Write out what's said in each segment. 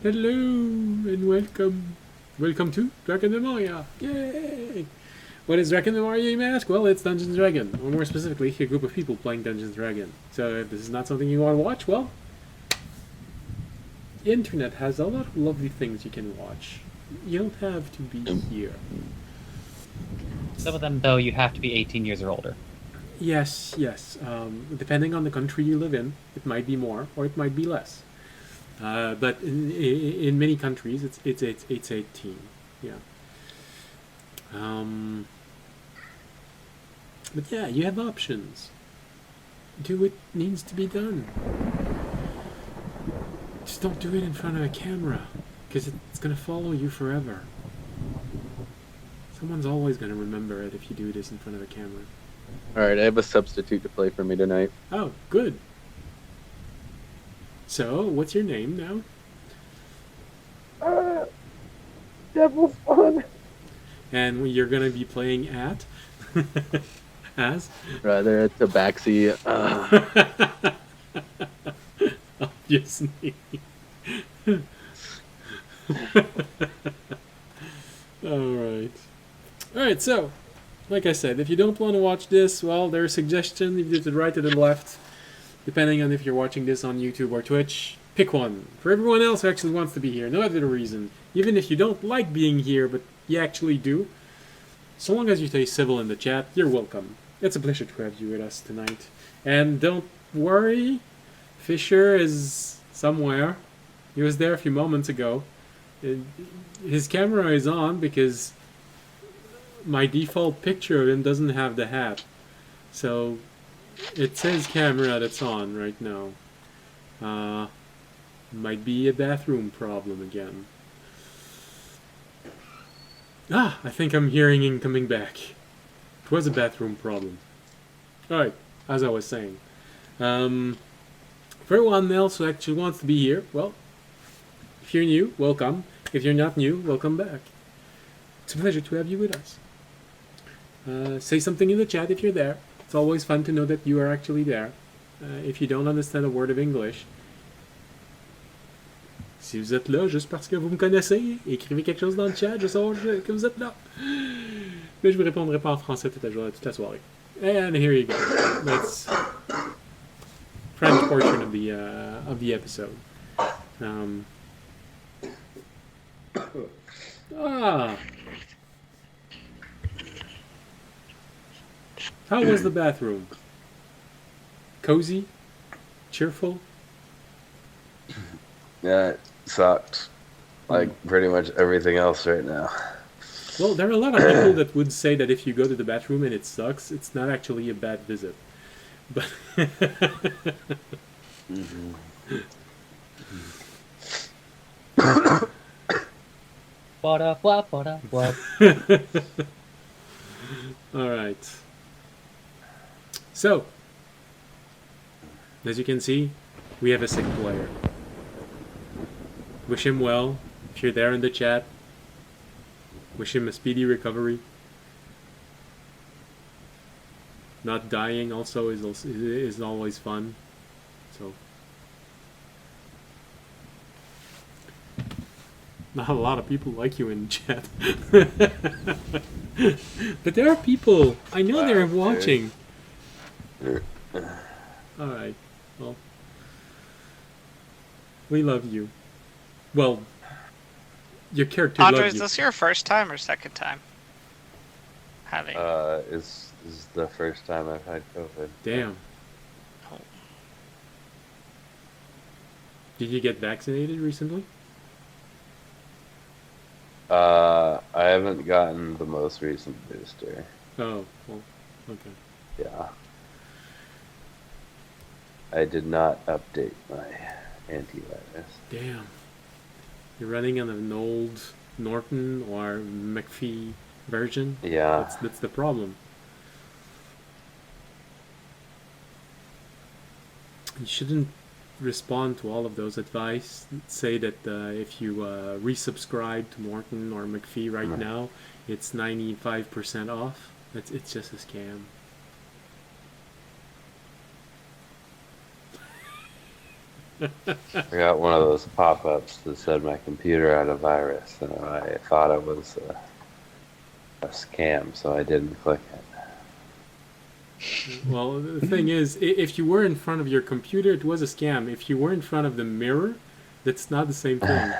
Hello and welcome. Welcome to Drakenmemoria. Yay! What is Drakenmemoria, you may ask? Well, it's Dungeons & Dragons, or more specifically, a group of people playing Dungeons & Dragons. So if this is not something you want to watch, well, the internet has a lot of lovely things you can watch. You don't have to be here. Some of them, though, you have to be 18 years or older. Yes. Depending on the country you live in, it might be more or it might be less. But in many countries, it's 18. Yeah. But yeah, you have options. Do what needs to be done. Just don't do it in front of a camera, because it's gonna follow you forever. Someone's always gonna remember it if you do this in front of a camera. Alright, I have a substitute to play for me tonight. Oh, good. So, what's your name now? Devil's Fun! And you're gonna be playing at? As? Rather, a tabaxi. Obviously. Alright, so, like I said, if you don't want to watch this, well, there are suggestions either to the right or the left, depending on if you're watching this on YouTube or Twitch. Pick one. For everyone else who actually wants to be here, no other reason. Even if you don't like being here, but you actually do, so long as you stay civil in the chat, you're welcome. It's a pleasure to have you with us tonight. And don't worry, Fisher is somewhere. He was there a few moments ago. His camera is on because my default picture of him doesn't have the hat. So it's his camera that's on right now. Might be a bathroom problem again. I think I'm hearing him coming back. It was a bathroom problem. Alright, as I was saying. For everyone else who actually wants to be here, well, if you're new, welcome. If you're not new, welcome back. It's a pleasure to have you with us. Say something in the chat if you're there. It's always fun to know that you are actually there. If you don't understand a word of English, si vous êtes là juste parce que vous me connaissez, écrivez quelque chose dans le chat, je sais que vous êtes là. Mais je vous répondrai pas en français toute la soirée. And here you go. That's French portion of the episode. How was the bathroom? Cozy? Cheerful? Yeah, it sucked. Like pretty much everything else right now. Well, there are a lot of people that would say that if you go to the bathroom and it sucks, it's not actually a bad visit. But What up? Alright. So, as you can see, we have a sick player. Wish him well. If you're there in the chat, wish him a speedy recovery. Not dying also is always fun. So, not a lot of people like you in chat. But there are people. I know they're watching. Alright. Well, we love you. Well, your character Andre, loves is you. this your first time or second time having? This is the first time I've had COVID. Damn. Oh. Did you get vaccinated recently? I haven't gotten the most recent booster. Oh, well, okay. Yeah. I did not update my antivirus. Damn. You're running on an old Norton or McPhee version? Yeah. That's the problem. You shouldn't respond to all of those advice. Say that if you resubscribe to Norton or McPhee right now, it's 95% off. It's just a scam. I got one of those pop-ups that said my computer had a virus, and I thought it was a scam, so I didn't click it. Well, the thing is, if you were in front of your computer, it was a scam. If you were in front of the mirror, that's not the same thing.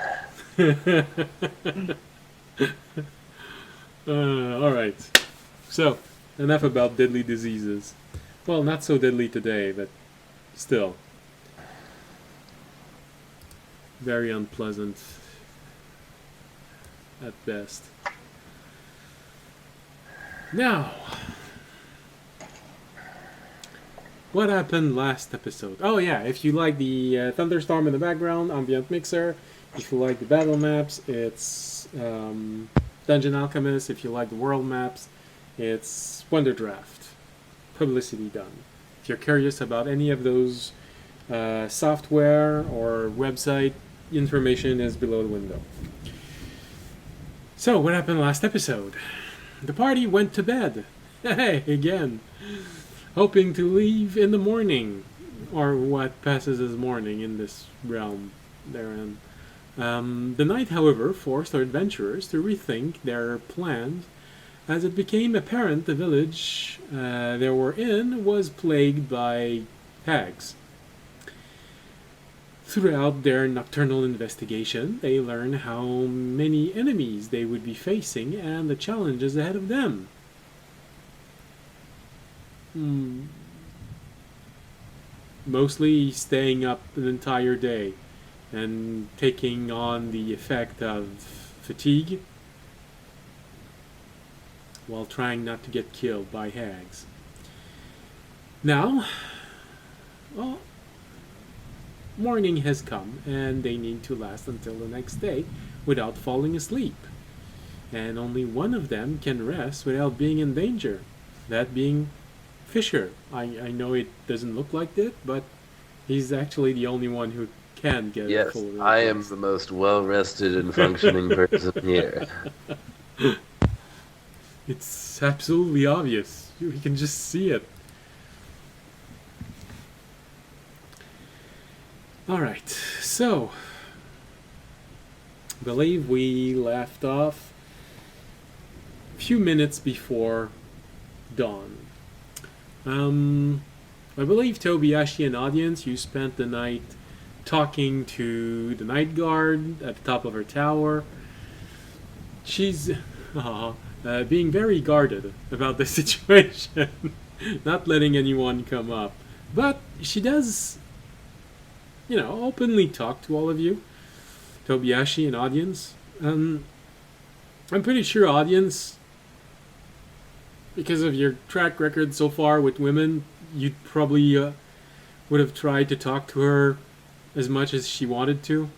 All right. So, enough about deadly diseases. Well, not so deadly today, but still. Very unpleasant at best. Now, what happened last episode? Oh yeah, if you like the thunderstorm in the background, ambient mixer. If you like the battle maps, it's Dungeon Alchemist. If you like the world maps, it's WonderDraft. Publicity done. If you're curious about any of those software or website, information is below the window. So, what happened last episode? The party went to bed. Hey, again. Hoping to leave in the morning, or what passes as morning in this realm therein. The night, however, forced our adventurers to rethink their plans, as it became apparent the village they were in was plagued by hags. Throughout their nocturnal investigation, they learned how many enemies they would be facing and the challenges ahead of them. Mostly staying up an entire day and taking on the effect of fatigue while trying not to get killed by hags. Now, well, morning has come and they need to last until the next day without falling asleep. And only one of them can rest without being in danger, that being Fisher. I know it doesn't look like it, but he's actually the only one who can get a Yes, full rest. I am the most well-rested and functioning person here. It's absolutely obvious. You can just see it. Alright, so I believe we left off a few minutes before dawn. I believe Tobiyashi and audience, you spent the night talking to the night guard at the top of her tower. She's being very guarded about the situation, not letting anyone come up. But she does, openly talk to all of you, Tobiyashi and audience. I'm pretty sure audience, because of your track record so far with women, you'd probably would have tried to talk to her as much as she wanted to.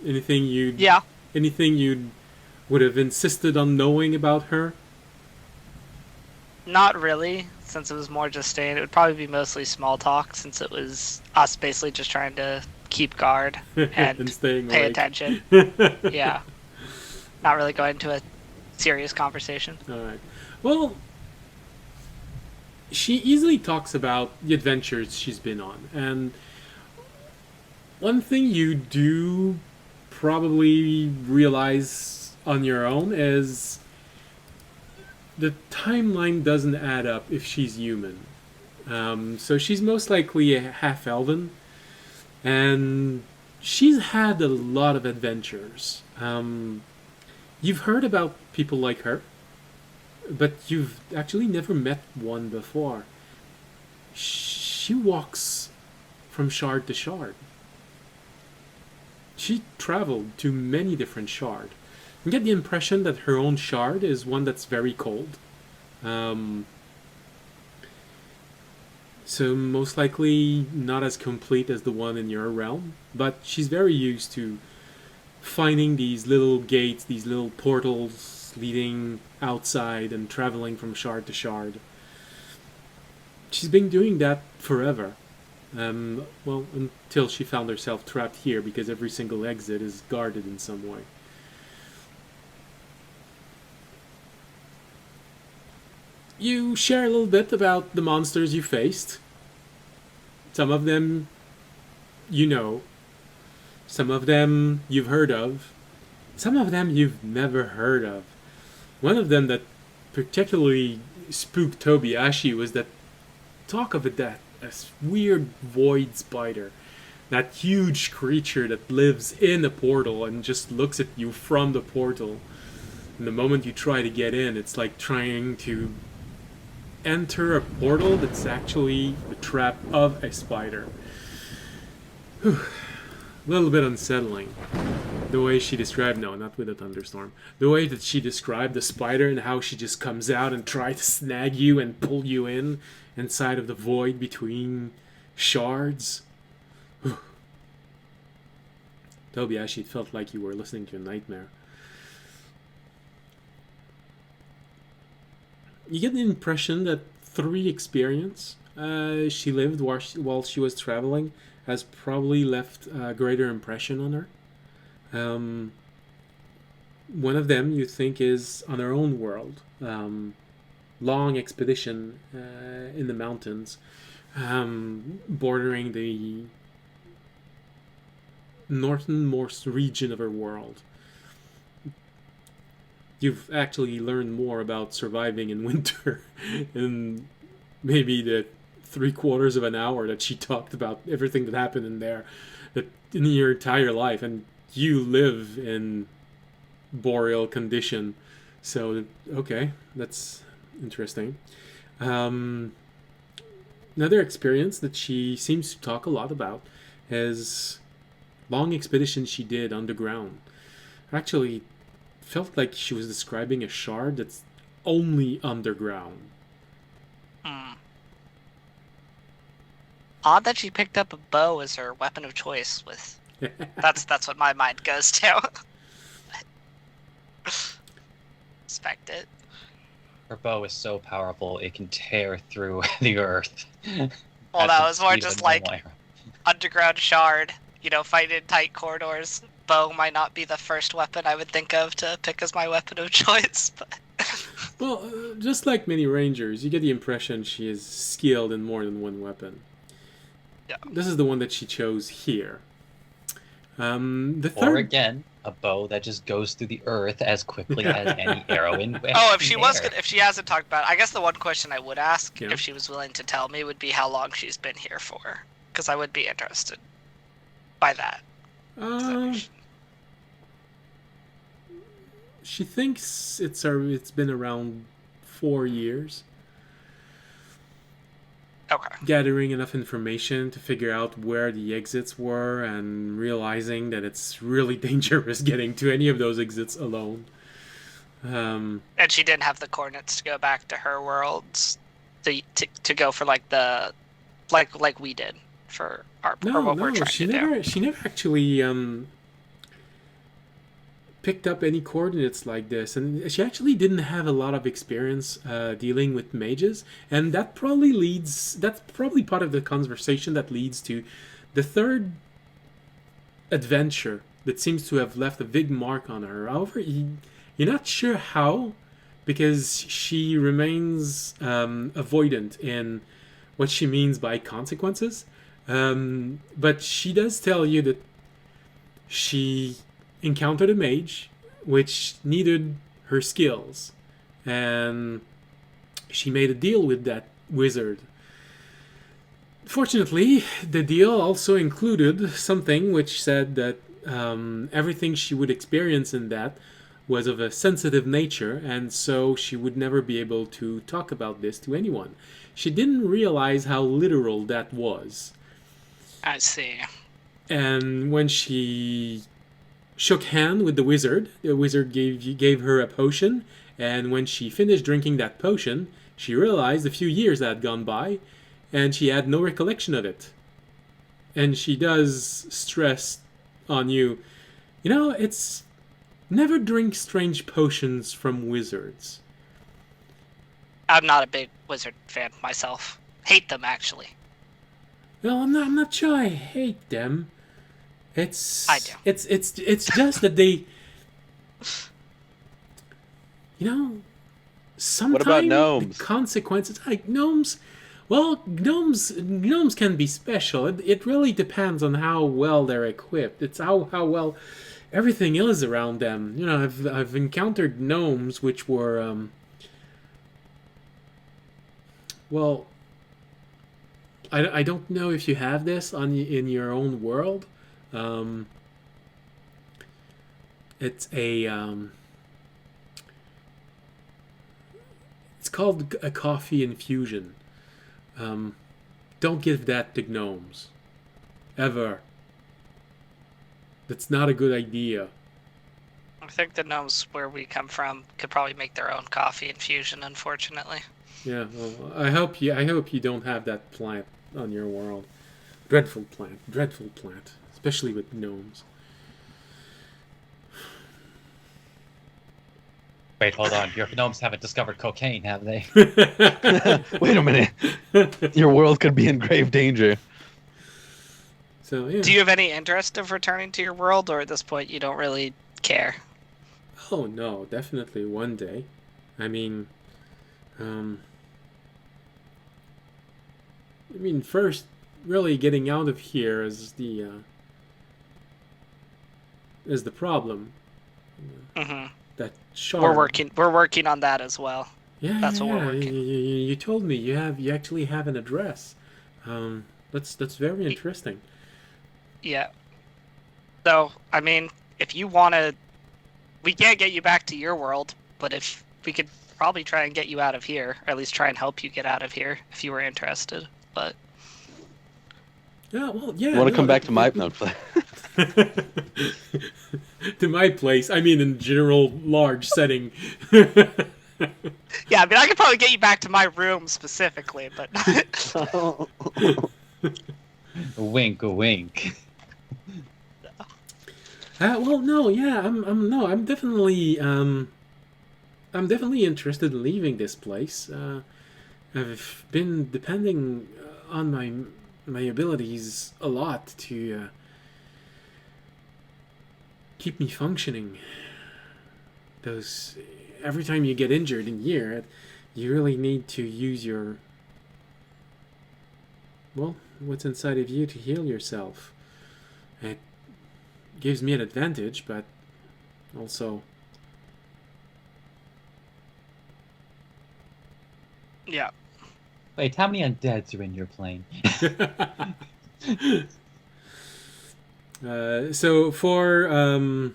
Anything you would have insisted on knowing about her? Not really, since it was more just staying. It would probably be mostly small talk, since it was us basically just trying to keep guard and staying pay awake. attention. Yeah. Not really going into a serious conversation. Alright. Well, she easily talks about the adventures she's been on. And one thing you do probably realize on your own is the timeline doesn't add up if she's human. So she's most likely a half-elven. And she's had a lot of adventures. You've heard about people like her, but you've actually never met one before. She walks from shard to shard. She traveled to many different shards. You get the impression that her own shard is one that's very cold. So most likely not as complete as the one in your realm, but she's very used to finding these little gates, these little portals leading outside and traveling from shard to shard. She's been doing that forever. Well, until she found herself trapped here because every single exit is guarded in some way. You share a little bit about the monsters you faced. Some of them you know. Some of them you've heard of. Some of them you've never heard of. One of them that particularly spooked Tobiashi was that talk of it, that a weird void spider. That huge creature that lives in a portal and just looks at you from the portal. And the moment you try to get in, it's like trying to enter a portal that's actually the trap of a spider. Whew. A little bit unsettling. The way she described, no, not with a thunderstorm. The way that she described the spider and how she just comes out and tries to snag you and pull you in inside of the void between shards. Tobiashi, it felt like you were listening to a nightmare. You get the impression that 3 experience she lived while she was traveling has probably left a greater impression on her. One of them you think is on her own world. Long expedition in the mountains, bordering the northernmost region of her world. You've actually learned more about surviving in winter in maybe the 3/4 of an hour that she talked about everything that happened in there, that in your entire life, and you live in boreal condition. So, okay, that's interesting. Another experience that she seems to talk a lot about is long expedition she did underground. Actually, felt like she was describing a shard that's only underground. Odd that she picked up a bow as her weapon of choice. That's what my mind goes to. Respect it. Her bow is so powerful it can tear through the earth. Well, that was more just like underground shard. Fight in tight corridors. Bow might not be the first weapon I would think of to pick as my weapon of choice. But well, just like many rangers, you get the impression she is skilled in more than one weapon. Yeah. This is the one that she chose here. The third... Or again, a bow that just goes through the earth as quickly as any arrow in Oh, if she hasn't talked about it, I guess the one question I would ask, Yeah. if she was willing to tell me, would be how long she's been here for. Because I would be interested by that. She thinks it's been around 4 years. Okay. Gathering enough information to figure out where the exits were and realizing that it's really dangerous getting to any of those exits alone. And she didn't have the coordinates to go back to her worlds to go for like we did for what we're trying to do. She never actually picked up any coordinates like this, and she actually didn't have a lot of experience dealing with mages, and that's probably part of the conversation that leads to the third adventure that seems to have left a big mark on her. However, you're not sure how, because she remains avoidant in what she means by consequences, but she does tell you that she encountered a mage which needed her skills, and she made a deal with that wizard. Fortunately, the deal also included something which said that everything she would experience in that was of a sensitive nature, and so she would never be able to talk about this to anyone. She didn't realize how literal that was. I see. And when she shook hand with the wizard gave her a potion, and when she finished drinking that potion, she realized a few years had gone by, and she had no recollection of it. And she does stress on you, it's never drink strange potions from wizards. I'm not a big wizard fan myself. Hate them, actually. No, I'm not sure I hate them. I do. It's just that they, sometimes What about gnomes? the consequences, like gnomes, Well, gnomes can be special. It really depends on how well they're equipped. It's how well everything is around them. You know, I've encountered gnomes which were well, I don't know if you have this in your own world. It's it's called a coffee infusion. Don't give that to gnomes. Ever. That's not a good idea. I think the gnomes where we come from could probably make their own coffee infusion, unfortunately. Yeah, well, I hope you don't have that plant on your world. Dreadful plant, especially with gnomes. Wait, hold on. Your gnomes haven't discovered cocaine, have they? Wait a minute. Your world could be in grave danger. So yeah. Do you have any interest of returning to your world, or at this point you don't really care? Oh no, definitely one day. I mean, first, really getting out of here is the problem. Mm-hmm. That shard. We're working on that as well. Yeah, That's what we're working. You told me you actually have an address. That's very interesting. Yeah. So, I mean, if you want to, we can't get you back to your world, but if we could probably try and get you out of here, or at least try and help you get out of here if you were interested. But yeah, well, yeah. You want to come back to my no, to my place? I mean, in general, large setting. yeah, I mean, I could probably get you back to my room specifically, but Wink, wink. Well, no, yeah, I'm definitely interested in leaving this place. I've been depending on my abilities a lot to keep me functioning. Every time you get injured in here, you really need to use what's inside of you to heal yourself. It gives me an advantage, but also yeah. Wait, how many undeads are in your plane? So for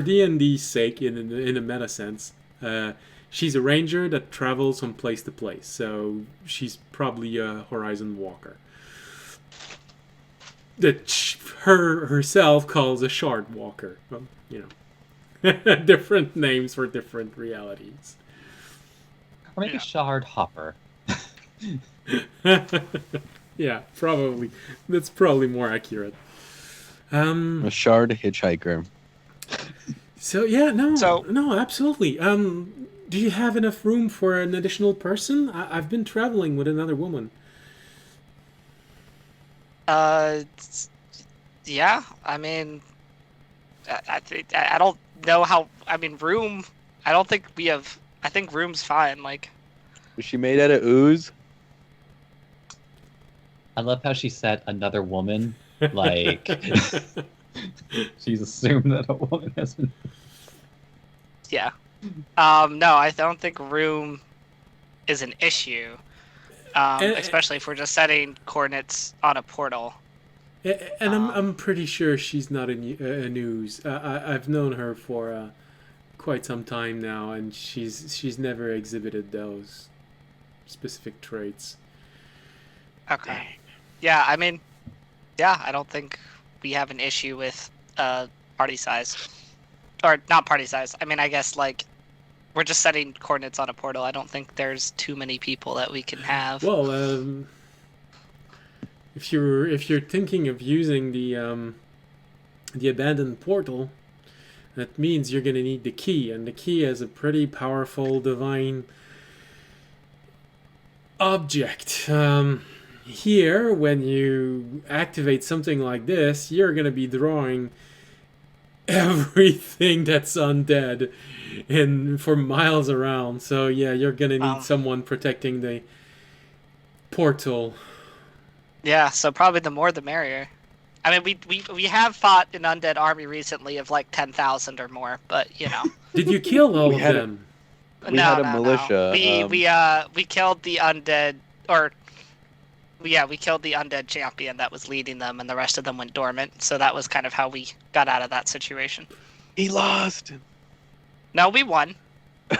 D&D's sake, in a meta sense, she's a ranger that travels from place to place. So she's probably a horizon walker. That herself calls a shard walker. Well, you know, different names for different realities. Or maybe shard hopper. Yeah, probably. That's probably more accurate. A shard hitchhiker. So yeah, no, absolutely. Do you have enough room for an additional person? I've been traveling with another woman. Yeah. I mean, I don't know how. I mean, room. I don't think we have. I think room's fine. Like, Was she made out of ooze? I love how she said another woman. Like, she's assumed that a woman has been. yeah. No, I don't think room is an issue. Especially if we're just setting coordinates on a portal. And I'm pretty sure she's not a news. I've known her for quite some time now, and she's never exhibited those specific traits. Okay. Yeah, I mean, yeah, I don't think we have an issue with party size. Or not party size. I mean, I guess, like, we're just setting coordinates on a portal. I don't think there's too many people that we can have. Well, if you're thinking of using the abandoned portal, that means you're going to need the key, and the key is a pretty powerful divine object. Here, when you activate something like this, you're going to be drawing everything that's undead for miles around. So yeah, you're going to need someone protecting portal. Yeah, so probably the more the merrier. I mean, we have fought an undead army recently of like 10,000 or more, but you know. Did you kill all We of had them? We had a militia, We killed the undead, or yeah, we killed the undead champion that was leading them, and the rest of them went dormant. So that was kind of how we got out of that situation. He lost. No, we won.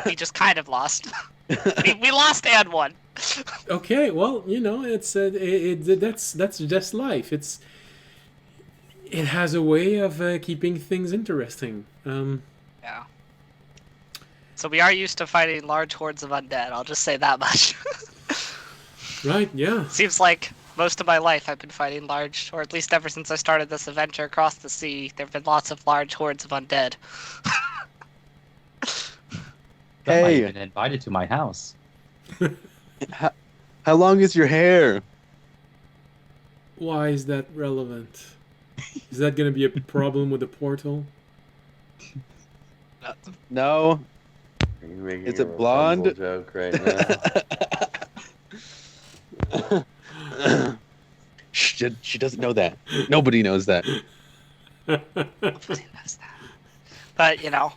We just kind of lost. we lost and won. Okay, well, you know, it's that's just life. It has a way of keeping things interesting. Yeah. So we are used to fighting large hordes of undead. I'll just say that much. Right? Yeah. Seems like most of my life I've been fighting large, or at least ever since I started this adventure across the sea, there have been lots of large hordes of undead. Some might Hey. have been invited to my house. How long is your hair? Why is that relevant? Is that going to be a problem with the portal? No. Are you making Is a it blonde? Rapunzel joke right now? Shh, she doesn't know that. Nobody knows that. Nobody knows that. But, you know,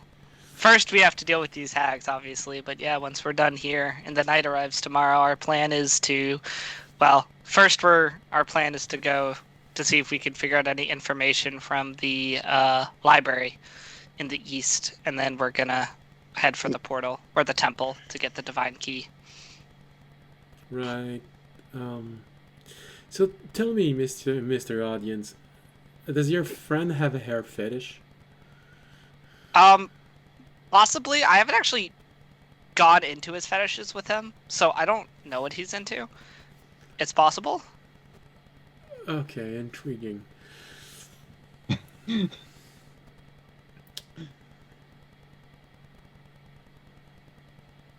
first we have to deal with these hags, obviously. But yeah, once we're done here and the night arrives tomorrow, our plan is to, well, first our plan is to go to see if we can figure out any information from the library in the east, and then we're gonna head for the portal or the temple to get the divine key. Right. So tell me, Mr. Audience, does your friend have a hair fetish? Possibly. I haven't actually gone into his fetishes with him, so I don't know what he's into. It's possible. Okay, intriguing.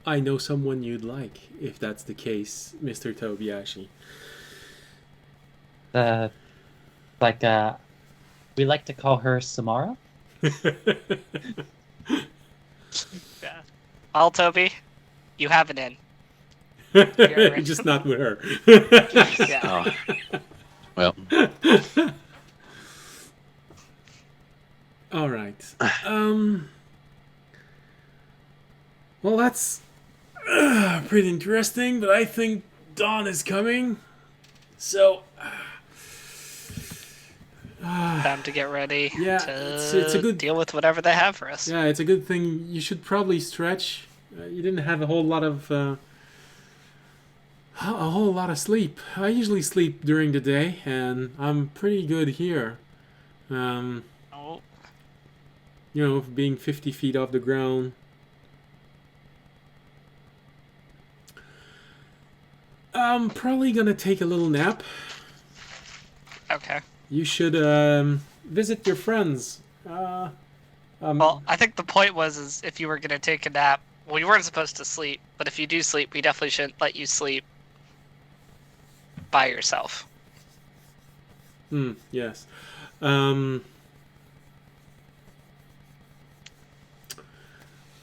I know someone you'd like, if that's the case, Mr. Tobiyashi. Like, we like to call her Samara. Yeah. Well, Toby, you have it in. Just not with her. Yeah. Oh. Well, All right. Well, that's pretty interesting, but I think dawn is coming. So, Time to get ready Yeah, to it's a good- deal with whatever they have for us. yeah, it's a good thing. You should probably stretch. You didn't have a whole lot of sleep. I usually sleep during the day, and I'm pretty good here. Oh, You know, being 50 feet off the ground. I'm probably gonna take a little nap. okay. You should visit your friends. Well, I think the point is if you were going to take a nap, well, you weren't supposed to sleep, but if you do sleep, we definitely shouldn't let you sleep by yourself. Yes.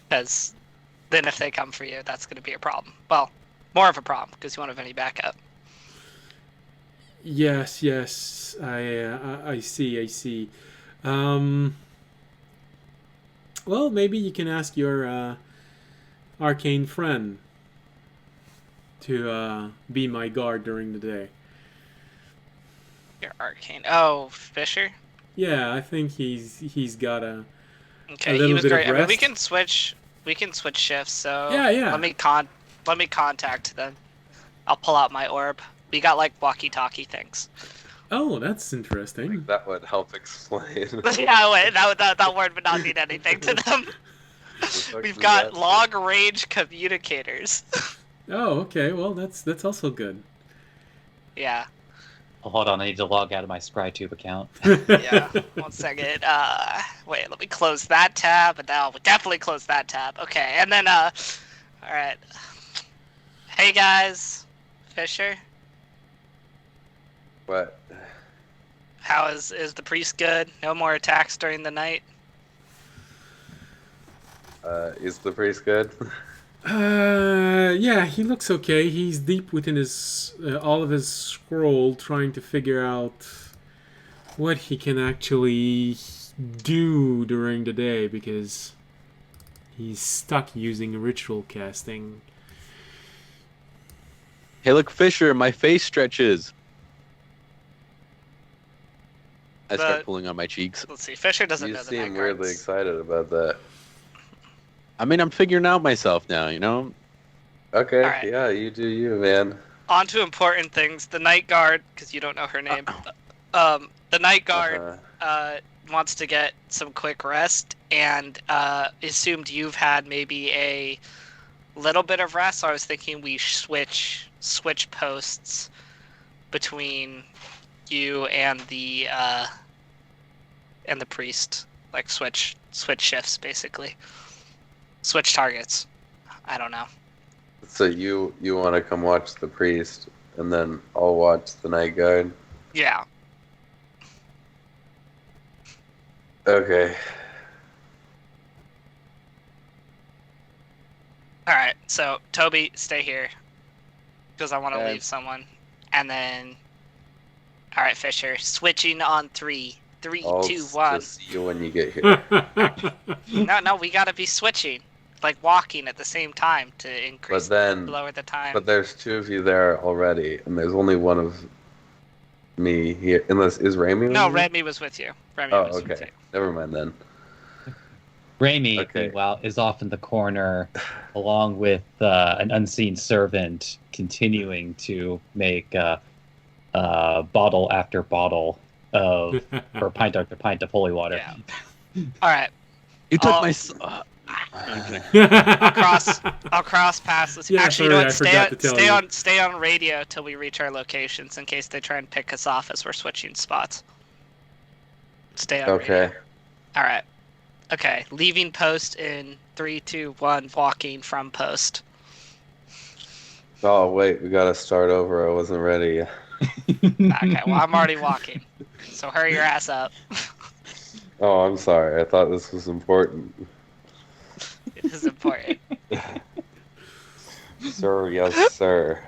Because then if they come for you, that's going to be a problem. Well, more of a problem, because you won't have any backup. Yes. I see. Well, maybe you can ask your arcane friend to be my guard during the day. Your arcane. Oh, Fisher? Yeah, I think he's got a Okay, little he was bit of great. I mean, we rest. can switch shifts, so Yeah. let me contact them. I'll pull out my orb. We got like walkie-talkie things. Oh, that's interesting. That would help explain. Yeah, wait, that word would not mean anything to them. We've got long-range communicators. Oh, okay. Well, that's also good. Yeah, Oh, hold on, I need to log out of my SpryTube account. yeah. 1 second. Wait, let me close that tab, and now we definitely close that tab. Okay, and then all right. Hey guys, Fisher, What? how is the priest good? No more attacks during the night. Is the priest good? Yeah, he looks okay. He's deep within his all of his scroll, trying to figure out what he can actually do during the day because he's stuck using ritual casting. Hey, look, Fisher, my face stretches. I start But- pulling on my cheeks. Let's see. Fisher doesn't You know the seem night weirdly guards. excited about that. I mean, I'm figuring out myself now, you know? Okay, All right. yeah, you do you, man. On to important things. The night guard, because you don't know her name. The night guard wants to get some quick rest and assumed you've had maybe a little bit of rest. So I was thinking we switch posts between you and the priest, like switch shifts basically, switch targets. I don't know. So you want to come watch the priest, and then I'll watch the night guard? Yeah. Okay. All right. So Toby, stay here because I want to Okay. leave someone, and then. All right, Fisher. Switching on 3, 3, I'll 2, 1. just see you when you get here. No, we gotta be switching, like walking at the same time to increase, But then, lower the time. but there's two of you there already, and there's only one of me here. Unless is Rami? No, with you? Remy was with you. Remy Oh, was with okay. you. Never mind then. Raimi, Okay. meanwhile, is off in the corner, along with an unseen servant, continuing to make bottle after bottle of, or pint after pint of holy water. Yeah. All right. You took Oh. my... I'll cross past this. Yeah, Actually, sorry, you know I what? forgot to tell you. Stay on radio till we reach our locations in case they try and pick us off as we're switching spots. Stay on radio. Okay. All right. Okay. Leaving post in 3, 2, 1. Walking from post. Oh wait, we gotta start over. I wasn't ready. Okay. Well, I'm already walking. So hurry your ass up. Oh, I'm sorry. I thought this was important. It is important. Sir, yes, sir.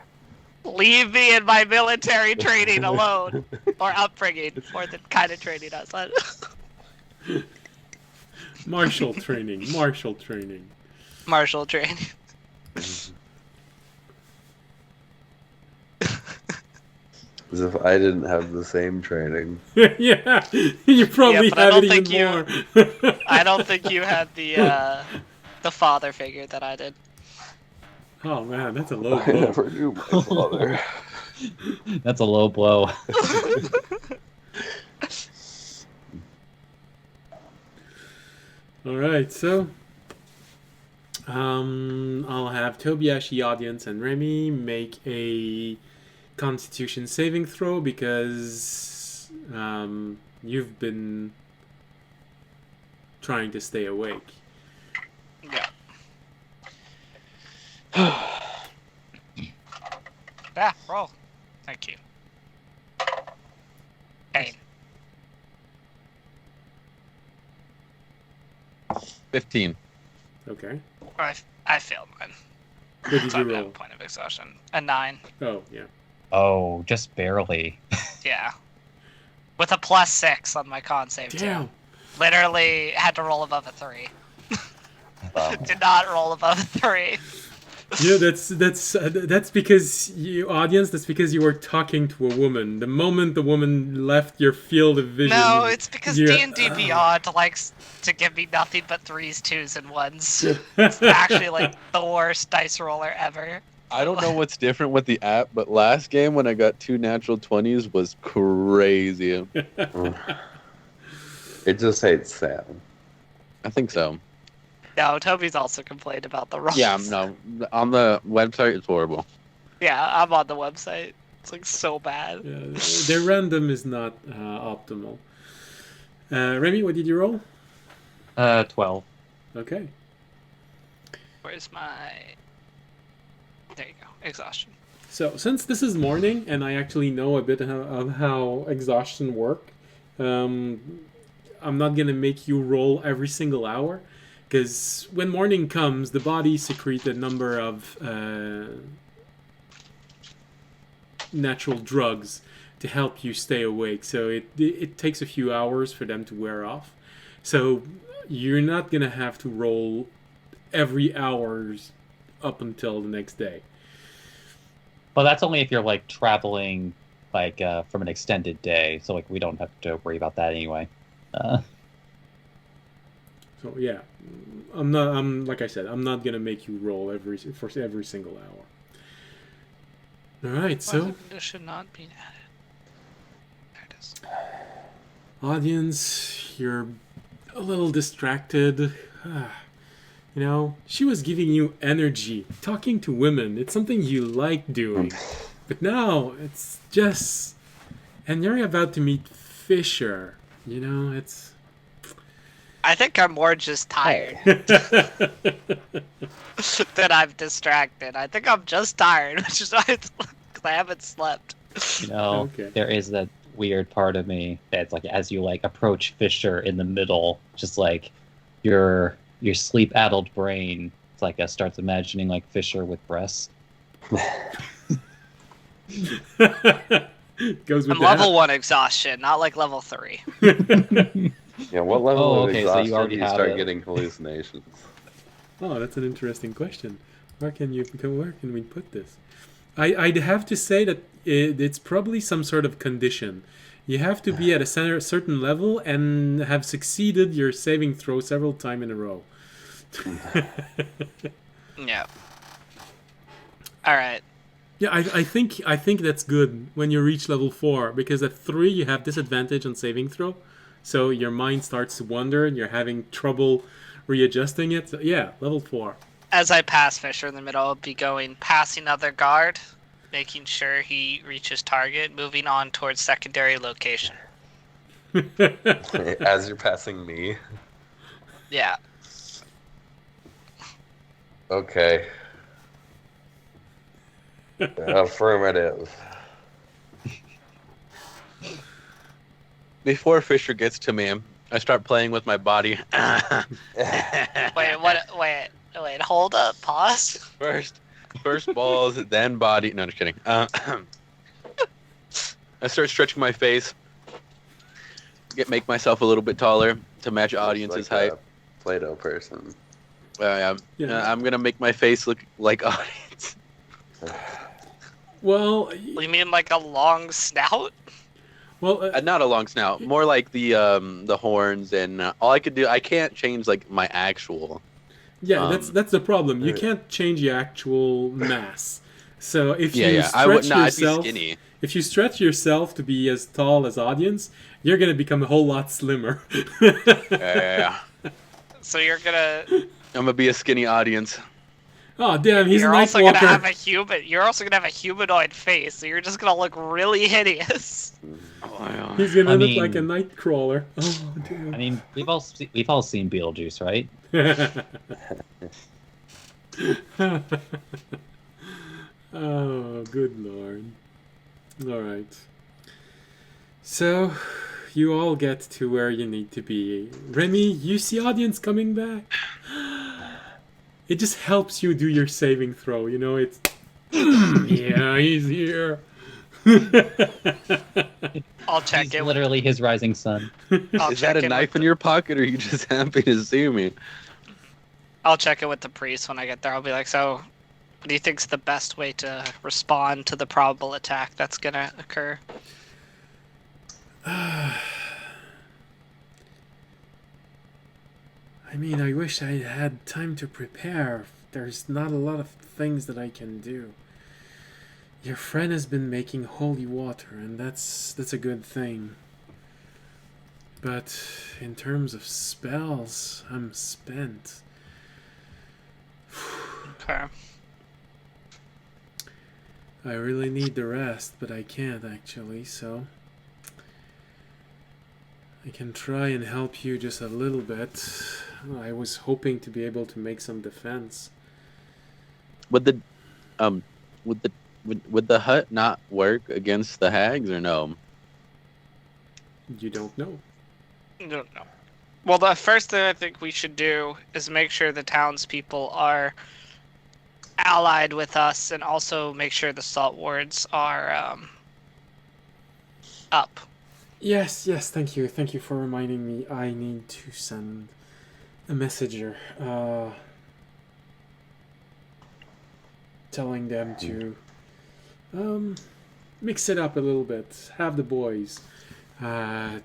Leave me in my military training alone, or upbringing, or the kind of training I was on. Martial training. Martial training. As if I didn't have the same training. Yeah, you probably but I have don't it think even more. I don't think you had the father figure that I did. Oh man, that's a low I blow. never knew my father. That's a low blow. All right, so I'll have Tobiashi, audience, and Remy make a Constitution saving throw because you've been trying to stay awake. Yeah. Yeah, roll. Thank you. Pain. 15. Okay. I failed mine. What did So you I have a roll? point of exhaustion. A 9. Oh, yeah. Oh, just barely. Yeah. With a +6 on my con save too. Damn. Literally had to roll above a 3. Wow. Did not roll above a 3. Yeah, that's because you, audience. That's because you were talking to a woman. The moment the woman left your field of vision. No, it's because you're- D&D Beyond likes to give me nothing but 3s, 2s, and 1s. It's actually like the worst dice roller ever. I don't know what's different with the app, but last game when I got 2 natural 20s was crazy. It just hates Sam. I think so. No, Toby's also complained about the rolls. Yeah, no. On the website, it's horrible. Yeah, I'm on the website. It's like so bad. Yeah, their random is not optimal. Remy, what did you roll? 12. Okay. Where's my... There you go. Exhaustion. So since this is morning and I actually know a bit of how exhaustion work, I'm not gonna make you roll every single hour. Because when morning comes, the body secretes a number of natural drugs to help you stay awake. So it takes a few hours for them to wear off. So you're not going to have to roll every hours up until the next day. Well, that's only if you're like traveling like from an extended day. So like we don't have to worry about that anyway. So yeah, I'm like I said, I'm not gonna make you roll every single hour. All right, so This should not be added. There it is. audience, you're a little distracted. You know, she was giving you energy, talking to women. It's something you like doing, but now it's just, and you're about to meet Fisher. You know, it's. I think I'm more just tired than I'm distracted. I think I'm just tired, which is why I haven't slept. You know, Okay. there is that weird part of me that's like as you like approach Fisher in the middle, just like your sleep-addled brain, it's like starts imagining like Fisher with breasts. Goes with I'm level 1 exhaustion, not like level 3. Yeah, what level Oh, of okay, so you exhaustion already do you have start it. getting hallucinations? Oh, that's an interesting question. Where can we put this? I'd have to say that it's probably some sort of condition. You have to be at a certain level and have succeeded your saving throw several times in a row. Yeah. All right. Yeah, I think that's good when you reach level 4, because at 3 you have disadvantage on saving throw, so your mind starts to wander and you're having trouble readjusting it. So yeah, level 4. As I pass Fisher in the middle, I'll be going past another guard, making sure he reaches target, moving on towards secondary location. As you're passing me. Yeah. Okay. Affirmative. Before Fisher gets to me, I start playing with my body. Wait, hold up, pause. First balls, then body. No, just kidding. I start stretching my face, make myself a little bit taller to match audience's Like height. a Play-Doh person. Yeah. I'm gonna make my face look like audience. Well, You mean like a long snout? Not a long snout, more like the horns and all I could do. I can't change like my actual. yeah, that's the problem. You can't change your actual mass. So if you I would stretch not. I'd yourself, be skinny. if you stretch yourself to be as tall as audience, you're gonna become a whole lot slimmer. Yeah. So you're gonna. I'm gonna be a skinny audience. Oh damn, he's You're a also gonna Nightwalker. have a human. You're also gonna have a humanoid face, so you're just gonna look really hideous. He's gonna I look mean- like a Nightcrawler. Oh damn. I mean, we've all seen Beetlejuice, right? Oh, good lord. Alright. So, you all get to where you need to be. Remy, you see audience coming back? It just helps you do your saving throw, you know? It's. Yeah, he's here. I'll check He's it. literally his rising sun. I'll Is check that a it knife in your pocket, or are you just happy to see me? I'll check it with the priest when I get there. I'll be like, so, what do you think's the best way to respond to the probable attack that's gonna occur? I mean, I wish I had time to prepare. There's not a lot of things that I can do. Your friend has been making holy water, and that's a good thing. But in terms of spells, I'm spent. Okay. I really need the rest, but I can't actually, so I can try and help you just a little bit. I was hoping to be able to make some defense. Would the hut not work against the hags or no? You don't know. No. Well, the first thing I think we should do is make sure the townspeople are allied with us, and also make sure the salt wards are up. Yes, thank you. Thank you for reminding me. I need to send a messenger telling them to mix it up a little bit. Have the boys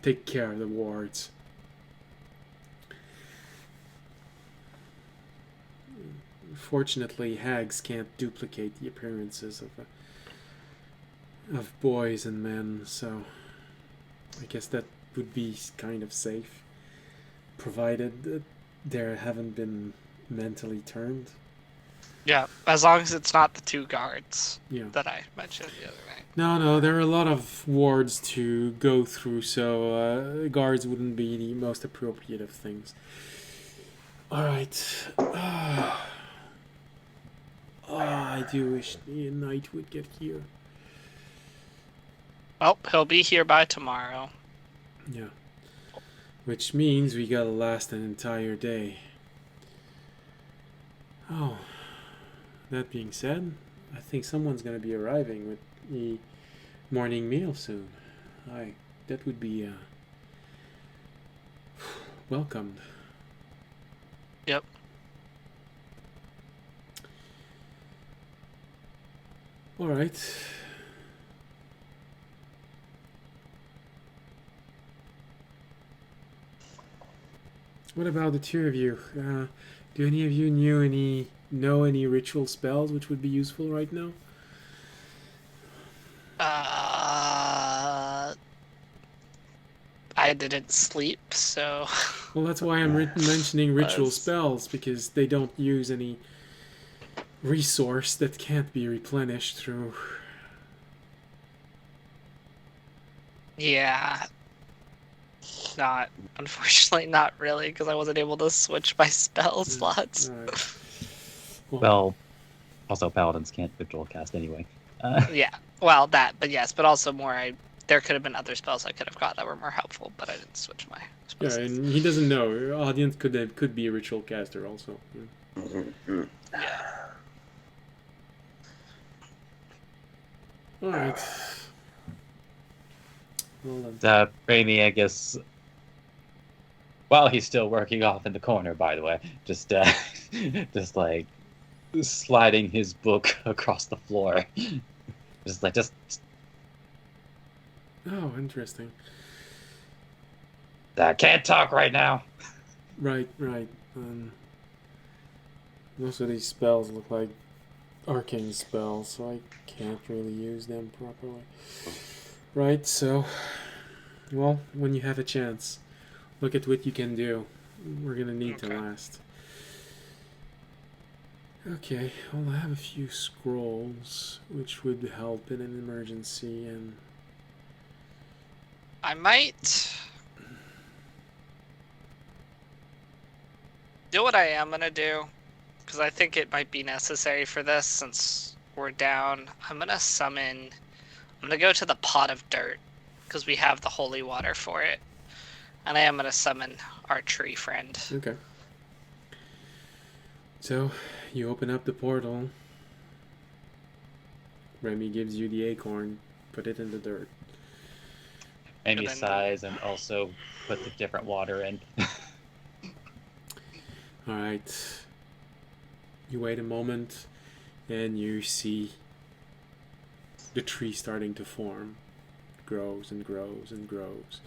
take care of the wards. Fortunately, hags can't duplicate the appearances of boys and men, so I guess that would be kind of safe, provided that they haven't been mentally turned. Yeah, as long as it's not the 2 guards Yeah. that I mentioned the other night. No, there are a lot of wards to go through, so guards wouldn't be the most appropriate of things. Alright. I do wish the knight would get here. Oh, he'll be here by tomorrow. Yeah. Which means we gotta last an entire day. Oh. That being said, I think someone's gonna be arriving with the morning meal soon. That would be welcomed. Yep. Alright. What about the 2 of you? Do any of you know any ritual spells which would be useful right now? I didn't sleep, so... Well, that's why I'm mentioning ritual Let's- spells, because they don't use any resource that can't be replenished through... Yeah. Unfortunately, not really, because I wasn't able to switch my spell slots. Alright. Well, also paladins can't ritual cast anyway. Yeah, well, but yes, but also there could have been other spells I could have got that were more helpful, but I didn't switch my spell Yeah, slots. and he doesn't know. Your audience could be a ritual caster also. Yeah. Alright. Well then. Raimi, I guess, while he's still working off in the corner, by the way, just like sliding his book across the floor. just Oh, interesting. can't talk right now. Right. Most of these spells look like arcane spells, so I can't really use them properly. Right, so... Well, when you have a chance, look at what you can do. We're gonna need to last. Okay, well, I have a few scrolls, which would help in an emergency, and... I might do what I am gonna do, because I think it might be necessary for this since we're down. I'm gonna go to the pot of dirt, because we have the holy water for it. And I am gonna summon our tree friend. Okay. So, you open up the portal. Remy gives you the acorn. Put it in the dirt. Raimi And then- sighs and also put the different water in. Alright. You wait a moment, and you see the tree starting to form. It grows and grows and grows.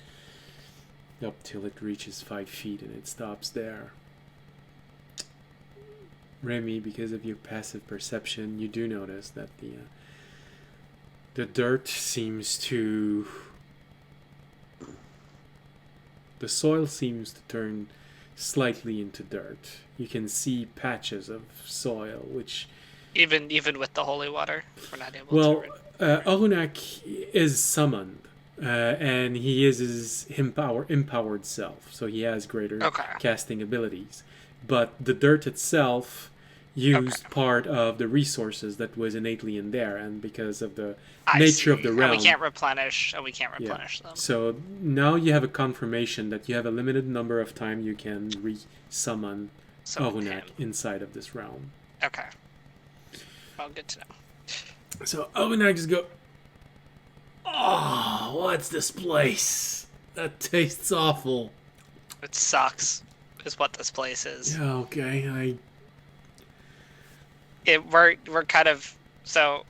Up till it reaches 5 feet and it stops there. Remy, because of your passive perception, you do notice that the dirt seems to... The soil seems to turn slightly into dirt. You can see patches of soil, which... Even with the holy water, we're not able Well, to. Ohunak is summoned, and he is his empowered self, so he has greater Okay. casting abilities. But the dirt itself, used part of the resources that was innately in there, and because of the I nature see. of the realm. And we can't replenish them. So now you have a confirmation that you have a limited number of time you can re-summon Arunak inside of this realm. Okay. Well, good to know. So Arunak just go, oh, what's this place? That tastes awful. It sucks, is what this place is. Yeah, okay, We're kind of, so,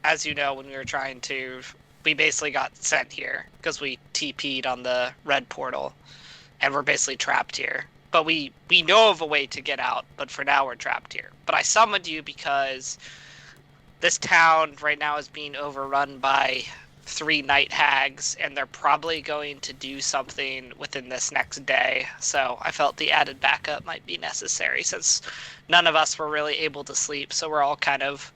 as you know, when we basically got sent here because we TP'd on the red portal, and we're basically trapped here. But we know of a way to get out, but for now we're trapped here. But I summoned you because this town right now is being overrun by 3 night hags, and they're probably going to do something within this next day. So I felt the added backup might be necessary since none of us were really able to sleep. So we're all kind of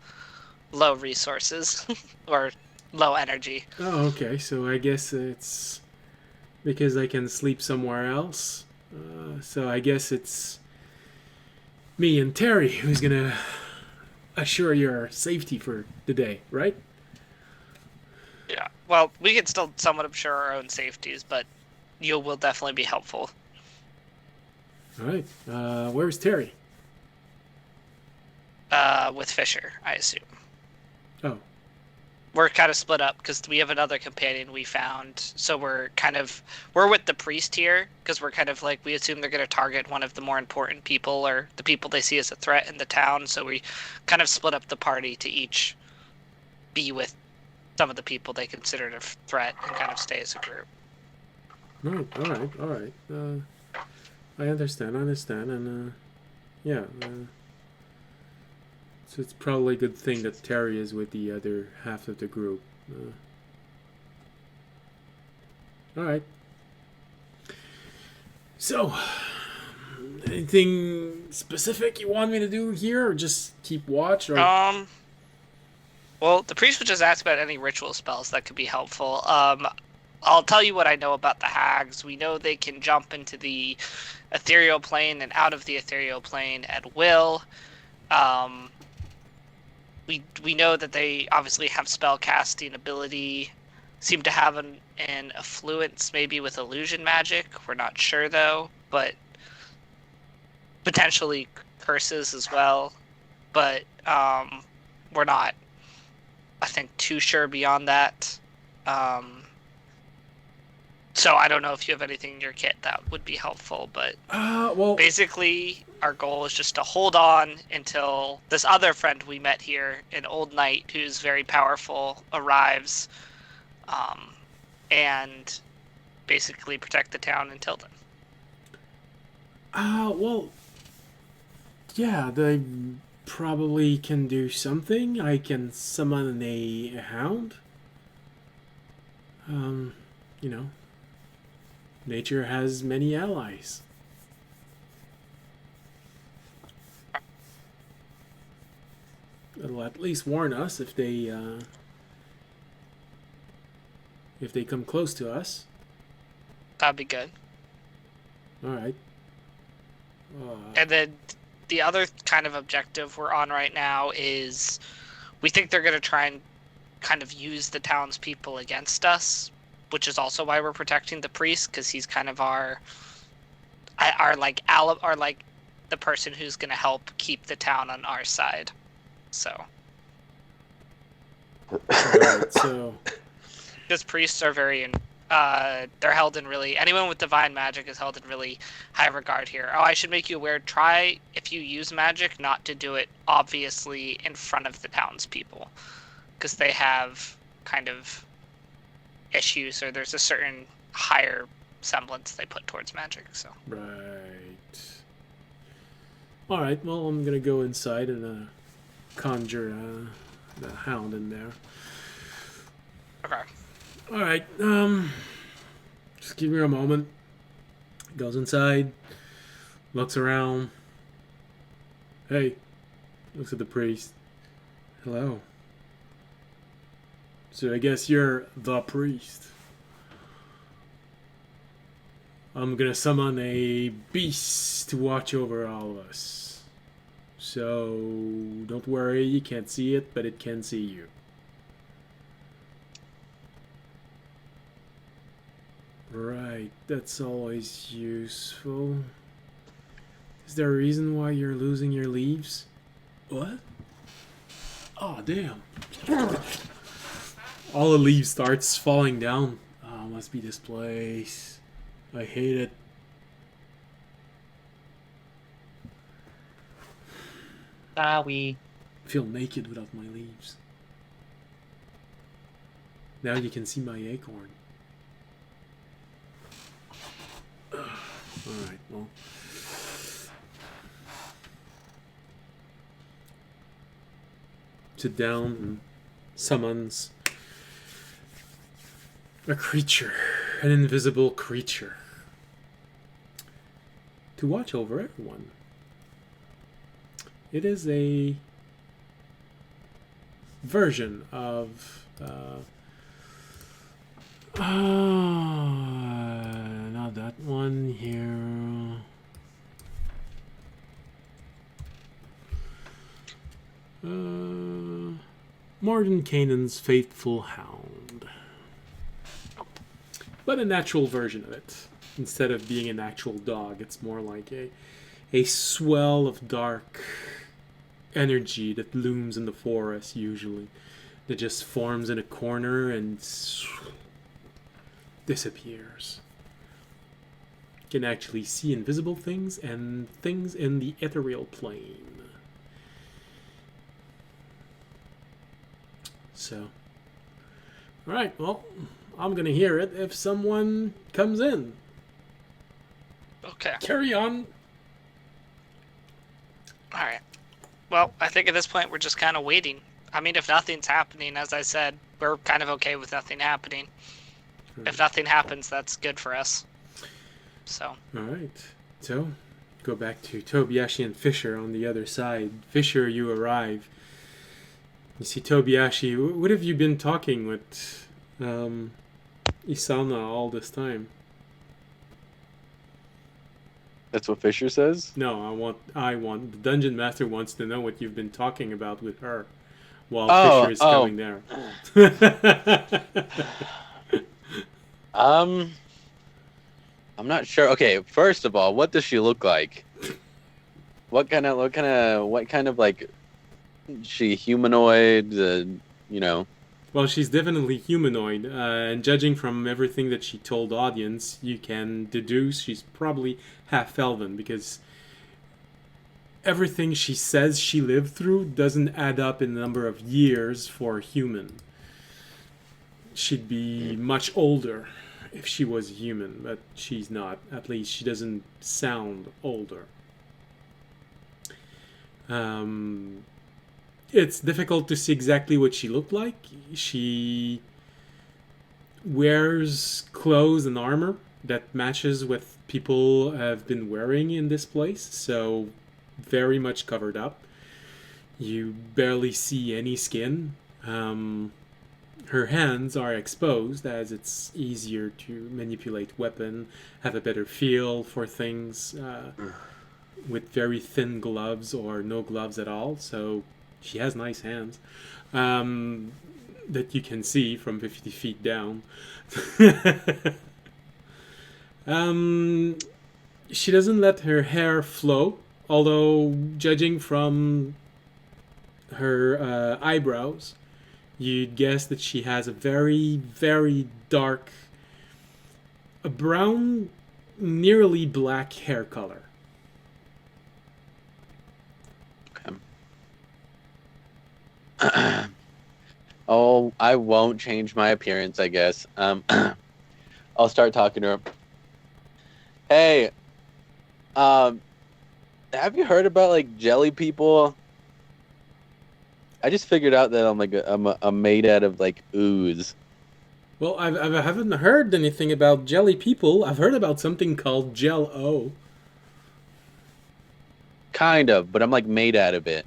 low resources or low energy. Oh, okay. So I guess it's because I can sleep somewhere else. So I guess it's me and Terry who's gonna assure your safety for the day, right? Yeah. Well, we can still somewhat assure our own safeties, but you will definitely be helpful. All right. Where's Terry? With Fisher, I assume. Oh. We're kind of split up because we have another companion we found. So we're with the priest here because we're kind of like, we assume they're going to target one of the more important people or the people they see as a threat in the town. So we kind of split up the party to each be with some of the people they considered a threat and kind of stay as a group. All right. I understand, and yeah. So it's probably a good thing that Terry is with the other half of the group. All right. So, anything specific you want me to do here, or just keep watch? Or well, the priest would just ask about any ritual spells that could be helpful. I'll tell you what I know about the hags. We know they can jump into the ethereal plane and out of the ethereal plane at will. We know that they obviously have spell casting ability, seem to have an affluence maybe with illusion magic. We're not sure though, but potentially curses as well. But we're not, I think, too sure beyond that. So I don't know if you have anything in your kit that would be helpful, but well, basically our goal is just to hold on until this other friend we met here, an old knight who's very powerful, arrives, and basically protect the town until then. Well, yeah, they probably can do something. I can summon a hound. You know, nature has many allies. It'll at least warn us if they come close to us. That'd be good. All right. And then the other kind of objective we're on right now is we think they're going to try and kind of use the townspeople against us, which is also why we're protecting the priest, because he's kind of our the person who's going to help keep the town on our side. So. Right, so. Because priests are very, they're held in really, anyone with divine magic is held in really high regard here. Oh, I should make you aware, try, if you use magic, not to do it obviously in front of the townspeople. Because they have kind of issues, or there's a certain higher semblance they put towards magic, so. Right. Alright, well, I'm gonna go inside and conjure the hound in there. Okay. Alright, just give me a moment. Goes inside, looks around. Hey, looks at the priest. Hello. So I guess you're the priest. I'm gonna summon a beast to watch over all of us. So don't worry, you can't see it, but it can see you. Right, that's always useful. Is there a reason why you're losing your leaves? What? Oh, damn. All the leaves starts falling down. Oh, must be this place. I hate it. Sorry. I feel naked without my leaves. Now you can see my acorn. Alright, well. Sit down and summons a creature, an invisible creature, to watch over everyone. It is a version of not that one here. Martin Canaan's Faithful Hound. But a natural version of it. Instead of being an actual dog, it's more like a swell of dark energy that looms in the forest usually. That just forms in a corner and disappears. You can actually see invisible things and things in the ethereal plane. So, alright, well, I'm gonna hear it if someone comes in. Okay. Carry on. Alright. Well, I think at this point we're just kind of waiting. I mean, if nothing's happening, as I said, we're kind of okay with nothing happening. If nothing happens, that's good for us. So. Alright. So, go back to Tobiashi and Fisher on the other side. Fisher, you arrive. You see Tobiashi. What have you been talking with Isana all this time? That's what Fisher says? No, I want the dungeon master wants to know what you've been talking about with her while Fisher is coming there. I'm not sure. Okay, first of all, what does she look like? What kind of like, she humanoid? You know. Well, she's definitely humanoid, and judging from everything that she told audience, you can deduce she's probably half elven, because everything she says she lived through doesn't add up in the number of years for a human. She'd be much older if she was human, but she's not. At least she doesn't sound older. It's difficult to see exactly what she looked like. She wears clothes and armor that matches what people have been wearing in this place, so very much covered up. You barely see any skin. Her hands are exposed, as it's easier to manipulate weapon, have a better feel for things with very thin gloves or no gloves at all, so she has nice hands that you can see from 50 feet down. She doesn't let her hair flow, although judging from her eyebrows, you'd guess that she has a very, very dark, a brown, nearly black hair color. Oh, I won't change my appearance, I guess. I'll start talking to her. Hey, have you heard about like jelly people? I just figured out that I'm made out of like ooze. Well, I haven't heard anything about jelly people. I've heard about something called Jell-O. Kind of, but I'm like made out of it.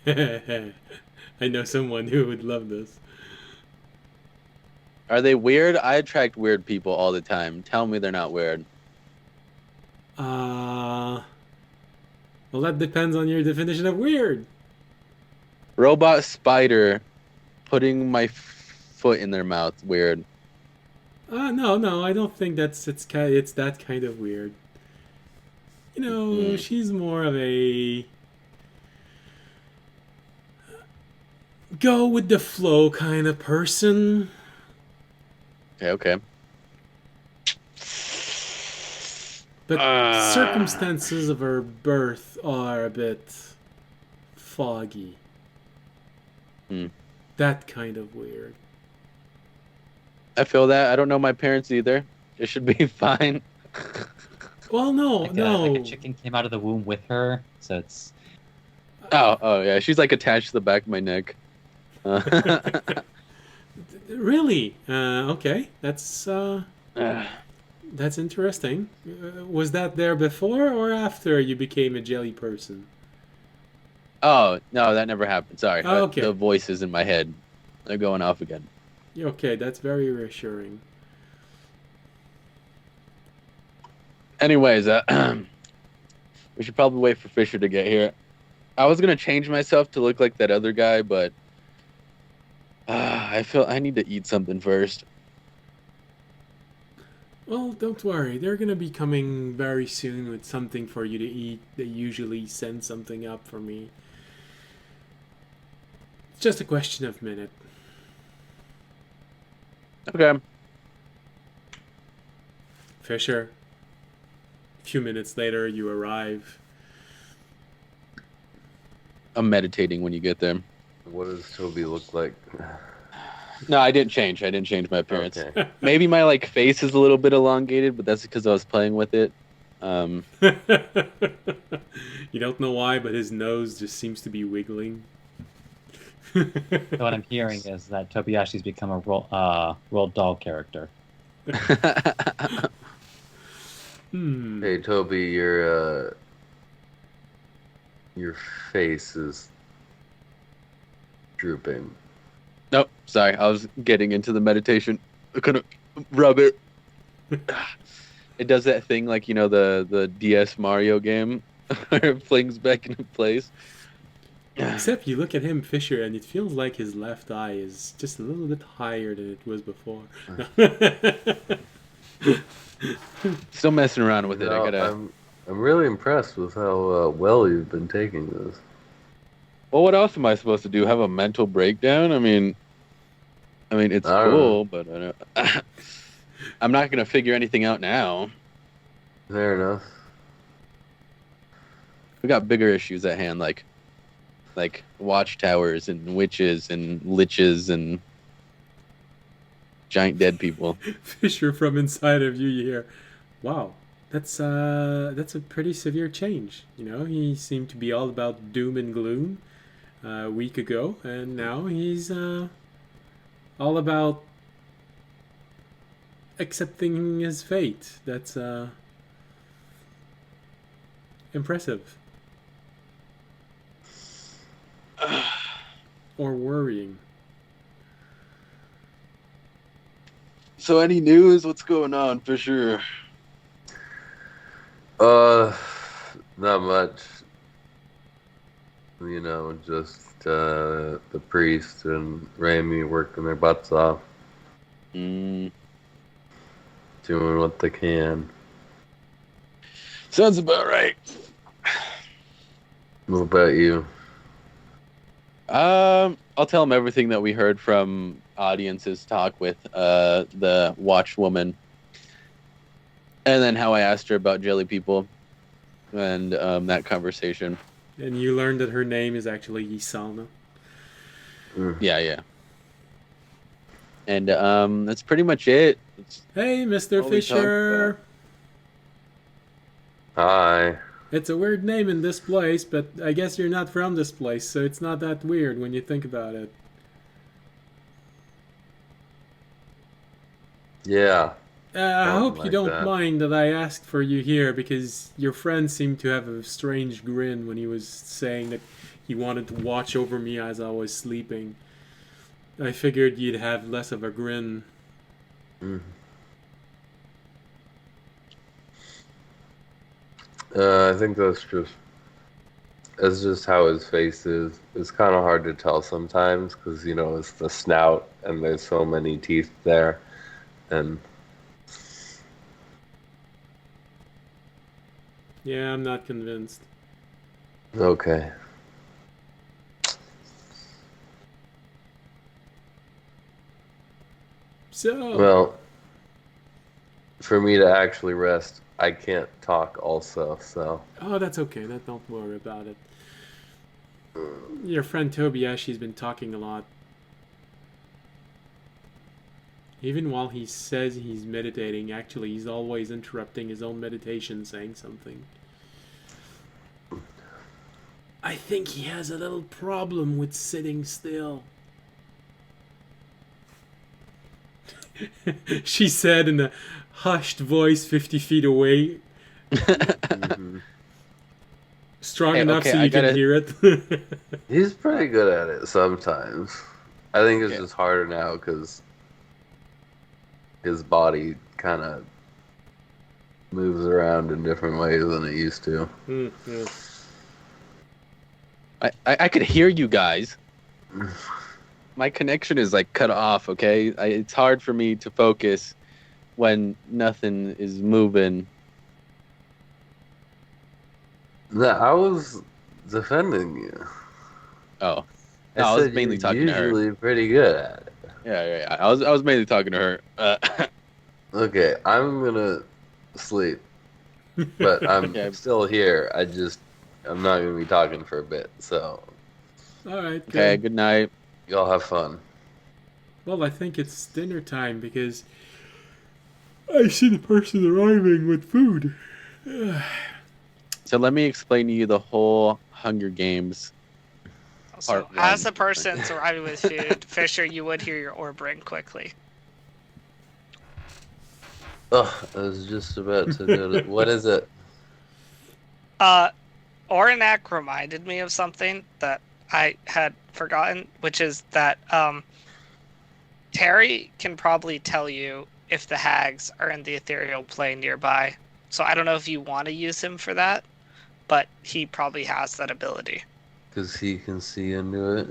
I know someone who would love this. Are they weird? I attract weird people all the time. Tell me they're not weird. Well, that depends on your definition of weird. Robot spider putting my foot in their mouth. Weird. No, I don't think it's that kind of weird. You know, she's more of a go with the flow kind of person. Okay. But circumstances of her birth are a bit foggy. That kind of weird. I feel that. I don't know my parents either. It should be fine. Well, Like no. a chicken came out of the womb with her, so it's Oh yeah. She's like attached to the back of my neck. Really? Okay. That's interesting. Was that there before or after you became a jelly person? Oh no, that never happened. Sorry. Oh, okay. The voices in my head, they're going off again. Okay, that's very reassuring. Anyways, we should probably wait for Fisher to get here. I was gonna change myself to look like that other guy, but I feel I need to eat something first. Well, don't worry. They're gonna be coming very soon with something for you to eat. They usually send something up for me. It's just a question of minute. Okay. Fisher. A few minutes later, you arrive. I'm meditating when you get there. What does Toby look like? No, I didn't change. I didn't change my appearance. Okay. Maybe my like face is a little bit elongated, but that's because I was playing with it. You don't know why, but his nose just seems to be wiggling. so what I'm hearing is that Tobayashi's become a Roald Dahl character. Hey Toby, your face is drooping. Nope, sorry. I was getting into the meditation. I couldn't rub it. It does that thing like, you know, the DS Mario game where it flings back into place. Except you look at him, Fisher, and it feels like his left eye is just a little bit higher than it was before. Still messing around with it. No, I'm really impressed with how well you've been taking this. Well, what else am I supposed to do? Have a mental breakdown? I mean, it's I don't cool, but I don't... I'm not gonna figure anything out now. Fair enough. We got bigger issues at hand, like watchtowers and witches and liches and giant dead people. Fisher, from inside of you, you hear, "Wow, that's a pretty severe change." You know, he seemed to be all about doom and gloom a week ago, and now he's all about accepting his fate. That's impressive. Or worrying. So, any news? What's going on, Fisher? Not much. You know, just the priest and Rami working their butts off, doing what they can. Sounds about right. What about you? I'll tell him everything that we heard from audience's talk with the watch woman, and then how I asked her about jelly people, and that conversation. And you learned that her name is actually Isalna. Yeah. And that's pretty much it. Hey, Mr. all we talked Fisher. Hi. It's a weird name in this place, but I guess you're not from this place, so it's not that weird when you think about it. Yeah. I hope you like don't that. mind that I asked for you here, because your friend seemed to have a strange grin when he was saying that he wanted to watch over me as I was sleeping. I figured you'd have less of a grin. I think that's just how his face is. It's kind of hard to tell sometimes because it's the snout and there's so many teeth there, and Yeah, I'm not convinced. okay. So, Well, for me to actually rest, I can't talk also, so oh, that's okay. Don't worry about it. Your friend Tobiashi's been talking a lot. Even while he says he's meditating, actually, he's always interrupting his own meditation, saying something. I think he has a little problem with sitting still. She said in a hushed voice 50 feet away. Mhm. Strong Hey, enough okay, so I you can gotta- hear it. He's pretty good at it sometimes. I think it's Okay. just harder now because his body kind of moves around in different ways than it used to. Yeah. I could hear you guys. My connection is like cut off. Okay, it's hard for me to focus when nothing is moving. No, I was defending you. Oh, I no, I was said mainly you're talking to her. usually pretty good at it. Yeah. I was mainly talking to her. Okay, I'm gonna sleep, but I'm Yeah. still here. I'm not gonna be talking for a bit, so All right. Okay. Good. Good night. y'all have fun. Well, I think it's dinner time because I see the person arriving with food. So let me explain to you the whole Hunger Games. So, Part as one. a person arriving with food, Fisher, you would hear your orb ring quickly. Ugh, I was just about to do it. What is it? Oranak reminded me of something that I had forgotten, which is that Terry can probably tell you if the hags are in the ethereal plane nearby. So I don't know if you want to use him for that, but he probably has that ability. Because he can see into it.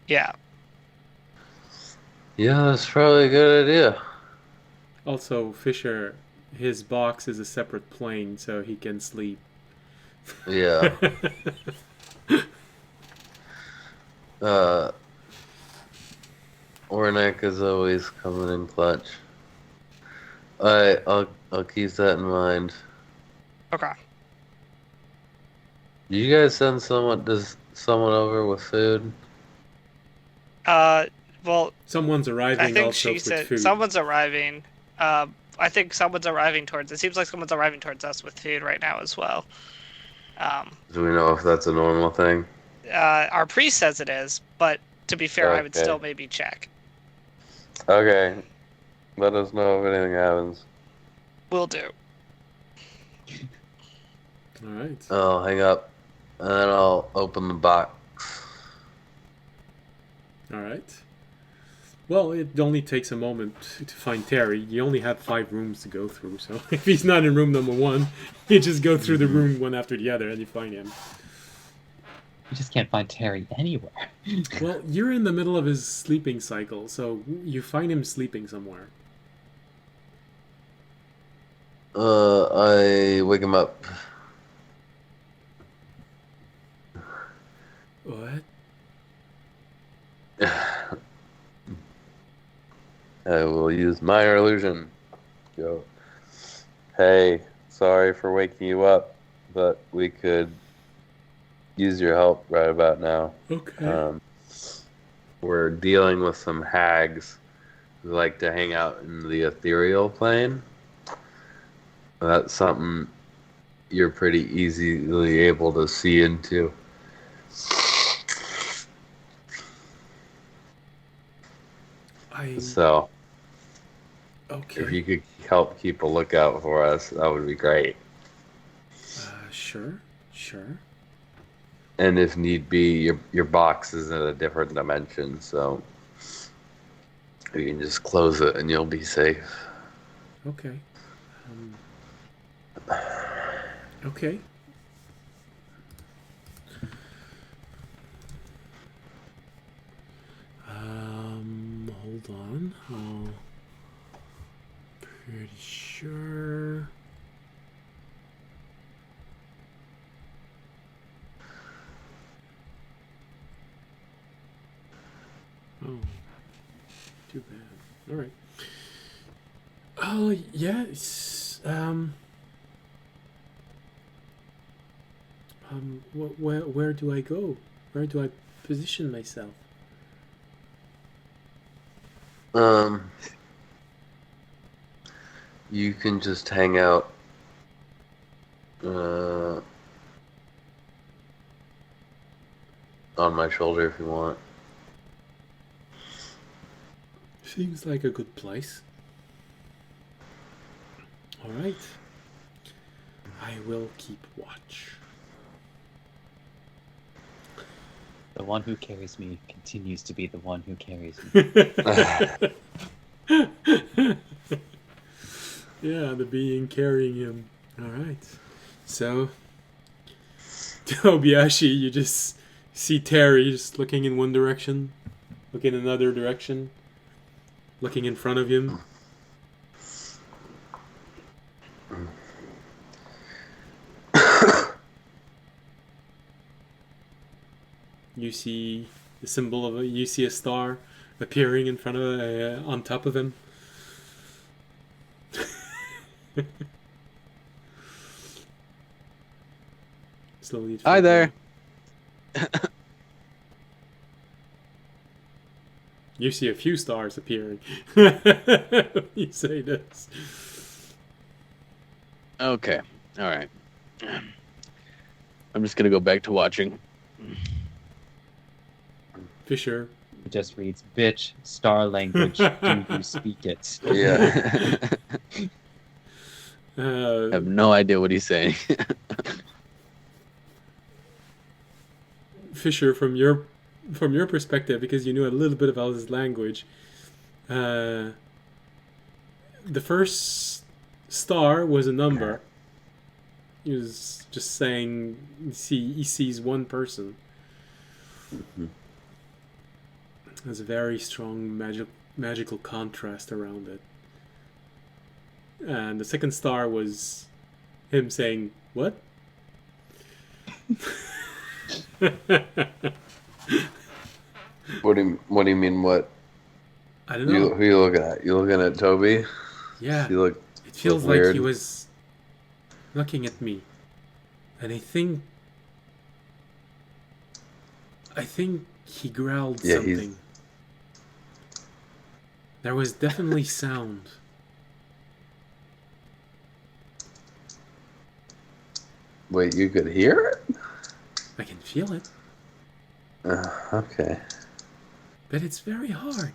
Yeah. Yeah, that's probably a good idea. Also, Fisher, his box is a separate plane, so he can sleep. Yeah. Ornak is always coming in clutch. Alright, I'll keep that in mind. Okay. Do you guys send someone over with food? Well, Someone's I arriving think also she with said food. someone's arriving. I think someone's arriving towards. It seems like someone's arriving towards us with food right now as well. Do we know if that's a normal thing? Our priest says it is, but to be fair, I would Okay. still maybe check. Okay. Let us know if anything happens. Will do. All right. I'll hang up, and then I'll open the box. All right. Well, it only takes a moment to find Terry. You only have 5 rooms to go through, so if he's not in room number 1, you just go through the room one after the other and you find him. You just can't find Terry anywhere. Well, you're in the middle of his sleeping cycle, so you find him sleeping somewhere. I wake him up. What? I will use minor illusion. Go. Hey, sorry for waking you up, but we could use your help right about now. Okay. We're dealing with some hags who like to hang out in the ethereal plane. That's something you're pretty easily able to see into. So, Okay. if you could help keep a lookout for us, that would be great. Sure. And if need be, your box is in a different dimension, so you can just close it and you'll be safe. Okay. Okay. Hold on. Pretty sure. Oh, too bad. All right. Oh yeah. Where do I go? Where do I position myself? You can just hang out on my shoulder if you want. Seems like a good place. All right. I will keep watch. The one who carries me continues to be the one who carries me. Yeah, the being carrying him. All right. So, Tobiashi, you just see Terry just looking in one direction, looking in another direction, looking in front of him. You see the symbol of you see a star appearing in front of on top of him. Slowly. Hi there. You see a few stars appearing. You say this. Okay. All right. I'm just gonna go back to watching. Fisher. It just reads, bitch, star language, do you speak it? Yeah. I have no idea what he's saying. Fisher, from your perspective, because you knew a little bit about his language, the first star was a number. He was just saying he sees one person. Mhm. There's a very strong magical contrast around it. And the second star was him saying, "What?" What do you mean? What? I don't know. Who you looking at? You looking at Toby? Yeah, You look. it feels look like weird. he was looking at me, and I think he growled Yeah, something. There was definitely sound. Wait, you could hear it? I can feel it, Okay. but it's very hard.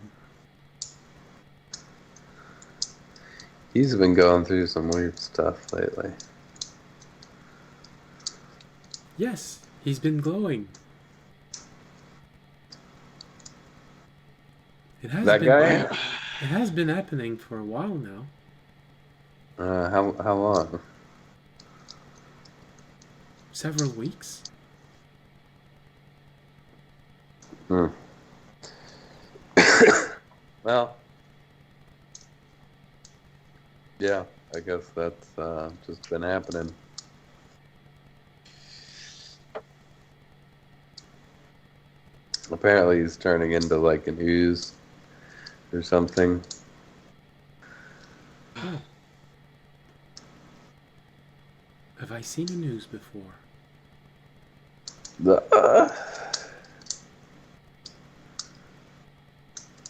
He's been going through some weird stuff lately. Yes, he's been glowing. It has That been, guy? It has been happening for a while now. How long? Several weeks. Well, yeah, I guess that's just been happening. Apparently he's turning into like an ooze or something. Oh. Have I seen the news before?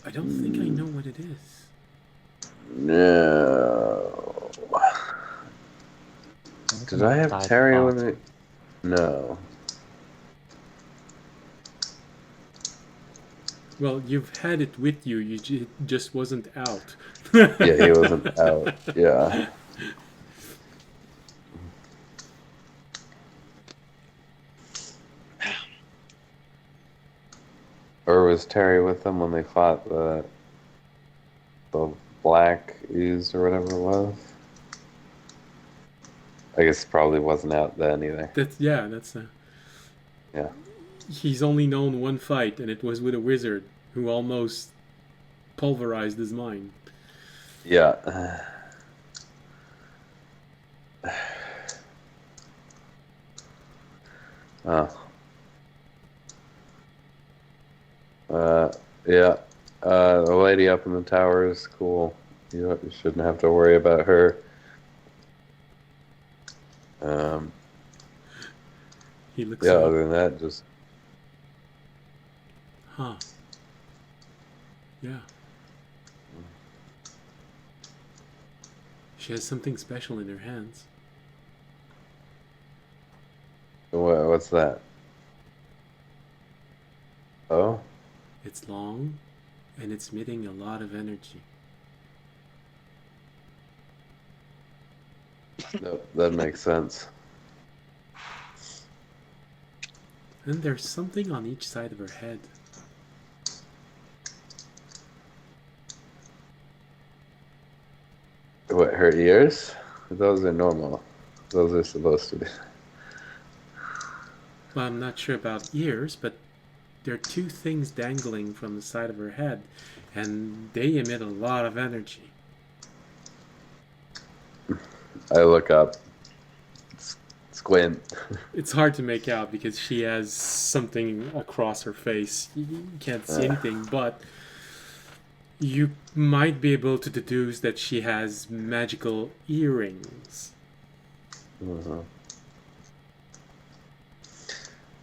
I don't think I know what it is. No. Did I have Terry with me? No. Well, you've had it with you. It just wasn't out. Yeah, he wasn't out. Yeah. Or was Terry with them when they fought the black ooze or whatever it was? I guess it probably wasn't out then either. That's Yeah. He's only known one fight, and it was with a wizard who almost pulverized his mind. Yeah. Oh. Yeah. The lady up in the tower is cool. You shouldn't have to worry about her. He looks Yeah, up. other than that, just Huh. Yeah. She has something special in her hands. what's that? Oh, It's long, and it's emitting a lot of energy. no, that makes sense. And there's something on each side of her head. What, her ears? Those are normal. Those are supposed to be. Well, I'm not sure about ears, but there are two things dangling from the side of her head, and they emit a lot of energy. I look up. Squint. It's hard to make out because she has something across her face. You can't see anything, but you might be able to deduce that she has magical earrings. Uh-huh.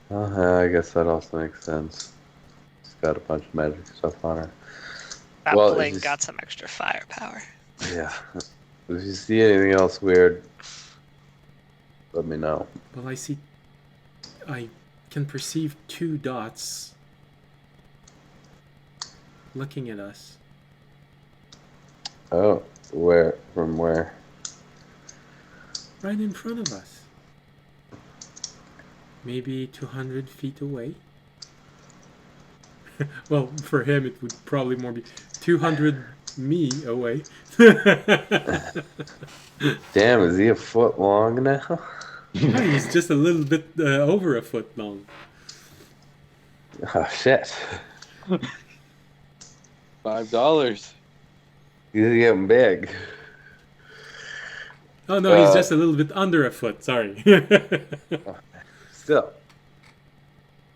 I guess that also makes sense. She's got a bunch of magic stuff on her. That Well, bling it's- got some extra firepower. Yeah. If you see anything else weird, let me know. Well, I can perceive two dots looking at us. Oh, where? From where? Right in front of us. Maybe 200 feet away. Well, for him it would probably more be 200 me away. Damn, is he a foot long now? He's just a little bit over a foot long. Oh, shit. $5. He's getting big. Oh no, he's just a little bit under a foot, sorry. Still.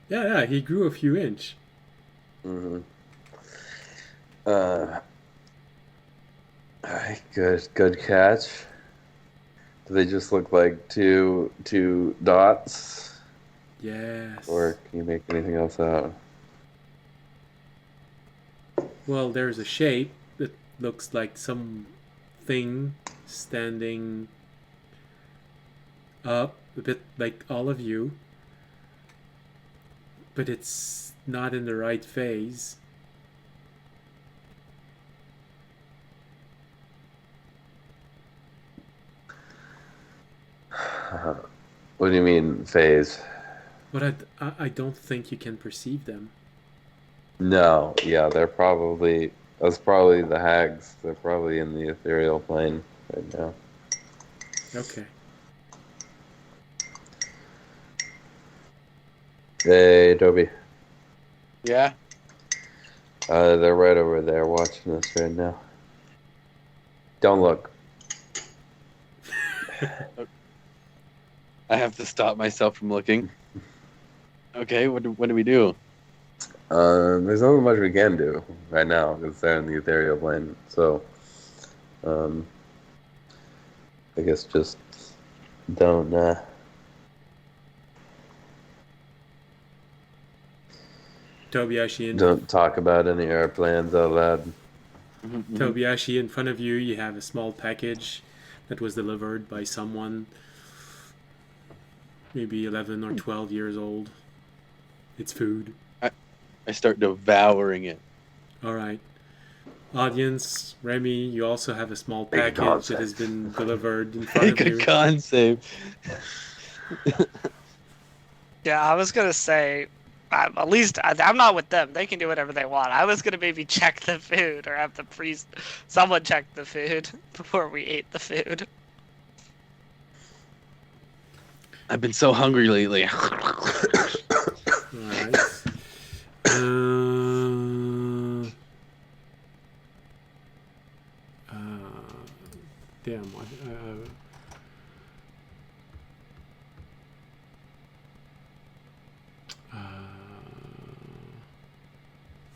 Yeah, he grew a few inch. Mm-hmm. Alright, good catch. Do they just look like two dots? Yes. Or can you make anything else out? Well, there's a shape that looks like something standing up, a bit like all of you. But it's not in the right phase. What do you mean, phase? But I don't think you can perceive them. No, yeah, that's probably the hags. They're probably in the ethereal plane right now. Okay. Hey, Toby. Yeah? They're right over there watching us right now. Don't look. I have to stop myself from looking. Okay, what do we do? There's not much we can do right now because they're in the ethereal plane. So, I guess just don't. Tobiashi Don't talk about any of our plans out loud. Tobiashi, in front of you, you have a small package that was delivered by someone, maybe 11 or 12 years old. It's food. I start devouring it. All right. Audience, Remy, you also have a small Big package that concept. has been delivered in front of you. Good con save. Yeah, I was gonna say, at least I'm not with them. They can do whatever they want. I was gonna maybe check the food or have the priest, someone check the food before we ate the food. I've been so hungry lately. All right. damn.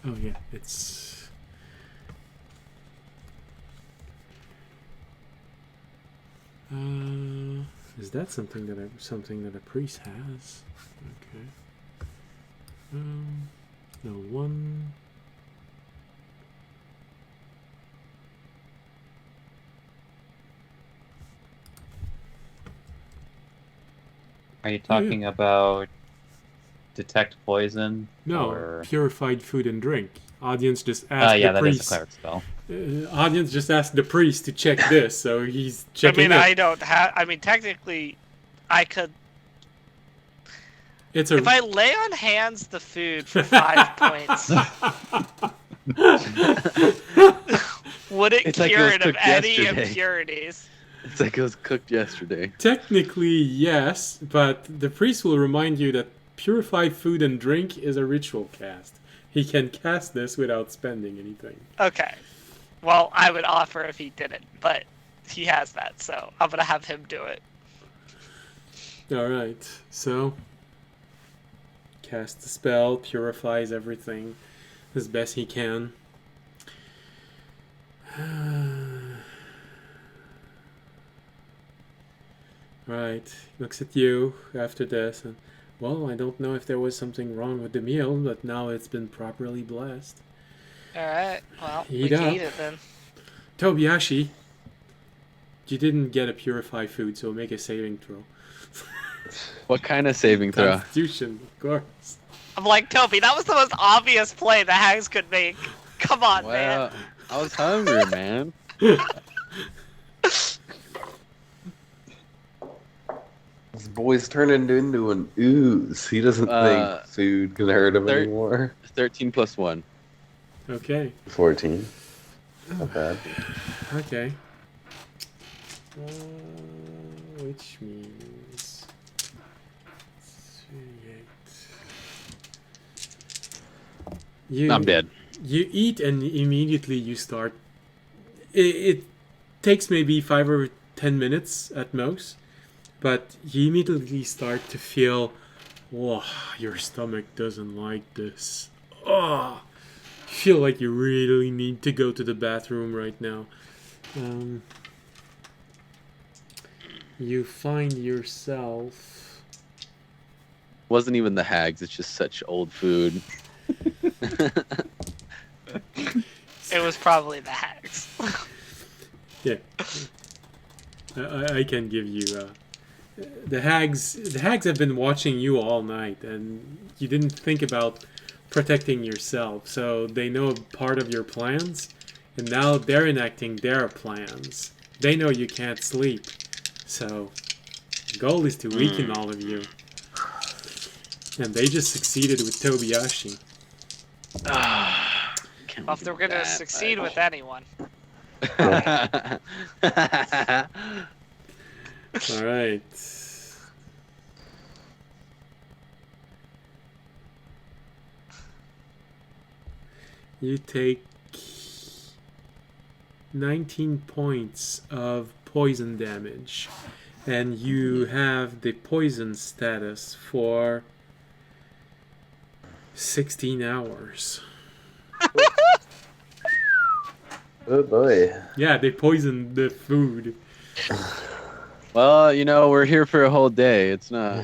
Oh yeah, it's. Is that something that a priest has? Okay. No one. Are you talking about detect poison? No, Or... purified food and drink. Audience just asked yeah, the that is a priest. cleric spell. Audience just asked the priest to check this, so he's I checking mean, it. I don't have. I mean, technically, I could. It's a. If I lay on hands the food for 5 points, would it It's like it cure was it of cooked any yesterday. impurities? It's like it was cooked yesterday. Technically, yes, but the priest will remind you that purified food and drink is a ritual cast. He can cast this without spending anything. Okay. Well, I would offer if he didn't, but he has that, so I'm gonna have him do it. Alright, so. Cast the spell, purifies everything as best he can. Right, looks at you after this, and well, I don't know if there was something wrong with the meal, but now it's been properly blessed. Alright, well, we Eat can up. eat it then. Tobiyashi, you didn't get a purified food, so make a saving throw. What kind of saving throw? Constitution, of course. I'm like, Toby, that was the most obvious play the hags could make. Come on, Well, man. I was hungry, man. This boy's turning into an ooze. He doesn't think food can hurt him anymore. 13 plus 1. Okay, 14. Not bad. okay. Which means 38. I'm dead. You eat and immediately you start. It takes maybe 5 or 10 minutes at most, but you immediately start to feel, oh, your stomach doesn't like this. Oh, you feel like you really need to go to the bathroom right now. You find yourself. Wasn't even the hags. It's just such old food. It was probably the hags. Yeah, I can give you. The hags. The hags have been watching you all night, and you didn't think about protecting yourself. So they know part of your plans, and now they're enacting their plans. They know you can't sleep, so the goal is to weaken all of you. And they just succeeded with Tobiyashi. Well, if they're gonna succeed with anyone. All right. You take 19 points of poison damage, and you have the poison status for 16 hours. Oh boy. Yeah, they poisoned the food. Well, we're here for a whole day. It's not.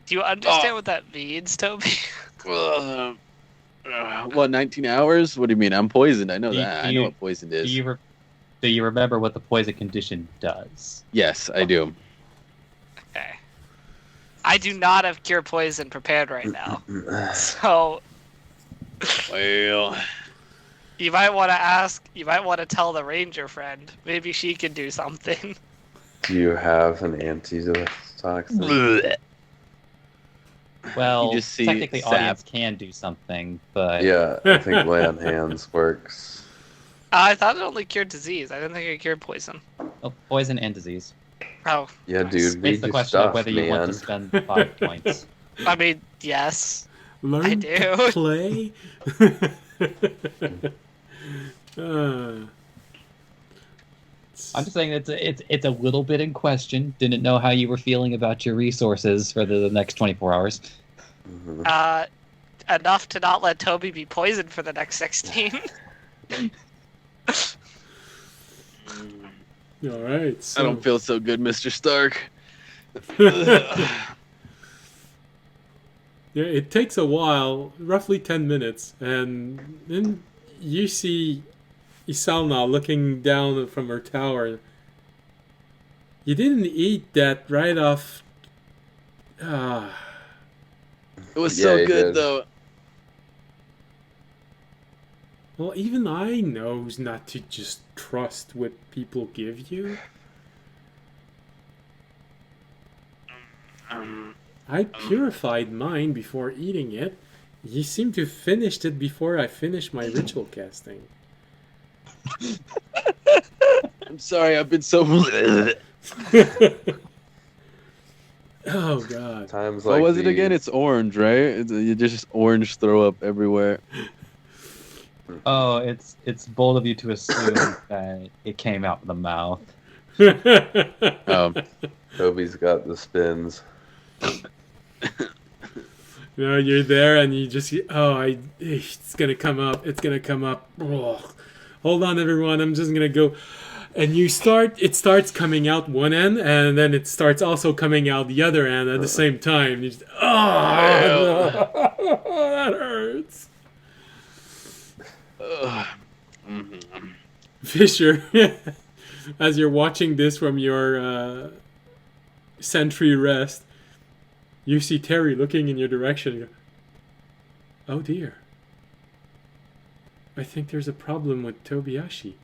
Do you understand what that means, Toby? What, 19 hours? What do you mean? I'm poisoned. I know Do you- that. do I know you- what poisoned is. Do you remember what the poison condition does? Yes, I do. Okay. I do not have cure poison prepared right now. So Well, you might want to tell the ranger friend. Maybe she can do something. Do you have an antidote toxin? Well, just see technically, sap. audience can do something, but Yeah, I think lay on hands works. I thought it only cured disease. I didn't think it cured poison. well, poison and disease. Oh, Yeah, dude, It's read the your question stuff, of whether you want to man. spend 5 points. I mean, yes. Learn I to do. play. I'm just saying it's a little bit in question. Didn't know how you were feeling about your resources for the next 24 hours. Mhm. Enough to not let Toby be poisoned for the next 16. All right. I So. don't feel so good, Mr. Stark. Yeah, it takes a while, roughly 10 minutes, and then you see Isalna looking down from her tower. You didn't eat that right off. Ah, It was Yeah, so he good, did. though. well, even I knows not to just trust what people give you. I purified mine before eating it. You seem to have finished it before I finished my ritual casting. I'm sorry, I've been so. Oh God. Times What like was it again? these. It's orange, right? You just orange throw up everywhere. Oh, it's bold of you to assume that it came out of the mouth. Toby's got the spins. You know, you're there and you just, it's gonna come up. It's gonna come up. Oh, hold on, everyone. I'm just gonna go. And it starts coming out one end, and then it starts also coming out the other end at the same time. You just, no, that hurts. Fisher, as you're watching this from your sentry rest, you see Terry looking in your direction. You go, oh dear. I think there's a problem with Tobiyashi.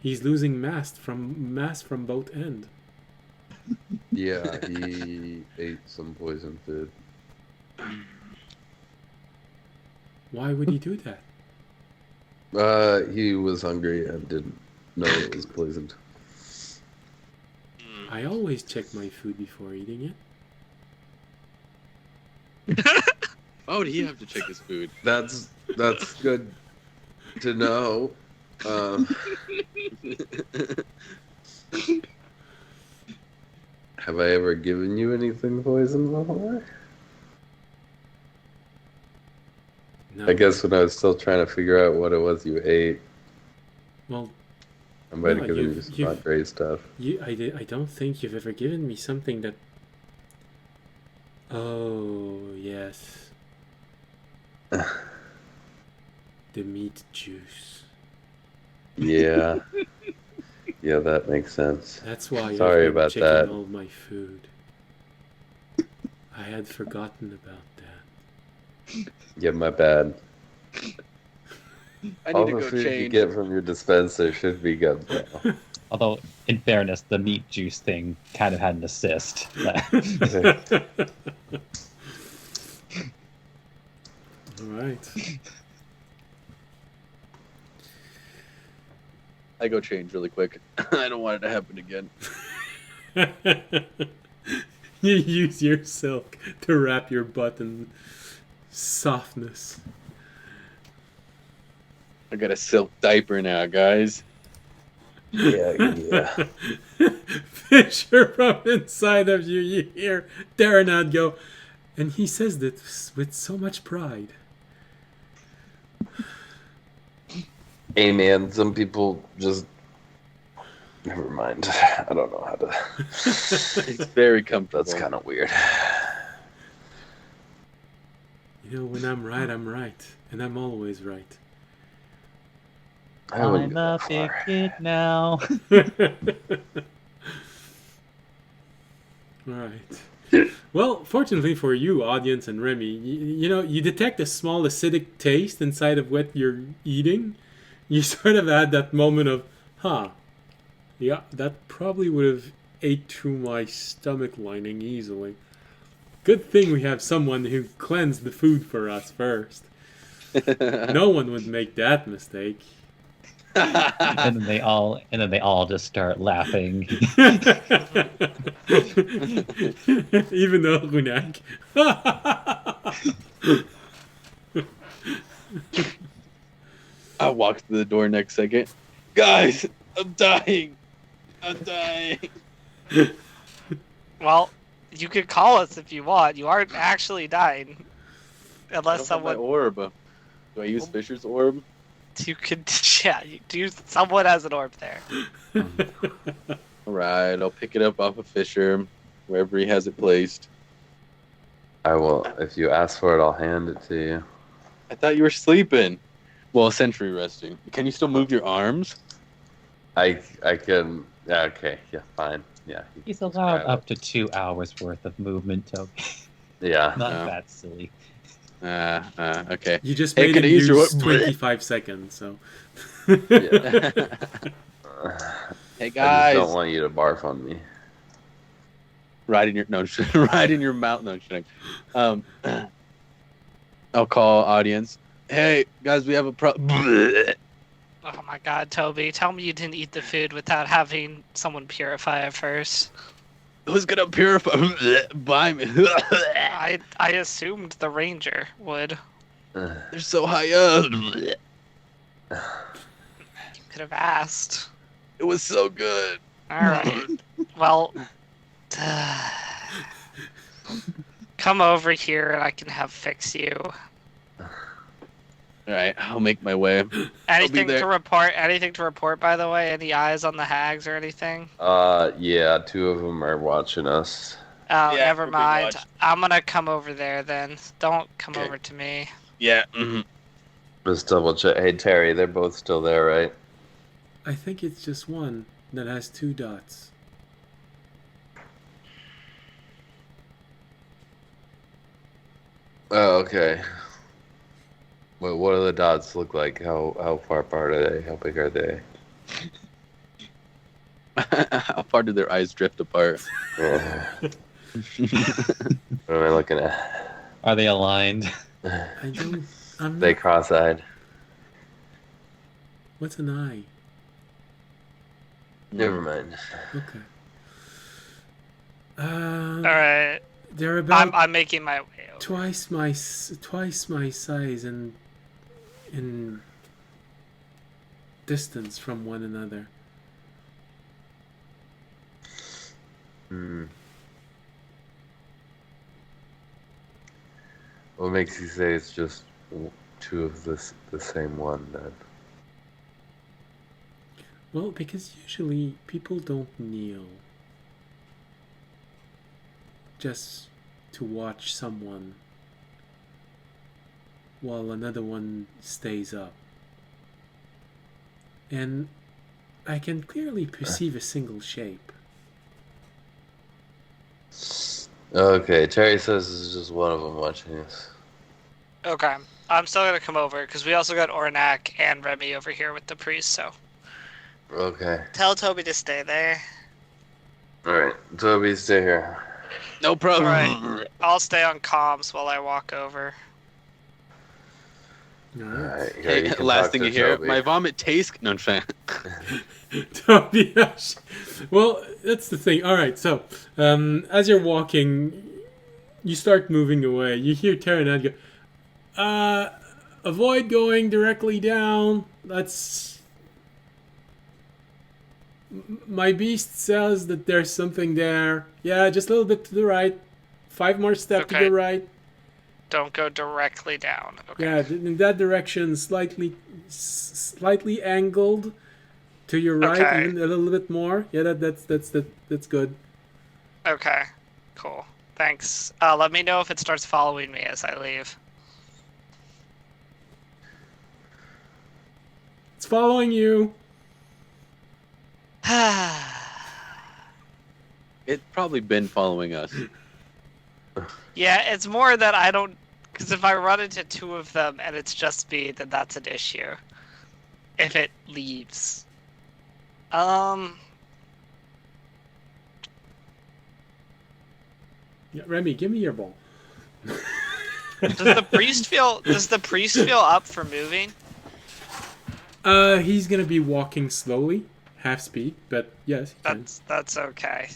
He's losing mass from both ends. Yeah, he ate some poison food. Why would he do that? He was hungry and didn't know it was poisoned. I always check my food before eating it. Why would he have to check his food? That's good to know. Have I ever given you anything poisoned before? No. I guess when I was still trying to figure out what it was you ate, Well, I might No, have given you've- you some you've- not great stuff. I don't think you've ever given me something that. Oh yes. The meat juice. Yeah. Yeah, that makes sense. That's why Sorry you've been about checking that. all my food. I had forgotten about that. Yeah, my bad. I All need to the go food you change. get from your dispenser should be good, though. Although, in fairness, the meat juice thing kind of had an assist. All right. I go change really quick. I don't want it to happen again. You use your silk to wrap your butt in softness. I got a silk diaper now, guys. Yeah. Fisher, from inside of you, you hear Darrenad go, and he says this with so much pride. Hey, man, some people just... Never mind. I don't know how to... It's very comfortable. That's kind of weird. You know, when I'm right, I'm right. And I'm always right. I wouldn't I'm go a that big far. kid now. Alright. Well, fortunately for you, audience and Remy, you know, you detect a small acidic taste inside of what you're eating. You sort of had that moment of, yeah, that probably would have ate through my stomach lining easily. Good thing we have someone who cleansed the food for us first. No one would make that mistake. and then they all just start laughing. Even though Runak. I walk through the door next second. Guys, I'm dying. I'm dying. Well, you could call us if you want. You aren't actually dying. I Unless don't have my someone... orb. Do I use Fisher's orb? You could... Yeah, someone has an orb there. Alright, I'll pick it up off of Fisher, wherever he has it placed. I will. If you ask for it, I'll hand it to you. I thought you were sleeping. Well, sentry resting. Can you still move your arms? I can. Yeah. Okay. Yeah. Fine. Yeah. He's allowed up to 2 hours worth of movement, Toby. Yeah. Not No. that silly. Okay. You just Hey, made can him I use your use what? 25 seconds, so. Yeah. Hey I guys, just don't want you to barf on me. right in your right in your mouth. No, I'll call audience. Hey guys, we have a problem. Oh my god, Toby. Tell me you didn't eat the food without having someone purify it first. Who's gonna purify by me? I assumed the ranger would. They're so high up. You could have asked. It was so good. Alright. Well... come over here and I can fix you. All right, I'll make my way. Anything there. to report? Anything to report, by the way? Any eyes on the hags or anything? Yeah. 2 of them are watching us. Oh, Yeah, never we're being mind. watched. I'm gonna come over there then. Don't come Okay. over to me. Yeah. Just double check. Hey Terry, they're both still there, right? I think it's just one that has 2 dots. Oh, okay. What do the dots look like? How far apart are they? How big are they? How far do their eyes drift apart? What am I looking at? Are they aligned? I don't. I'm They not. cross-eyed. What's an eye? Never mind. Okay. Alright. They're about I'm making my way over. twice my size and in distance from one another. What makes you say it's just 2 of the same one then? Well, because usually people don't kneel just to watch someone while another one stays up. And I can clearly perceive a single shape. Okay, Terry says it's just one of them watching us. Okay. I'm still gonna come over, because we also got Ornak and Remy over here with the priest, so... Okay. Tell Toby to stay there. Alright, Toby, stay here. No problem. Alright. I'll stay on comms while I walk over. Alright. Alright, yeah, Hey, you can last talk thing to you hear, Toby. my vomit tastes. No, I'm saying. Toby, well, that's the thing. All right, so as you're walking, you start moving away. You hear Terranad go, avoid going directly down. That's... My beast says that there's something there. Yeah, just a little bit to the right. 5 more steps to Okay. the right. Don't go directly down. Okay. Yeah, in that direction, slightly angled to your right, Okay. even a little bit more. Yeah, that's good. Okay. Cool. Thanks. Let me know if it starts following me as I leave. It's following you. It's probably been following us. Yeah, it's more that I don't... Because if I run into 2 of them and it's just me, then that's an issue. If it leaves. Yeah, Remy, give me your ball. Does the priest feel up for moving? He's gonna be walking slowly, half speed, but yes, he can. That's okay.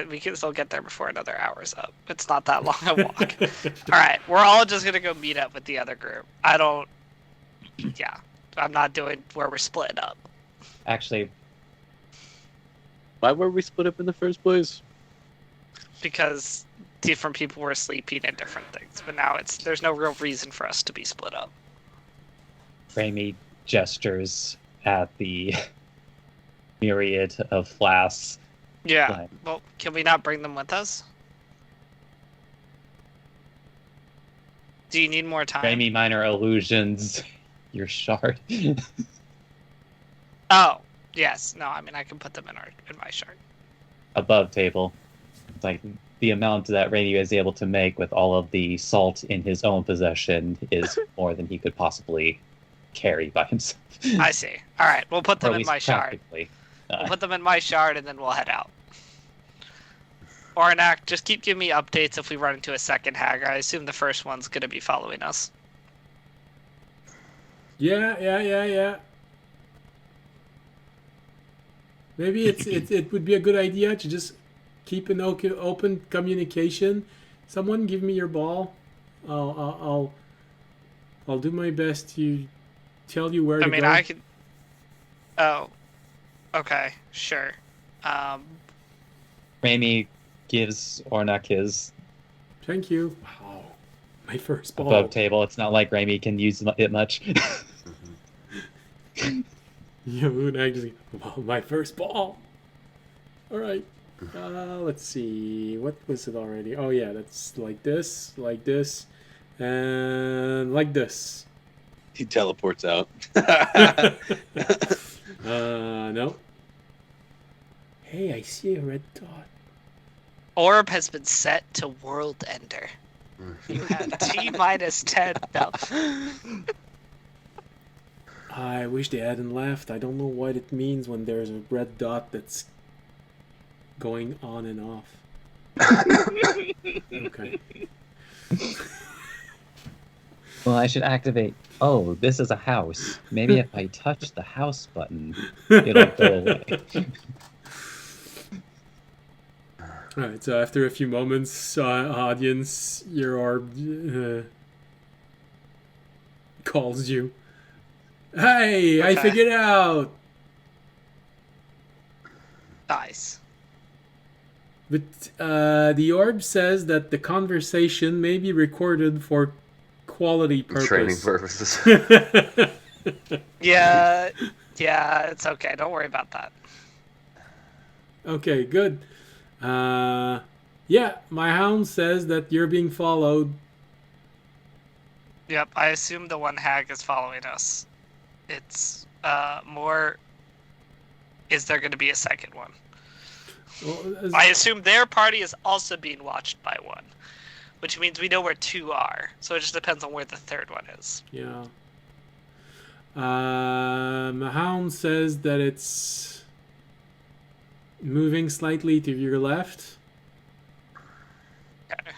We can still get there before another hour's up. It's not that long a walk. Alright, we're all just gonna go meet up with the other group. I'm not doing where we're split up. Actually, Why were we split up in the first place? Because different people were sleeping at different things, but now there's no real reason for us to be split up. Raimi gestures at the myriad of flasks. Yeah. Like, Well, can we not bring them with us? Do you need more time? Raimi minor illusions. Your shard. Oh, yes. No, I mean I can put them in my shard. Above table. It's like the amount that Raimi is able to make with all of the salt in his own possession is more than he could possibly carry by himself. I see. All right, we'll put Or them at in least my shard. practically. We'll put them in my shard and then we'll head out. Oranak, just keep giving me updates if we run into a second hag. I assume the first one's gonna be following us. Yeah. Maybe it would be a good idea to just keep an open communication. Someone give me your ball. I'll do my best to tell you where to go. I mean, I could. Oh, okay, sure. Raimi gives Ornak his Thank you. Wow, my first ball. above table. It's not like Raimi can use it much. Yeah, actually, wow, my first ball. All right. Let's see. What was it already? Oh yeah, that's like this, and like this. He teleports out. No. Hey, I see a red dot. Orb has been set to World Ender. You have T-10. No. I wish they hadn't left. I don't know what it means when there's a red dot that's going on and off. Okay. Well, I should activate. Oh, this is a house. Maybe if I touch the house button, it'll go away. Alright, so after a few moments, audience, your orb calls you. Hey, I Okay. figured it out! Nice. But the orb says that the conversation may be recorded for quality purpose. Training purposes. Yeah, it's okay. Don't worry about that. Okay, good. Yeah, my hound says that you're being followed. Yep, I assume the one hag is following us. It's more. Is there going to be a second one? Well, I assume their party is also being watched by one, which means we know where two are. So it just depends on where the third one is. yeah. My hound says that it's moving slightly to your left. Okay.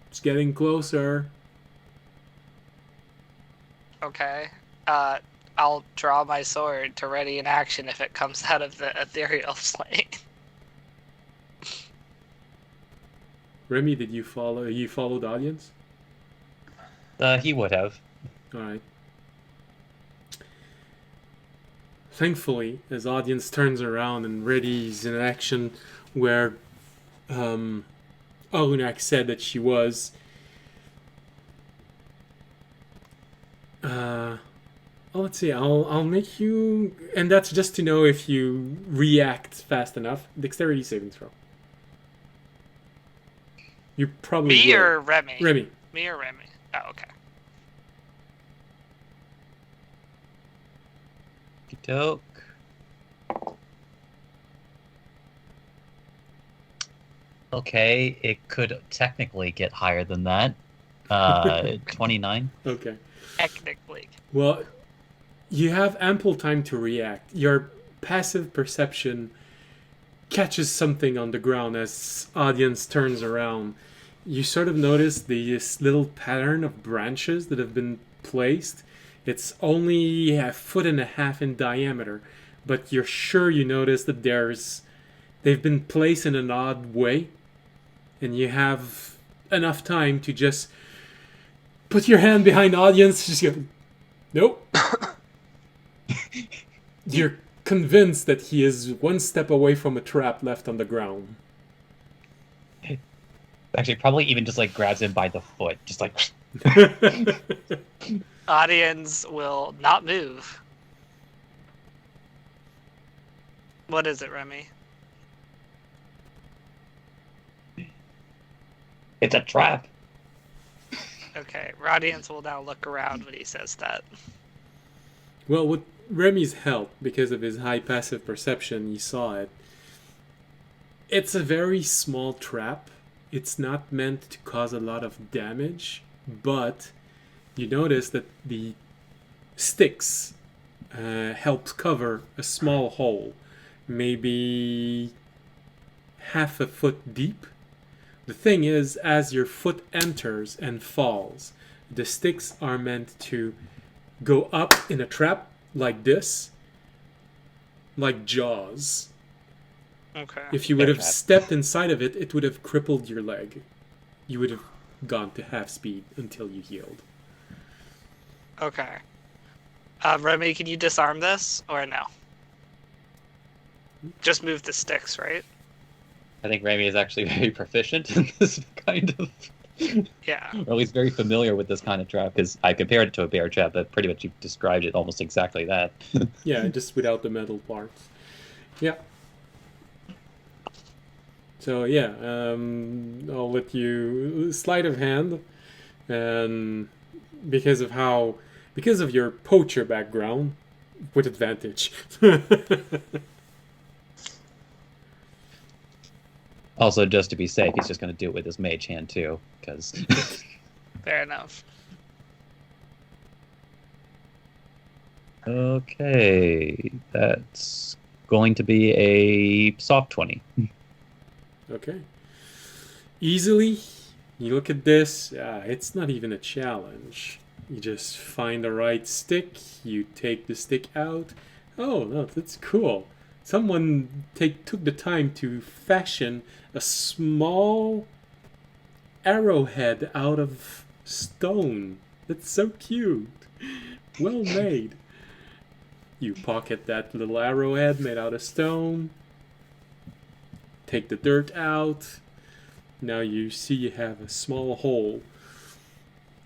It's getting closer. Okay. I'll draw my sword to ready in action if it comes out of the ethereal plane. Remy, did you follow? You followed audience? He would have. All right. Thankfully, as audience turns around and readies in action where Olunak said that she was, let's see. I'll make you, and that's just to know if you react fast enough. Dexterity saving throw. You probably Me will. or Remy? Remy. Me or Remy? Oh, okay. Doke. Okay, it could technically get higher than that. 29. Okay. Technically. Well, you have ample time to react. Your passive perception catches something on the ground as audience turns around. You sort of notice this little pattern of branches that have been placed. It's only 1.5 feet in diameter, but you're sure you notice that they've been placed in an odd way, and you have enough time to just put your hand behind audience, just go, nope. You're convinced that he is one step away from a trap left on the ground. Actually, probably even just like grabs him by the foot, just like. Audience will not move. What is it, Remy? It's a trap. Okay, Radiance will now look around when he says that. Well, with Remy's help, because of his high passive perception, he saw it. It's a very small trap. It's not meant to cause a lot of damage, but you notice that the sticks helped cover a small hole, maybe half a foot deep. The thing is, as your foot enters and falls, the sticks are meant to go up in a trap like this, like Jaws. Okay. If you would have Trap. stepped inside of it, it would have crippled your leg. You would have gone to half speed until you healed. Okay. Remy, can you disarm this or no? Just move the sticks, right? I think Rami is actually very proficient in this kind of, Yeah. or at least very familiar with this kind of trap, because I compared it to a bear trap, but pretty much you described it almost exactly that. Yeah, just without the metal parts. Yeah. So yeah, I'll let you sleight of hand, and because of your poacher background, with advantage. Also, just to be safe, he's just going to do it with his mage hand too, because Fair enough. okay, that's going to be a soft 20. Okay. Easily, you look at this, it's not even a challenge. You just find the right stick, you take the stick out. Oh, no, that's cool. Someone took the time to fashion a small arrowhead out of stone. That's so cute. Well made. You pocket that little arrowhead made out of stone. Take the dirt out. Now you see you have a small hole.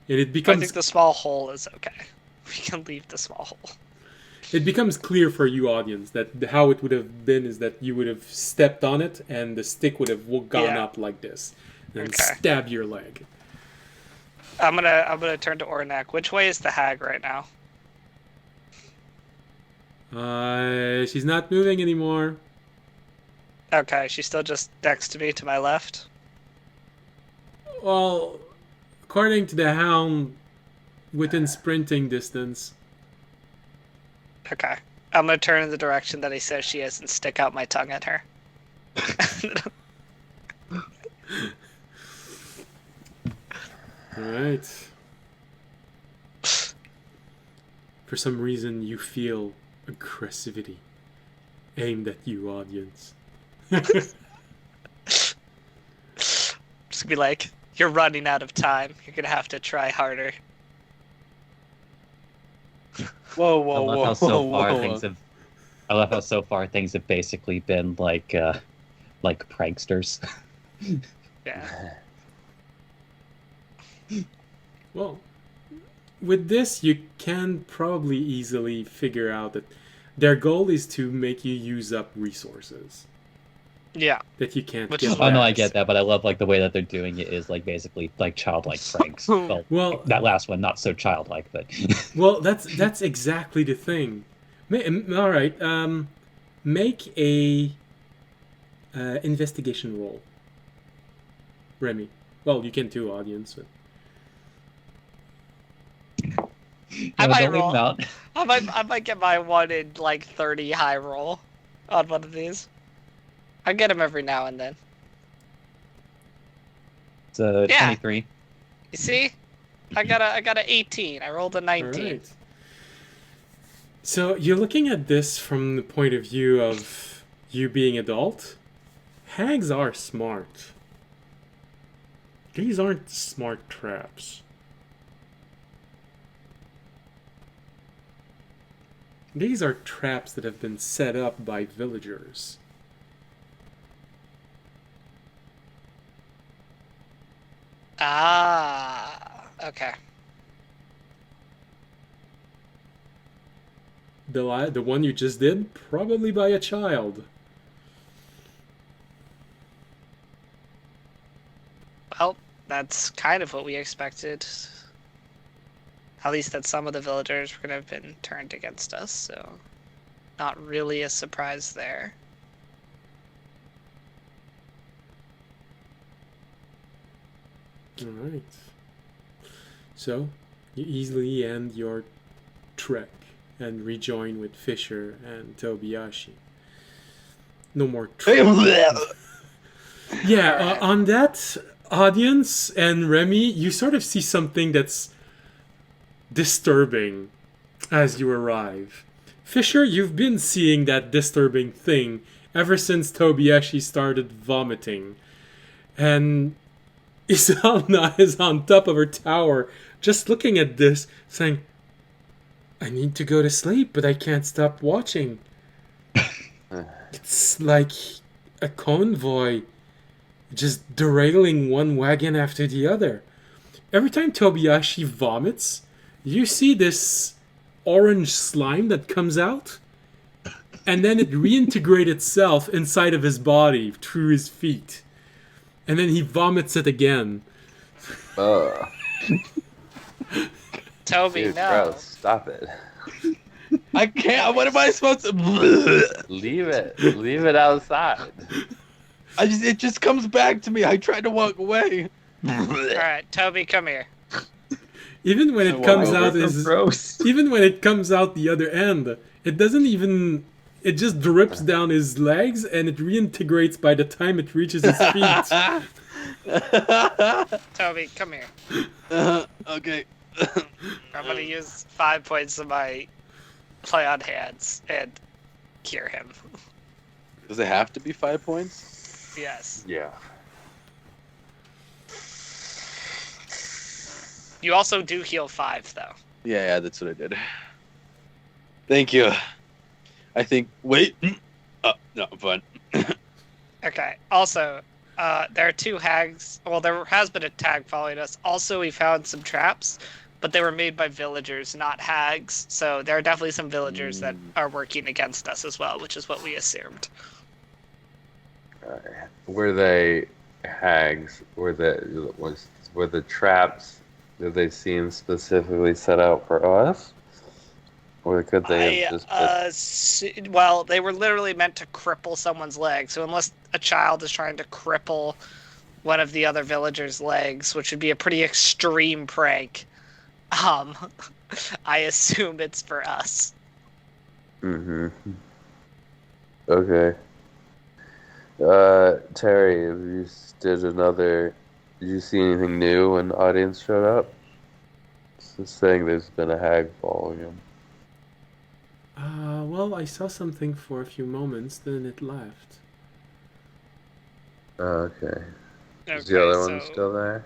And it I becomes think the small hole is okay. We can leave the small hole. it becomes clear for you audience that how it would have been is that you would have stepped on it and the stick would have gone Yeah. up like this and Okay. stab your leg. I'm gonna turn to Ornak. Which way is the hag right now? She's not moving anymore. Okay, she's still just next to me to my left. Well, according to the hound, within sprinting distance. Okay. I'm gonna turn in the direction that he says she is and stick out my tongue at her. Alright. For some reason, you feel aggressivity aimed at you, audience. Just be like, you're running out of time. You're gonna have to try harder. Whoa, I whoa, love whoa, how so whoa, far whoa. things have. I love how so far things have basically been like pranksters. Yeah. Well, with this, you can probably easily figure out that their goal is to make you use up resources Yeah. that you can't Which get is Oh no, back. I get that, but I love like the way that they're doing it is like basically like childlike pranks. Well, Well, that last one not so childlike, but well, that's exactly the thing. All right, make a investigation roll, Remy. Well, you can too, audience. But... I might don't leave roll. them out. I might get my 1 in like 30 high roll on one of these. I get them every now and then. It's a Yeah. 23. You see? I got a 18. I rolled a 19. All right. So you're looking at this from the point of view of you being adult. Hags are smart. These aren't smart traps. These are traps that have been set up by villagers. Ah, okay. The one you just did, probably by a child. Well, that's kind of what we expected. At least that some of the villagers were going to have been turned against us, so not really a surprise there. Alright. So, you easily end your trek and rejoin with Fisher and Tobiyashi. No more trek. Yeah, on that, audience and Remy, you sort of see something that's disturbing as you arrive. Fisher, you've been seeing that disturbing thing ever since Tobiyashi started vomiting. And Isalna is on top of her tower, just looking at this, saying, I need to go to sleep, but I can't stop watching. It's like a convoy just derailing one wagon after the other. Every time Tobiyashi vomits, you see this orange slime that comes out, and then it reintegrates itself inside of his body through his feet. And then he vomits it again. Toby, Dude, no. gross. Stop it. I can't. What am I supposed to? Leave it. Leave it outside. It just comes back to me. I tried to walk away. Alright, Toby, come here. Even when it comes out Gross. even when it comes out the other end, it doesn't even. It just drips down his legs and it reintegrates by the time it reaches his feet. Toby, come here. Okay. I'm gonna use 5 points of my play on hands and cure him. Does it have to be 5 points? Yes. Yeah. You also do heal 5, though. Yeah, that's what I did. Thank you. I think. Wait. No, I'm fine. Okay. Also, there are 2 hags. Well, there has been a tag following us. Also, we found some traps, but they were made by villagers, not hags. So there are definitely some villagers that are working against us as well, which is what we assumed. Were they hags? Were the traps that they seem specifically set out for us? Or could they have just Well, they were literally meant to cripple someone's leg. So unless a child is trying to cripple one of the other villagers' legs, which would be a pretty extreme prank, I assume it's for us. Mm-hmm. Okay. Terry, did you see anything new when the audience showed up? It's saying there's been a hag following him. Well, I saw something for a few moments, then it left. Okay. Is the other one still there?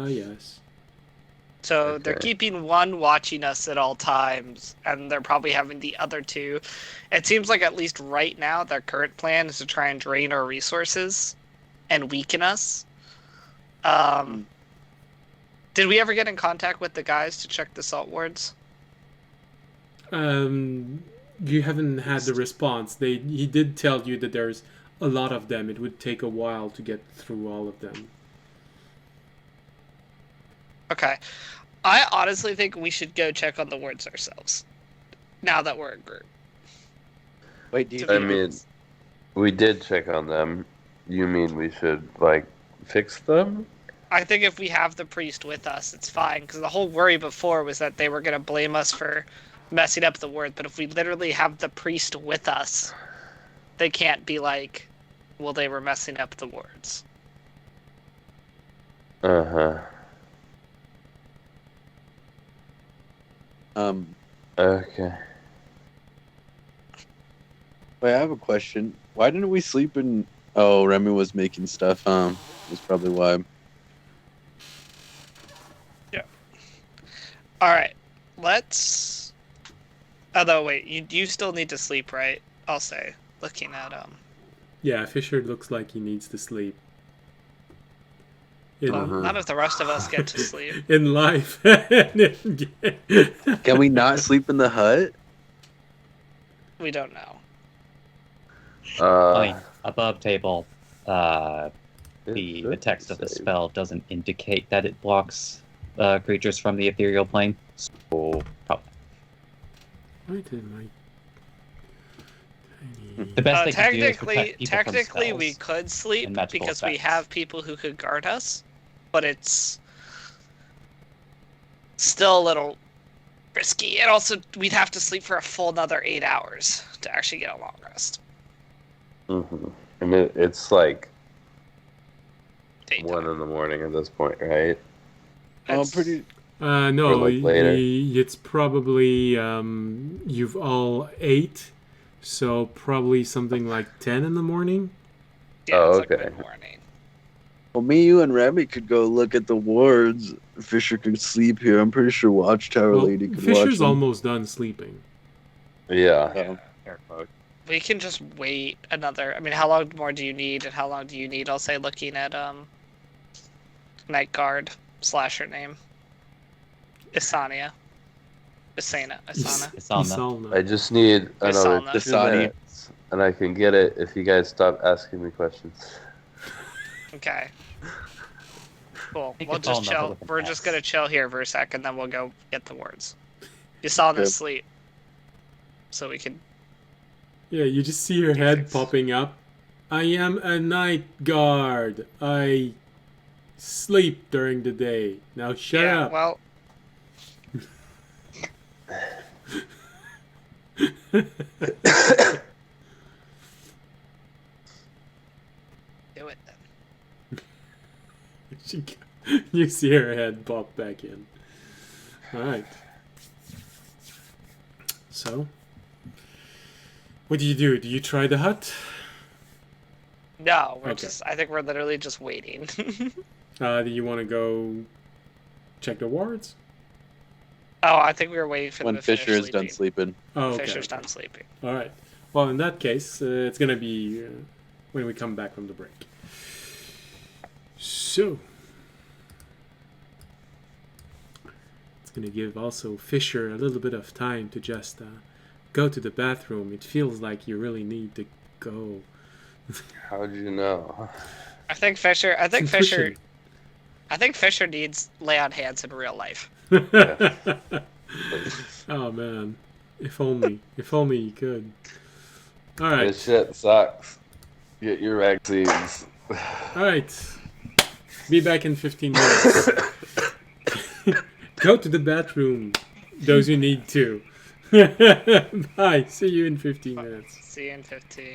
Yes. So they're Okay. keeping one watching us at all times, and they're probably having the other 2. It seems like at least right now, their current plan is to try and drain our resources and weaken us. Did we ever get in contact with the guys to check the salt wards? You haven't had the response. He did tell you that there's a lot of them. It would take a while to get through all of them. Okay. I honestly think we should go check on the wards ourselves. Now that we're a group. Wait, do you? I mean, we did check on them. You mean we should, fix them? I think if we have the priest with us, it's fine. Because the whole worry before was that they were going to blame us for messing up the word. But if we literally have the priest with us, they can't be like, well, they were messing up the words. Uh-huh. Okay. Wait, I have a question. Why didn't we sleep in? Oh, Remy was making stuff. That's probably why. All right, let's. Although, wait, you still need to sleep, right? I'll say, looking at Yeah, Fisher looks like he needs to sleep. In, Well, none of the rest of us get to sleep. in life. Can we not sleep in the hut? We don't know. I mean, above table, the it text of the should spell doesn't indicate that it blocks creatures from the ethereal plane. So, Why did my tiny... the best they can do is protect people Technically, from we spells could sleep and magical because we effects. have people who could guard us, but it's still a little risky. And also, we'd have to sleep for a full another 8 hours to actually get a long rest. Mm-hmm. I mean, it's like Daytime. 1 in the morning at this point, right? I'm pretty. no, Or, like, later. it's probably you've all ate, so probably something like 10 in the morning. Yeah, Oh, it's like okay. mid-morning. Well, me, you, and Remy could go look at the wards. Fisher could sleep here. I'm pretty sure Watchtower Well, Lady could watch Fisher's them. almost done sleeping. Yeah. Oh. Air quote. We can just wait another. I mean, how long more do you need, and how long do you need? I'll say looking at Night Guard / her name, Isania, Isana, Isana. Isana. I just need another Isalna. 2 Isani. minutes, and I can get it if you guys stop asking me questions. Okay. Cool. think We'll it's all just another chill. with an We're S. just gonna chill here for a second, then we'll go get the words. Isana Yep. sleep. So we can. Yeah, you just see her head popping up. I am a night guard. I sleep during the day. Now shut yeah. up. Well. Do it then. You see her head pop back in. Alright. So, what do you do? Do you try the hut? No, we're Okay. just. I think we're literally just waiting. Do you want to go check the wards? Oh, I think we were waiting for them When to finish Fisher is sleeping. done sleeping. Oh, okay. Fisher's done sleeping. Alright. Well, in that case, it's going to be when we come back from the break. So, it's going to give also Fisher a little bit of time to just go to the bathroom. It feels like you really need to go. How'd you know? I think Fisher. I think Intuition. Fisher. I think Fisher needs lay on hands in real life. Oh man, if only he could. All right, This shit sucks. Get your vaccines. all right. Be back in 15 minutes. Go to the bathroom, those who need to. Bye. See you in 15 minutes. See you in 15.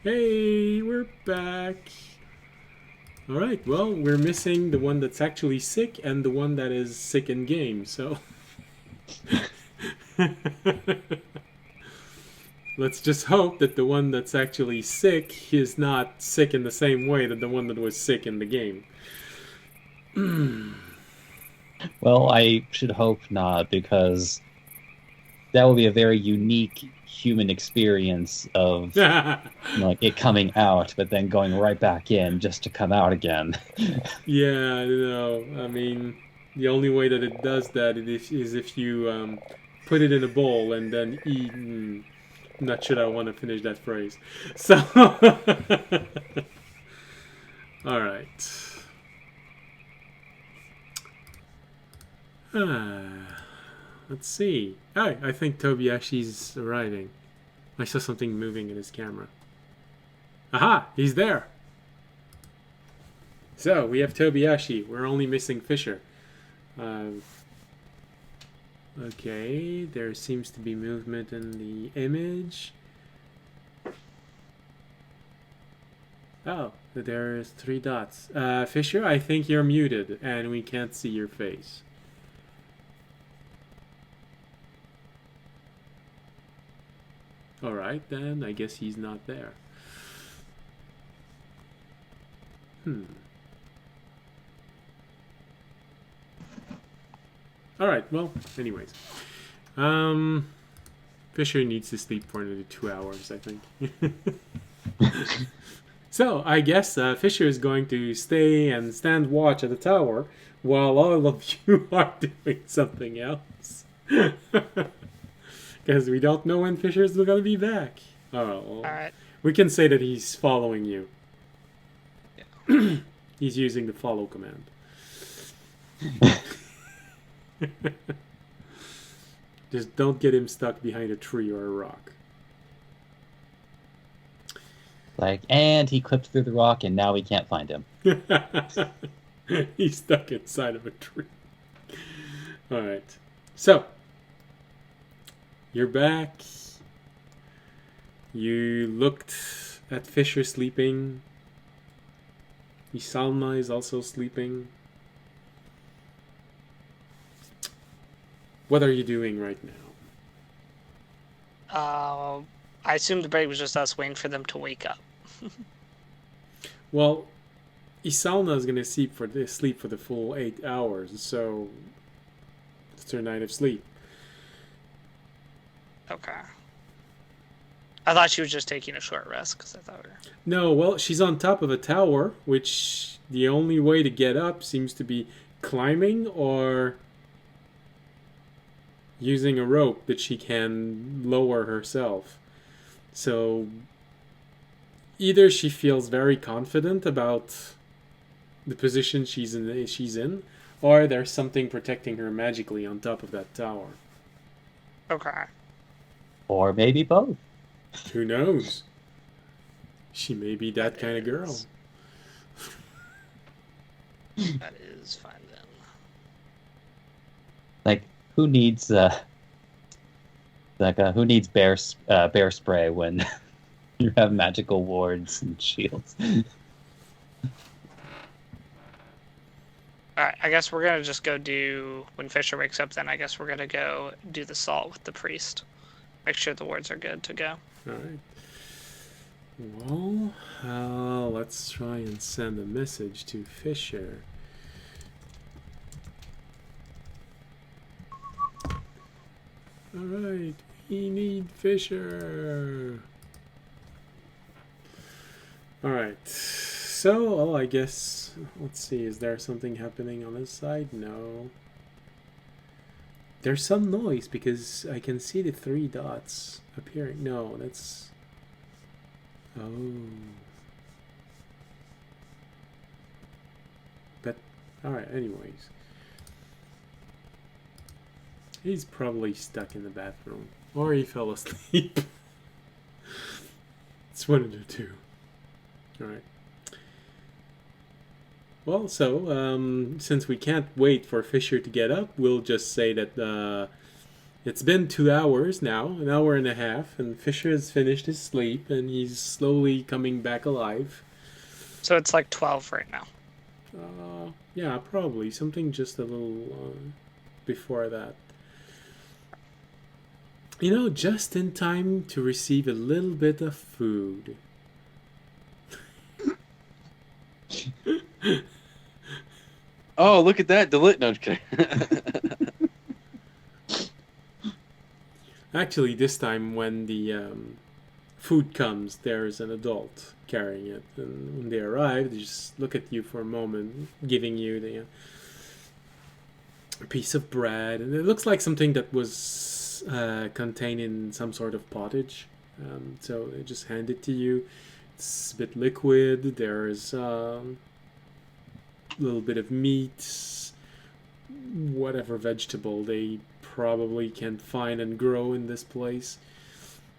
Hey, we're back. All right. Well, we're missing the one that's actually sick and the one that is sick in game. So let's just hope that the one that's actually sick is not sick in the same way that the one that was sick in the game. Well, I should hope not, because that will be a very unique human experience of like it coming out, but then going right back in just to come out again. Yeah, no. I mean, the only way that it does that is if you put it in a bowl and then eat. I'm not sure I want to finish that phrase. So, all right. Let's see. Oh, I think Tobiashi's arriving. I saw something moving in his camera. Aha! He's there! So, we have Tobiashi. We're only missing Fisher. Okay, there seems to be movement in the image. Oh, there's 3 dots. Fisher, I think you're muted, and we can't see your face. Alright, then, I guess he's not there. All right. Well, anyways, Fisher needs to sleep for another 2 hours, I think. So I guess Fisher is going to stay and stand watch at the tower while all of you are doing something else. Because we don't know when Fisher's going to be back. Oh, well, All right. we can say that he's following you. He's using the follow command. Just don't get him stuck behind a tree or a rock. Like, and he clipped through the rock, and now we can't find him. He's stuck inside of a tree. All right. So, you're back. You looked at Fisher sleeping. Isalma is also sleeping. What are you doing right now? I assume the break was just us waiting for them to wake up. Well, Isalna is going to sleep for the full 8 hours, so it's her night of sleep. Okay. I thought she was just taking a short rest because I thought. No, well, she's on top of a tower, which the only way to get up seems to be climbing or using a rope that she can lower herself. So either she feels very confident about the position she's in, or there's something protecting her magically on top of that tower. Okay. Or maybe both. Who knows? She may be that kind of girl. That is fine then. Like, who needs who needs bear spray when you have magical wards and shields? Alright, I guess we're gonna just go do when Fisher wakes up. Then I guess we're gonna go do the salt with the priest. Make sure the wards are good to go. All right. Well, let's try and send a message to Fisher. All right, we need Fisher. All right. So, I guess let's see. Is there something happening on this side? No. There's some noise because I can see the 3 dots appearing. No, that's... Oh. But, alright, anyways. He's probably stuck in the bathroom. Or he fell asleep. It's one of the two. Alright. Well, so, since we can't wait for Fisher to get up, we'll just say that it's been 2 hours now, an hour and a half, and Fisher has finished his sleep, and he's slowly coming back alive. So it's like 12 right now. Yeah, probably. Something just a little before that. You know, just in time to receive a little bit of food. Oh, look at that! No, okay. Actually, this time when the food comes, there's an adult carrying it, and when they arrive, they just look at you for a moment, giving you the a piece of bread, and it looks like something that was contained in some sort of pottage. So they just hand it to you. It's a bit liquid. There's little bit of meat, whatever vegetable they probably can find and grow in this place.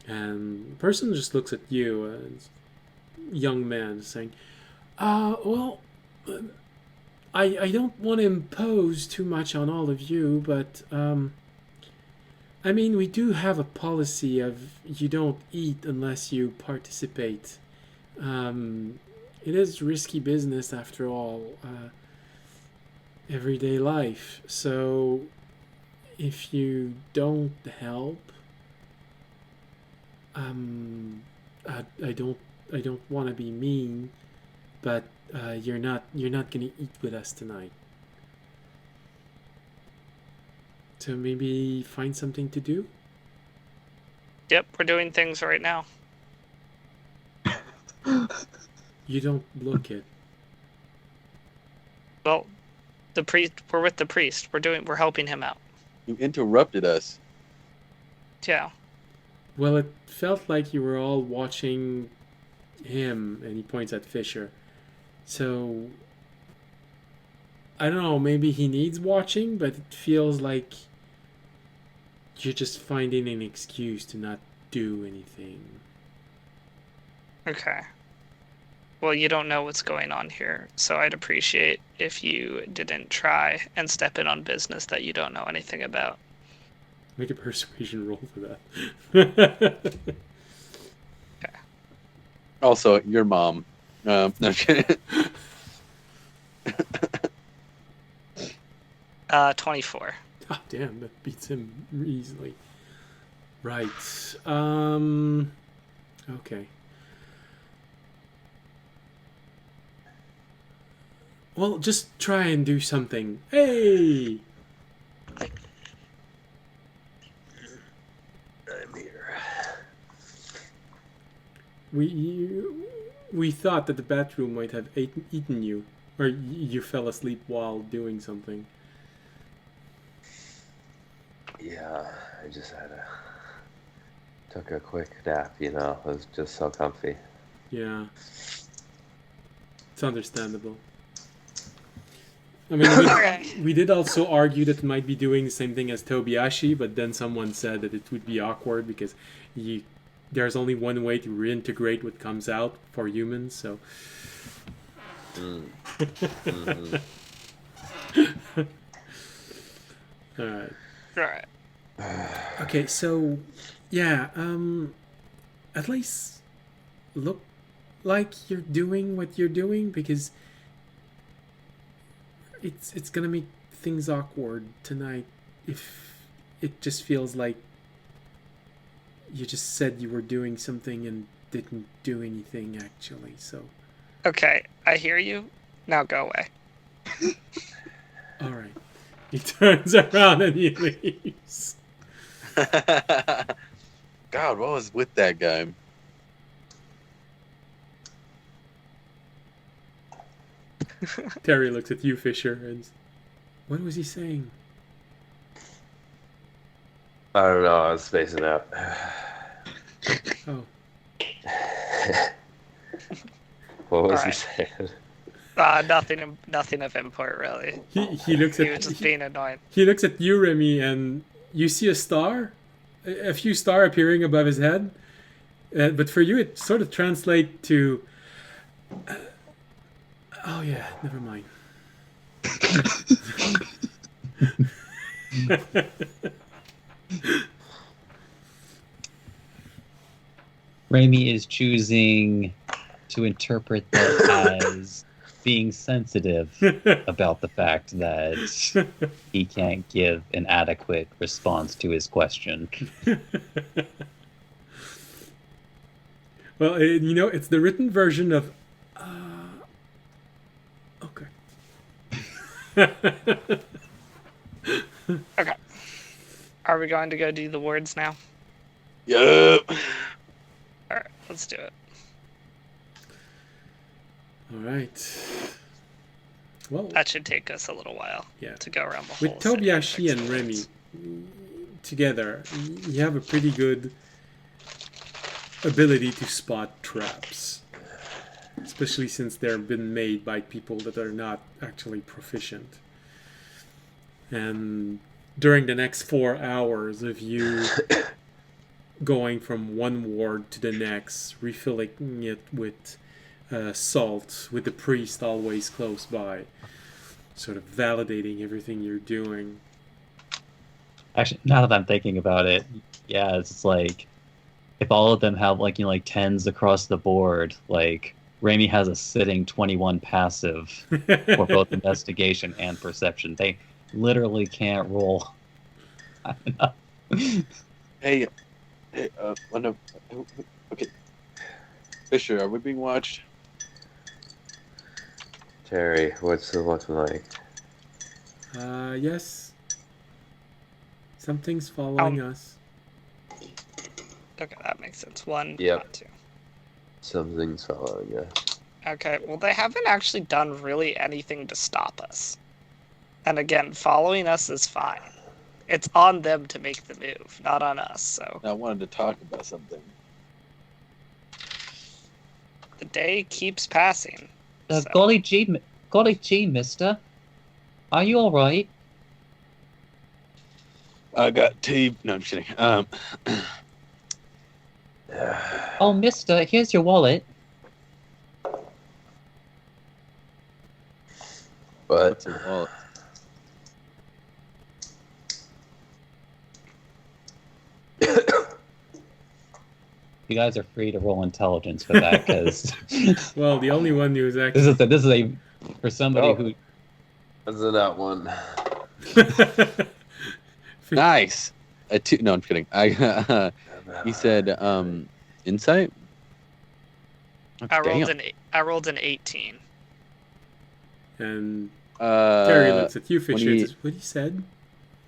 And the person just looks at you, young man, saying, well, I don't want to impose too much on all of you, but, I mean, we do have a policy of you don't eat unless you participate. It is risky business after all, everyday life. So if you don't help, I don't want to be mean, but you're not gonna eat with us tonight. So maybe find something to do? Yep, we're doing things right now. You don't look it. Well, the priest. We're with the priest. We're helping him out. You interrupted us. Yeah. Well, it felt like you were all watching him, and he points at Fisher. So, I don't know, maybe he needs watching, but it feels like you're just finding an excuse to not do anything. Okay. Well, you don't know what's going on here, so I'd appreciate if you didn't try and step in on business that you don't know anything about. Make a persuasion roll for that. Also, your mom. No, I'm kidding. 24. Oh, damn, that beats him easily. Right. Okay. Well, just try and do something. Hey! I'm here. We thought that the bathroom might have eaten you, or you fell asleep while doing something. Yeah, I just took a quick nap, you know. It was just so comfy. Yeah. It's understandable. I mean, we did also argue that it might be doing the same thing as Tobiashi, but then someone said that it would be awkward because there's only one way to reintegrate what comes out for humans, so... Mm-hmm. Alright. Right. Okay, so... Yeah, at least look like you're doing what you're doing, because it's gonna make things awkward tonight if it just feels like you just said you were doing something and didn't do anything actually, so... Okay, I hear you. Now go away. Alright. He turns around and he leaves. God, what was with that guy? Terry looks at you, Fisher, and... What was he saying? I don't know, I was spacing out. Oh. What was he Alright. saying? Nothing of import, really. He looks He at... was just being annoying. He looks at you, Remy, and you see a star? A few stars appearing above his head. But for you, it sort of translates to... oh, yeah, never mind. Raimi is choosing to interpret that as being sensitive about the fact that he can't give an adequate response to his question. Well, you know, it's the written version of... okay. Okay. Are we going to go do the words now? Yup. Alright, let's do it. Alright. Well, That should take us a little while yeah. to go around the With whole city and Tobiashi fix and the Remy words. together, you have a pretty good ability to spot traps. Especially since they're been made by people that are not actually proficient. And during the next 4 hours of you going from one ward to the next, refilling it with salt, with the priest always close by, sort of validating everything you're doing. Actually, now that I'm thinking about it, yeah, it's like if all of them have like tens across the board, like Raimi has a sitting 21 passive for both investigation and perception. They literally can't roll. I don't know. Hey, okay. Fisher, are we being watched? Terry, what's it looking like? Yes. Something's following us. Okay, that makes sense. One, Yep. not two. Something's following you. Okay, well, they haven't actually done really anything to stop us. And again, following us is fine. It's on them to make the move, not on us, so. I wanted to talk about something. The day keeps passing. So. Golly gee, mister. Are you alright? I got tea. No, I'm just kidding. Oh, mister, here's your wallet. But Well, You guys are free to roll intelligence for that, because Well, the only one who's actually... this is a for somebody Oh. who what's in that one? nice. A two. No, I'm kidding. He said, insight. Oh, I rolled damn. I rolled an 18. And Terry looks at you, Fisher, 20 and says, what he said?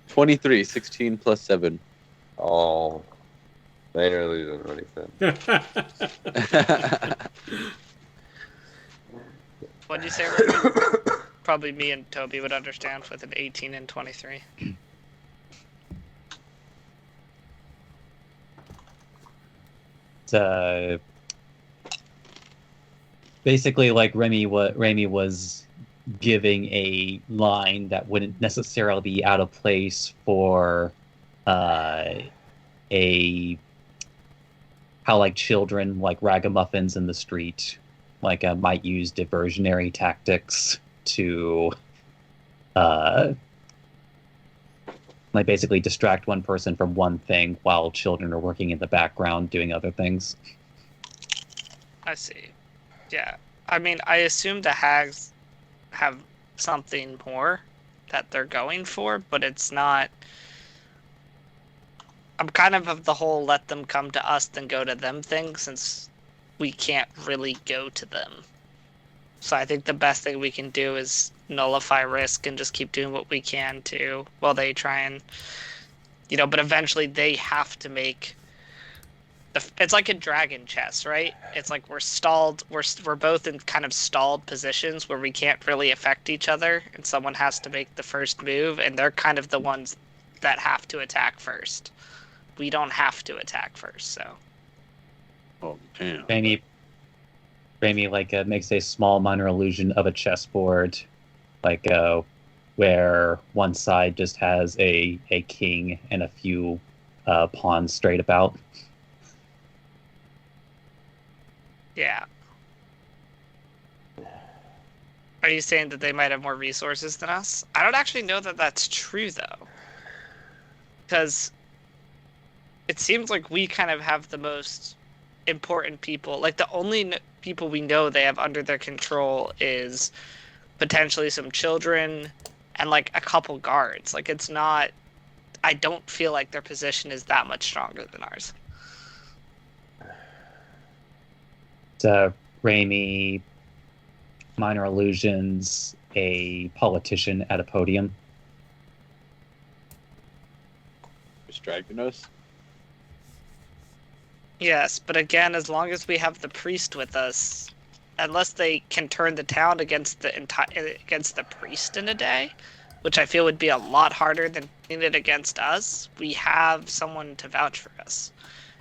23, 16 plus 7. Oh, later illusion. What he said. What'd you say, Ruben? Probably me and Toby would understand with an 18 and 23. basically like Remy was giving a line that wouldn't necessarily be out of place for a how like children like ragamuffins in the street might use diversionary tactics to like basically distract one person from one thing while children are working in the background doing other things. I see. Yeah. I mean, I assume the hags have something more that they're going for, but it's not... I'm kind of the whole let them come to us then go to them thing, since we can't really go to them. So I think the best thing we can do is nullify risk and just keep doing what we can to, while they try and, but eventually they have to make... It's like in Dragon Chess, right? It's like we're stalled. We're both in kind of stalled positions where we can't really affect each other, and someone has to make the first move, and they're kind of the ones that have to attack first. We don't have to attack first, so. Oh, damn. Remy makes a small minor illusion of a chessboard, where one side just has a king and a few pawns straight about. Yeah. Are you saying that they might have more resources than us? I don't actually know that that's true, though. Because it seems like we kind of have the most important people. Like, the only people we know they have under their control is potentially some children and, like, a couple guards. Like, it's not... I don't feel like their position is that much stronger than ours. Raimi, minor illusions, a politician at a podium. Distracting us? Yes, but again, as long as we have the priest with us, unless they can turn the town against the priest in a day, which I feel would be a lot harder than doing it against us, we have someone to vouch for us.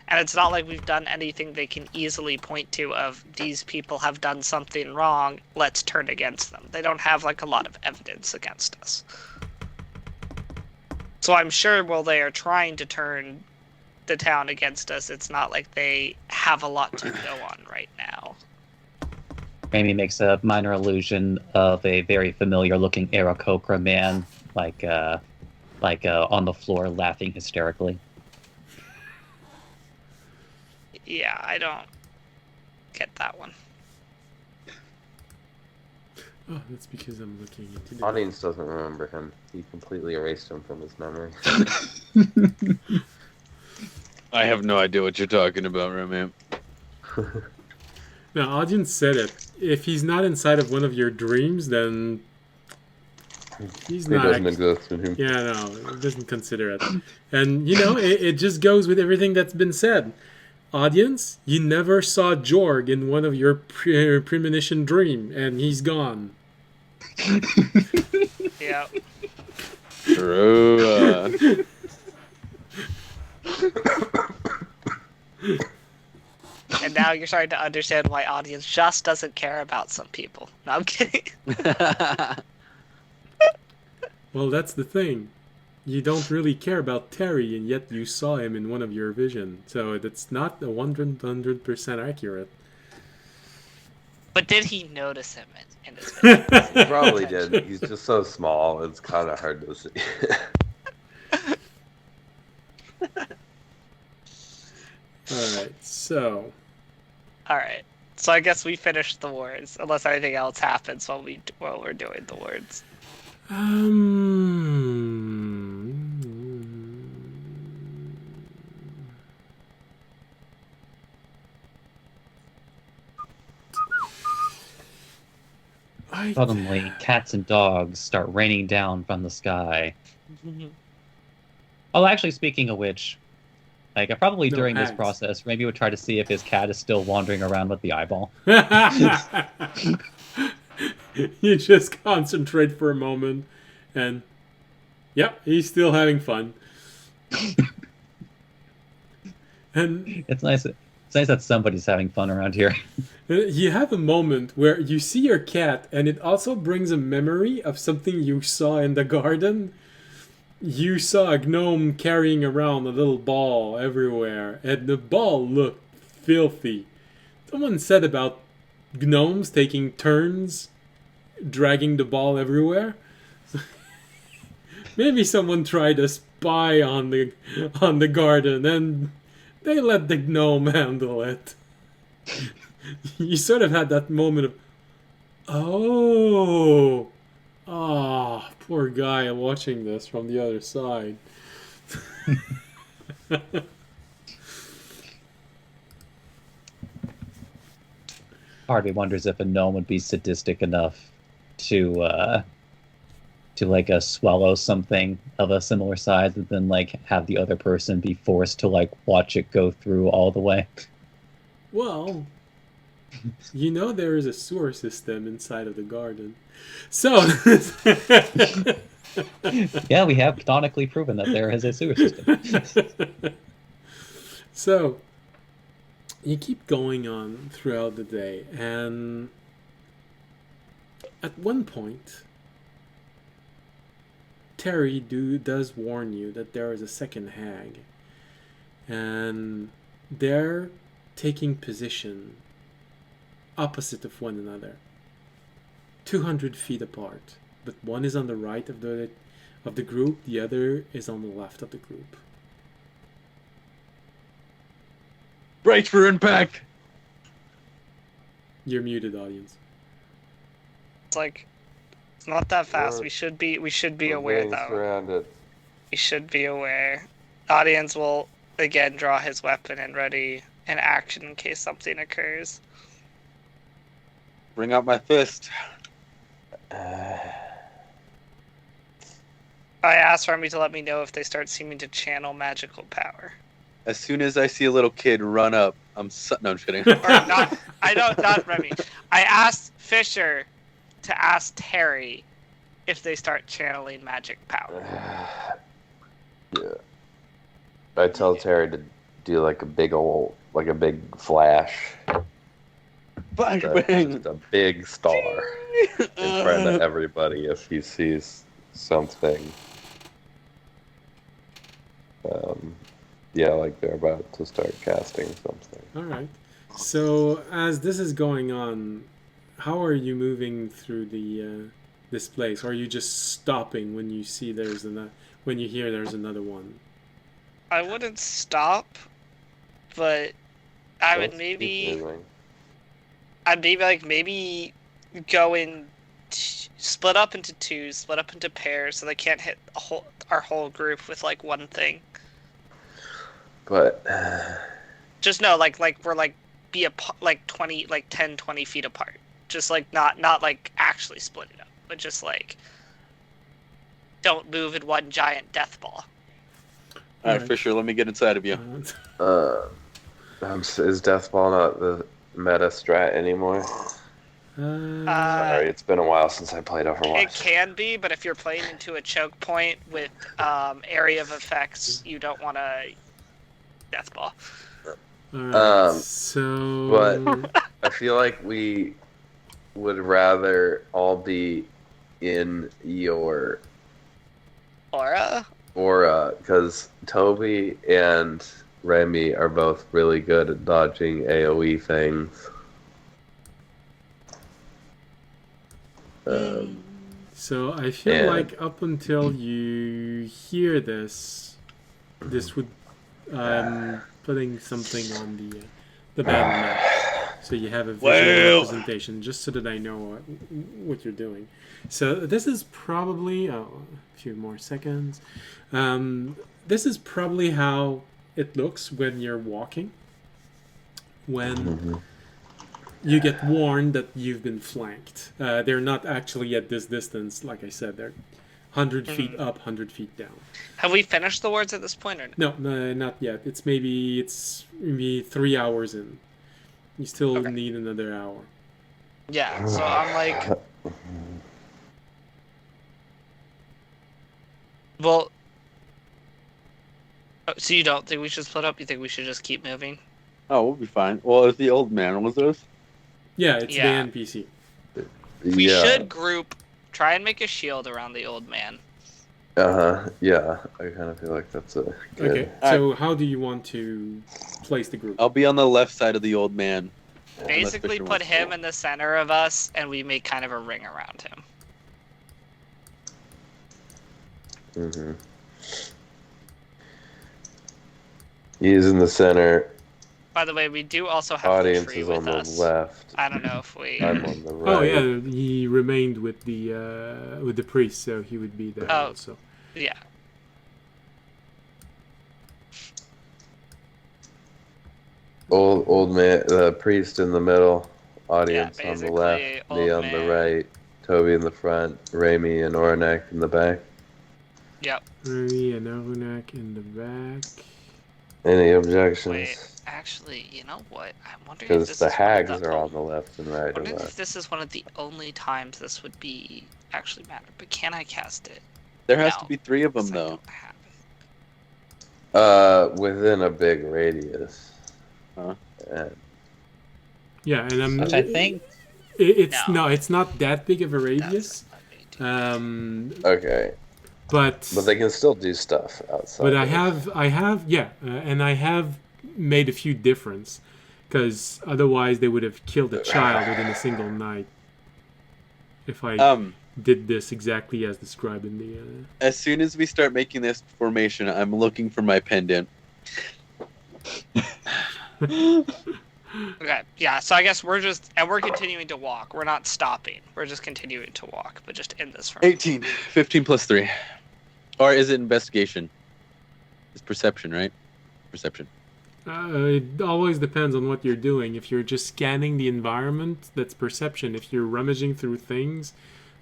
And it's not like we've done anything they can easily point to of, these people have done something wrong, let's turn against them. They don't have, like, a lot of evidence against us. So I'm sure while they are trying to turn the town against us, it's not like they have a lot to go on right now. Raimi makes a minor illusion of a very familiar-looking Aarakocra man, on the floor laughing hysterically. Yeah, I don't get that one. Oh, that's because I'm looking into the... Audience doesn't remember him. He completely erased him from his memory. I have no idea what you're talking about, Remy. No, audience said it. If he's not inside of one of your dreams, then He's He not. doesn't exist in him. Yeah, no, it doesn't consider it. And, it just goes with everything that's been said. Audience, you never saw Jorg in one of your premonition dream, and he's gone. Yeah. True. And now you're starting to understand why audience just doesn't care about some people. No, I'm kidding. Well, that's the thing. You don't really care about Terry, and yet you saw him in one of your vision. So that's not 100% accurate. But did he notice him in his vision? He probably did. He's just so small, it's kind of hard to see. Alright, so... Alright. So I guess we finished the words, unless anything else happens while we're doing the words. Suddenly, cats and dogs start raining down from the sky. Oh, actually, speaking of which, probably No, during this hags. process, maybe we'll try to see if his cat is still wandering around with the eyeball. You just concentrate for a moment, and yep, he's still having fun. And It's nice that somebody's having fun around here. you have a moment where you see your cat, and it also brings a memory of something you saw in the garden. You saw a gnome carrying around a little ball everywhere, and the ball looked filthy. Someone said about gnomes taking turns dragging the ball everywhere. Maybe someone tried to spy on the garden, and they let the gnome handle it. You sort of had that moment of, oh, poor guy watching this from the other side. Part of me wonders if a gnome would be sadistic enough to swallow something of a similar size and then have the other person be forced to watch it go through all the way. Well, there is a sewer system inside of the garden. So, Yeah, we have canonically proven that there is a sewer system. so you keep going on throughout the day, and at one point, Terry does warn you that there is a second hag, and they're taking position opposite of one another, 200 feet apart, but one is on the right of the group, the other is on the left of the group. Brace for impact. You're muted, audience. It's not that fast. We're- We should be We're aware getting though. surrounded. We should be aware. Audience will again draw his weapon and ready in action in case something occurs. Bring out my fist. I asked Remy to let me know if they start seeming to channel magical power. As soon as I see a little kid run up, no, I'm just kidding. Or not. Not Remy. I asked Fisher to ask Terry if they start channeling magic power. Yeah. I tell Terry to do a big flash. Bang, Just bang. a big star in front of everybody if he sees something. They're about to start casting something. All right. So as this is going on, how are you moving through this place? Or are you just stopping when you see when you hear there's another one? I wouldn't stop, but I would Let's maybe. keep moving. I'd maybe go in, split up into twos, split up into pairs, so they can't hit our whole group with one thing. But Just no, we're be 10, 20 feet apart. Just not actually splitting up, but just don't move in one giant death ball. All right, Fisher, let me get inside of you. Is Death Ball not the meta strat anymore? Sorry, it's been a while since I played Overwatch. It can be, but if you're playing into a choke point with area of effects, you don't want to death ball. Alright, so... But I feel like we would rather all be in your Aura? aura, because Toby and Remy are both really good at dodging AoE things. So I feel like up until you hear this, this would putting something on the battle map, so you have a visual representation, just so that I know what you're doing. So this is probably a few more seconds. This is probably how it looks when you're walking. When you get warned that you've been flanked. They're not actually at this distance, like I said. They're 100 feet up, 100 feet down. Have we finished the wards at this point, or no? No, not yet. It's maybe 3 hours in. You still need another hour. Yeah, so I'm like... Well... So you don't think we should split up? You think we should just keep moving? Oh, we'll be fine. Well, is the old man with us? Yeah, it's the NPC. We should group, try and make a shield around the old man. Yeah, I kind of feel like that's a good... Okay, so how do you want to place the group? I'll be on the left side of the old man. Basically put him in the center of us, and we make kind of a ring around him. He's in the center. By the way, we do also have Audience the tree is with on the us. left. I don't know if we... I'm on the right. Oh yeah, he remained with the priest, so he would be there also. Yeah. Old man, the priest in the middle, audience on the left, me on the right, Toby in the front, Remy and Oranek in the back. Yep. Remy and Oranek in the back. Any objections? Wait, actually, you know what? I'm wondering if Because this the is hags one of the are on the left and right. I'm wondering if this is one of the only times this would be actually matter. But can I cast it? There has to be 3 of them, It's though. not gonna happen. Within a big radius. Huh? Yeah, and Which I think... it's not that big of a radius. Okay. But they can still do stuff outside. But I have, and I have made a few difference, because otherwise they would have killed a child within a single night. If I did this exactly as described in the. As soon as we start making this formation, I'm looking for my pendant. Okay, yeah, so I guess we're continuing to walk. We're not stopping. We're just continuing to walk, but just in this room. 18. 15 plus 3. Or is it investigation? It's perception, right? Perception. It always depends on what you're doing. If you're just scanning the environment, that's perception. If you're rummaging through things,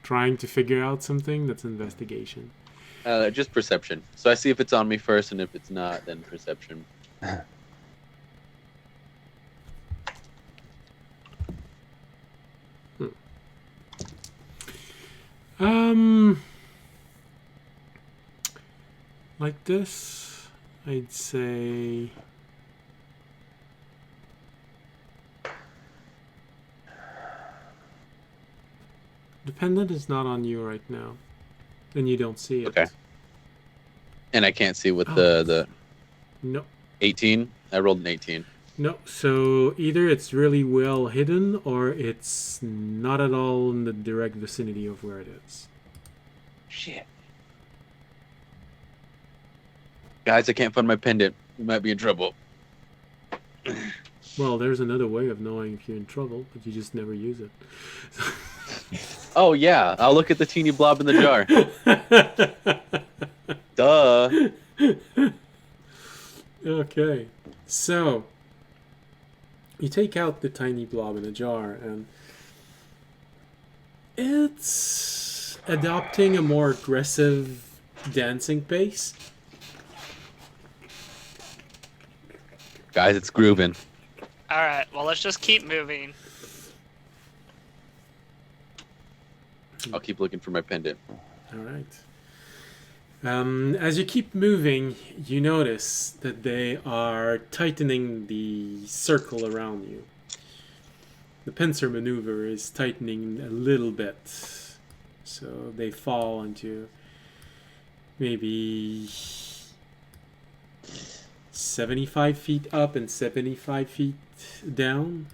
trying to figure out something, that's investigation. Just perception. So I see if it's on me first, and if it's not, then perception. Like this, I'd say. Dependent is not on you right now, and you don't see it. Okay. And I can't see what the No. 18. I rolled an 18. No, so either it's really well hidden or it's not at all in the direct vicinity of where it is. Shit. Guys, I can't find my pendant. We might be in trouble. Well, there's another way of knowing if you're in trouble, but you just never use it. Oh, yeah. I'll look at the teeny blob in the jar. Duh. Okay. So, you take out the tiny blob in a jar, and it's adopting a more aggressive dancing pace. Guys, it's grooving. All right. Well, let's just keep moving. I'll keep looking for my pendant. All right. As you keep moving, you notice that they are tightening the circle around you. The pincer maneuver is tightening a little bit. So they fall into maybe 75 feet up and 75 feet down.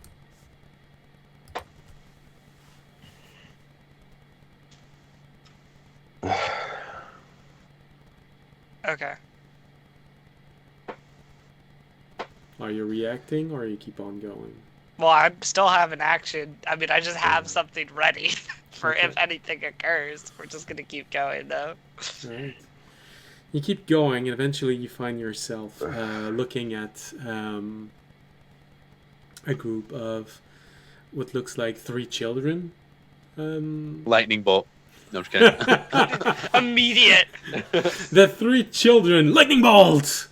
Okay. Are you reacting or you keep on going? Well, I still have an action. I mean, I just have something ready for Okay. if anything occurs. We're just gonna keep going, though. Right. You keep going, and eventually you find yourself looking at a group of what looks like 3 children. Lightning bolt. No, I'm just kidding. Immediate. The 3 children, lightning bolt!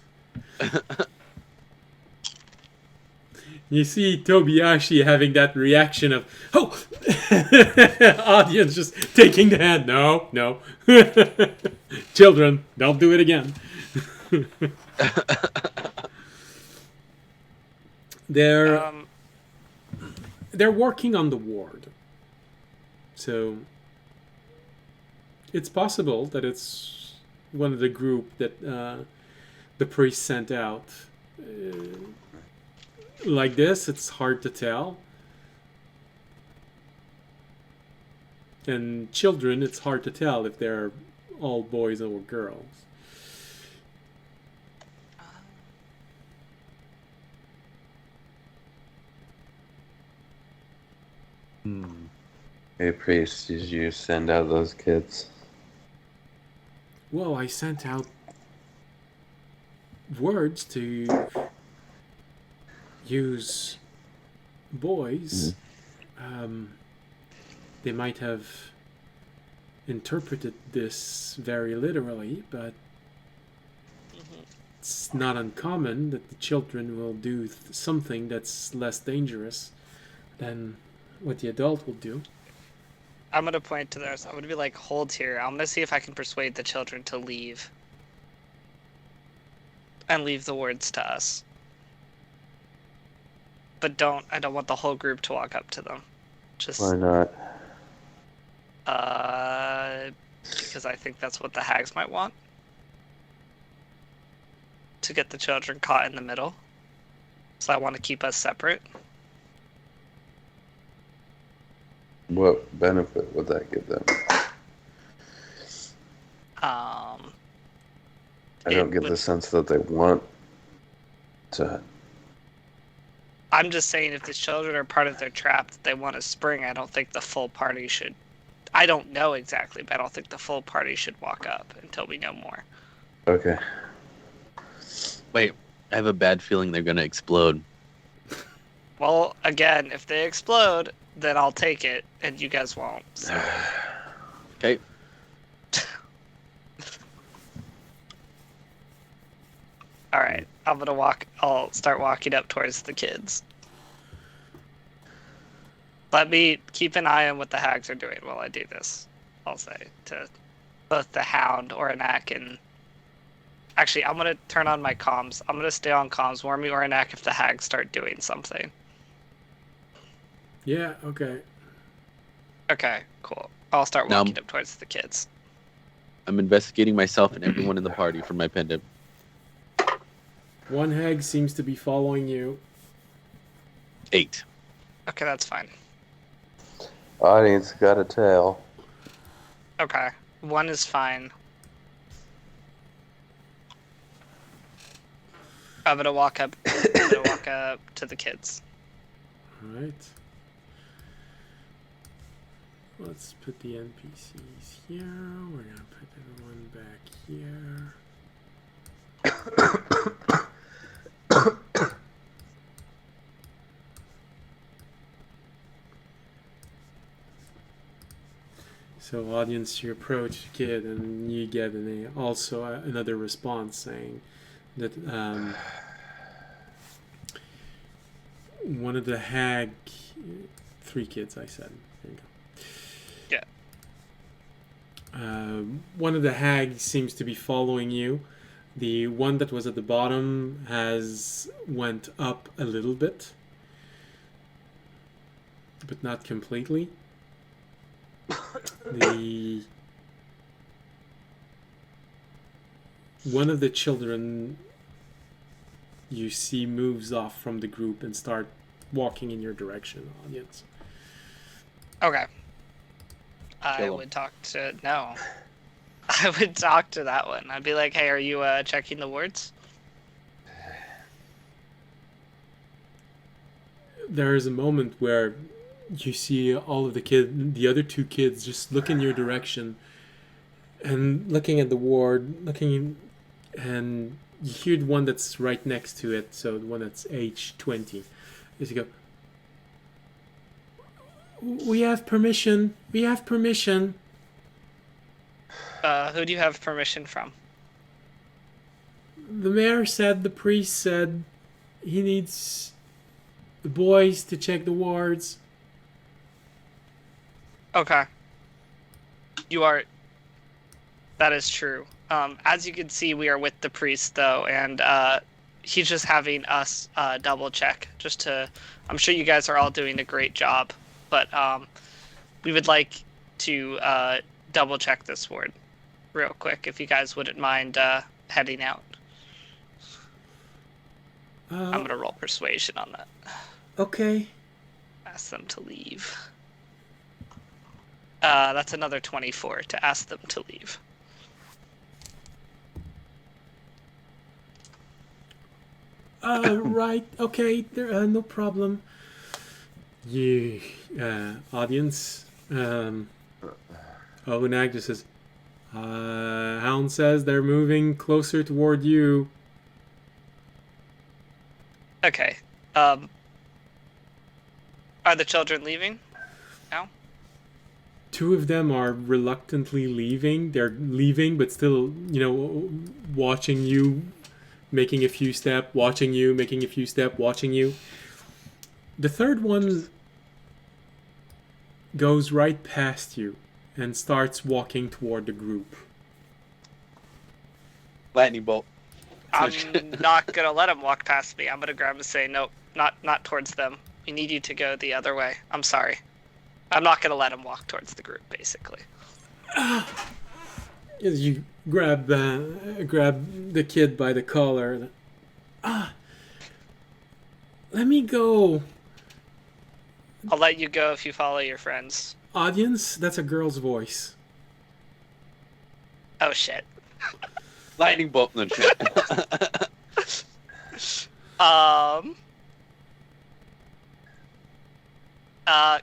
You see Tobiyashi having that reaction of, oh! Audience just taking the hand. No, no. Children, don't do it again. They're working on the ward. So it's possible that it's one of the group that the priest sent out. Like this, it's hard to tell. And children, it's hard to tell if they're all boys or girls. Hey, priest, did you send out those kids? Well, I sent out words to use boys. They might have interpreted this very literally, but it's not uncommon that the children will do something that's less dangerous than what the adult will do. I'm gonna point to theirs. I'm gonna be like, hold here. I'm gonna see if I can persuade the children to leave. And leave the words to us. But I don't want the whole group to walk up to them. Just, Why not? because I think that's what the hags might want. To get the children caught in the middle. So I want to keep us separate. What benefit would that give them? I don't get the sense that they want to. I'm just saying if the children are part of their trap that they want to spring, I don't think the full party should. I don't know exactly, but I don't think the full party should walk up until we know more. Okay. Wait, I have a bad feeling they're gonna explode. Well, again, if they explode, then I'll take it, and you guys won't. So. Okay. All right, I'll start walking up towards the kids. Let me keep an eye on what the hags are doing while I do this. I'll say to both the Hound, Oranak, and actually, I'm gonna turn on my comms. I'm gonna stay on comms. Warn me, Oranak, if the hags start doing something. Yeah, okay. Okay, cool. I'll start walking up towards the kids. I'm investigating myself and everyone in the party for my pendant. One hag seems to be following you. 8. Okay, that's fine. Audience got a tail. Okay, 1 is fine. I'm gonna walk up to the kids. Alright. Let's put the NPCs here. We're gonna put everyone back here. So, audience, you approach the kid, and you get another response saying that one of the hag, 3 kids, I said. There you go. Yeah. One of the hags seems to be following you. The one that was at the bottom has went up a little bit, but not completely. One of the children you see moves off from the group and start walking in your direction, audience. Okay. I would talk to that one. I'd be like, hey, are you checking the wards? There is a moment where you see all of the other 2 kids just look in your direction and looking at the ward, and you hear the one that's right next to it, so the one that's age 20, is you go, we have permission. Who do you have permission from? The mayor said, the priest said, he needs the boys to check the wards. Okay. That is true. As you can see, we are with the priest, though, and he's just having us double check. I'm sure you guys are all doing a great job, but we would like to double check this ward real quick, if you guys wouldn't mind heading out. I'm going to roll persuasion on that. Okay. Ask them to leave. That's another 24 to ask them to leave. Right. Okay. There. No problem. You, audience. Owenag just says, Hound says they're moving closer toward you. Okay. Are the children leaving now? 2 of them are reluctantly leaving. They're leaving, but still, watching you, making a few steps, watching you, making a few steps, watching you. The third one goes right past you and starts walking toward the group. Lightning bolt. I'm not gonna let him walk past me. I'm gonna grab him and say, nope, not towards them. We need you to go the other way. I'm sorry. I'm not gonna let him walk towards the group, basically. As you grab the kid by the collar. Let me go. I'll let you go if you follow your friends. Audience, that's a girl's voice. Oh shit. Lightning bolt. No shit.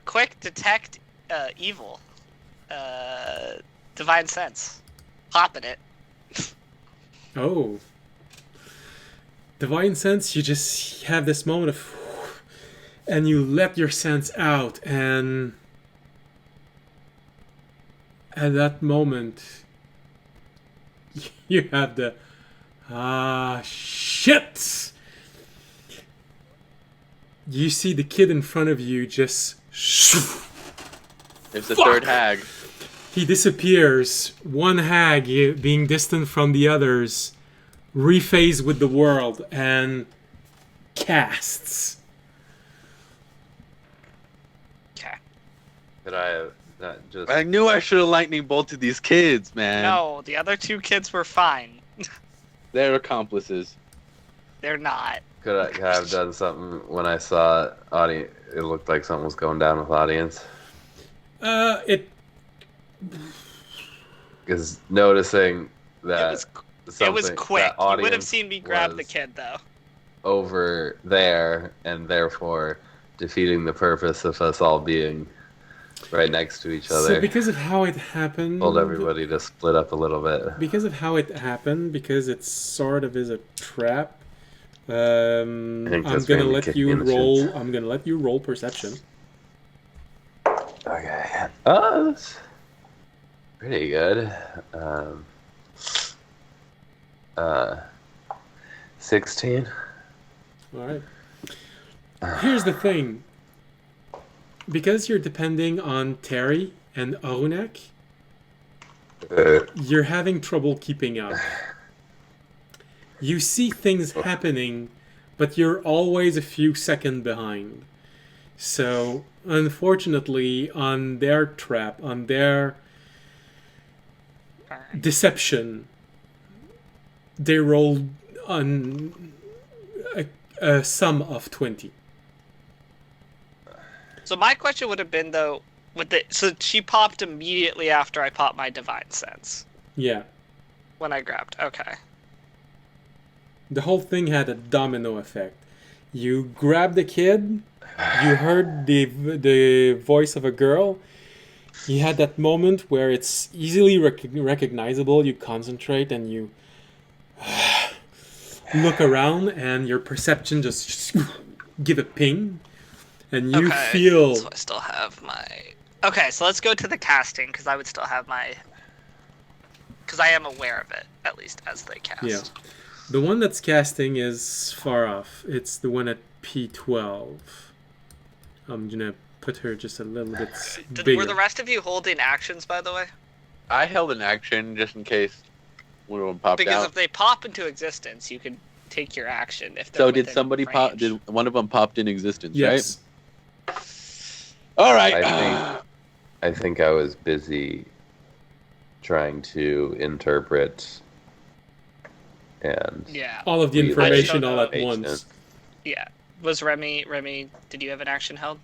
Quick detect evil. Divine sense. Popping it. Oh. Divine sense, you just have this moment of, and you let your sense out, and at that moment you have the shit. You see the kid in front of you just There's the third hag. He disappears. One hag, being distant from the others, rephase with the world and casts. Okay. Could I have that just? I knew I should have lightning bolted these kids, man. No, the other 2 kids were fine. They're accomplices. They're not. Could I have done something when I saw audience? It looked like something was going down with audience. Because noticing that It was quick. that You would have seen me grab the was kid, though. over there, and therefore defeating the purpose of us all being right next to each other. So because of how it happened, Told everybody to split up a little bit. because of how it happened, because it sort of is a trap. I'm that's gonna mainly let kicking you in the roll. shins. I'm gonna let you roll perception. Okay. Pretty good. 16. All right. Here's the thing. Because you're depending on Terry and Arunak, you're having trouble keeping up. You see things happening, but you're always a few seconds behind. So, unfortunately, on their trap, on their deception, they rolled on a sum of 20. So my question would have been though, so she popped immediately after I popped my divine sense Yeah. when I grabbed. Okay. The whole thing had a domino effect. You grabbed the kid, you heard the voice of a girl, you had that moment where it's easily recognizable, you concentrate and you look around and your perception just give a ping and you feel... So I still have my... Okay, so let's go to the casting because I would still have my... Because I am aware of it, at least as they cast. Yeah. The one that's casting is far off. It's the one at P12. I'm gonna put her just a little bit bigger. Were the rest of you holding actions, by the way? I held an action just in case one of them popped Because out. if they pop into existence, you can take your action. If they're So did within somebody pop? range. Did one of them popped in existence? Yes. Right. All right. I think I was busy trying to interpret and Yeah. All of the relay information all at information. once. Yeah. Was Remy, did you have an action held?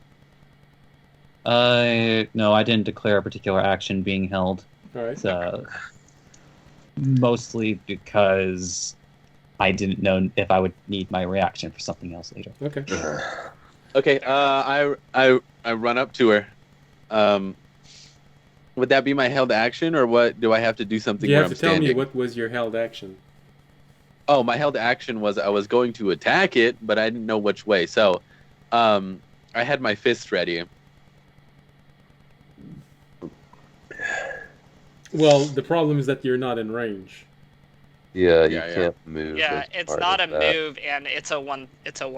No, I didn't declare a particular action being held. All right. Mostly because I didn't know if I would need my reaction for something else later. Okay. Okay. I run up to her. Would that be my held action, or what? Do I have to do something You where have I'm to tell standing? me what was your held action. Oh, my held action was I was going to attack it, but I didn't know which way. So, I had my fist ready. Well, the problem is that you're not in range. Yeah, you Yeah. can't move. Yeah, as it's part not a of that. move, and it's a one thing. It's a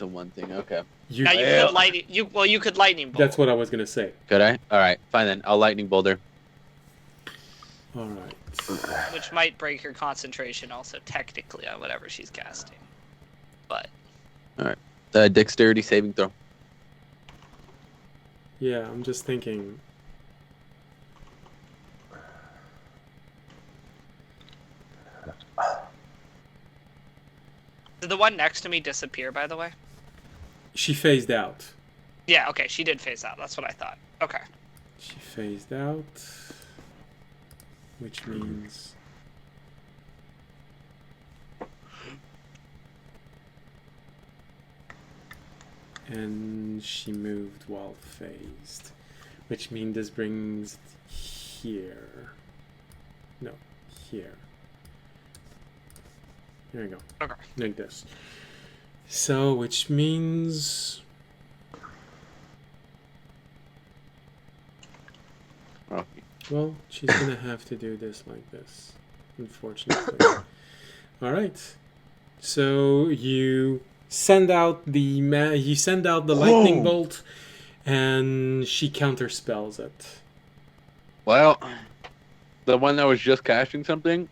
one thing. Okay. You, Now you Yeah. could lightning. You could lightning bolt. that's what I was gonna say. Could I? All right. Fine then. I'll lightning boulder. All right. which might break her concentration, also technically on whatever she's casting. But Dexterity saving throw. Yeah, I'm just thinking. did the one next to me disappear? By the way. She phased out. Yeah. Okay. She did phase out. That's what I thought. Okay. She phased out, which means and she moved while phased, which means this brings it here. No, here. There we go. Okay. Like this. So, which means Oh, well, she's gonna have to do this like this, unfortunately. All right. So you send out the lightning bolt, and she counterspells it. well, the one that was just casting something.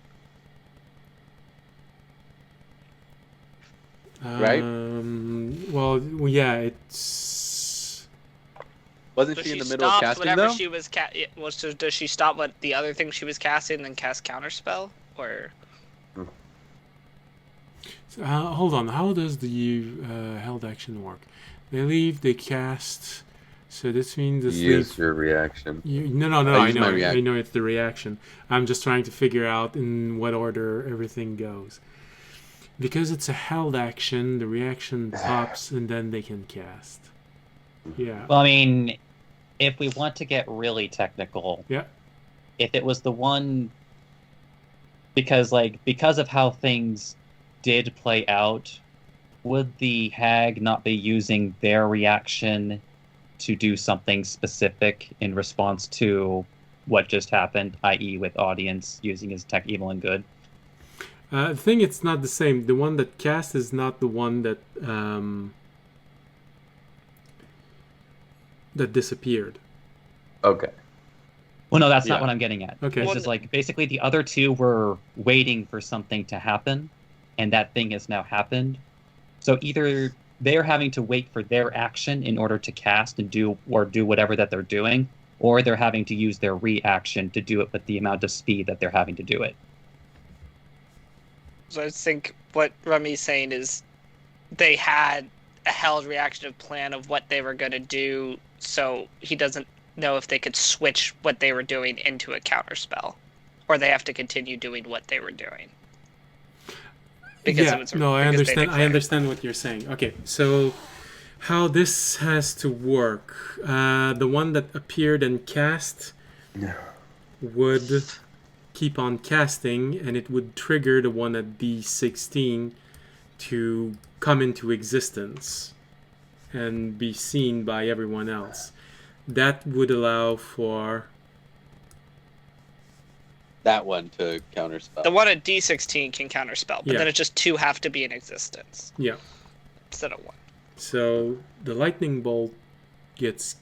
Right? Well, yeah, it's Wasn't So she in she the middle of stopped casting whatever though? she was so does she stop what the other thing she was casting and then cast counterspell, or? hold on. How does the held action work? They leave. They cast. So this means this Use leaves. your reaction. No. I I use know. my I reaction. know it's the reaction. I'm just trying to figure out in what order everything goes. Because it's a held action, the reaction pops, and then they can cast. Yeah. Well, I mean, if we want to get really technical, Yeah. if it was the one, because of how things did play out, would the hag not be using their reaction to do something specific in response to what just happened, i.e., with audience using his tech evil and good. The thing, it's not the same. The one that cast is not the one that that disappeared. Okay. Well, no, that's not Yeah. what I'm getting at. Okay. It's just like basically the other two were waiting for something to happen, and that thing has now happened. So either they're having to wait for their action in order to cast and do whatever that they're doing, or they're having to use their reaction to do it with the amount of speed that they're having to do it. So I think what Remy's saying is they had a held reactive plan of what they were going to do, so he doesn't know if they could switch what they were doing into a counterspell, or they have to continue doing what they were doing. Yeah, no, I understand. I understand what you're saying. Okay, so how this has to work? The one that appeared and cast would keep on casting, and it would trigger the one at D16 to come into existence and be seen by everyone else. That would allow for That one to counterspell. The one at D16 can counterspell, but Yeah. then it's just 2 have to be in existence yeah. instead of 1. So the lightning bolt gets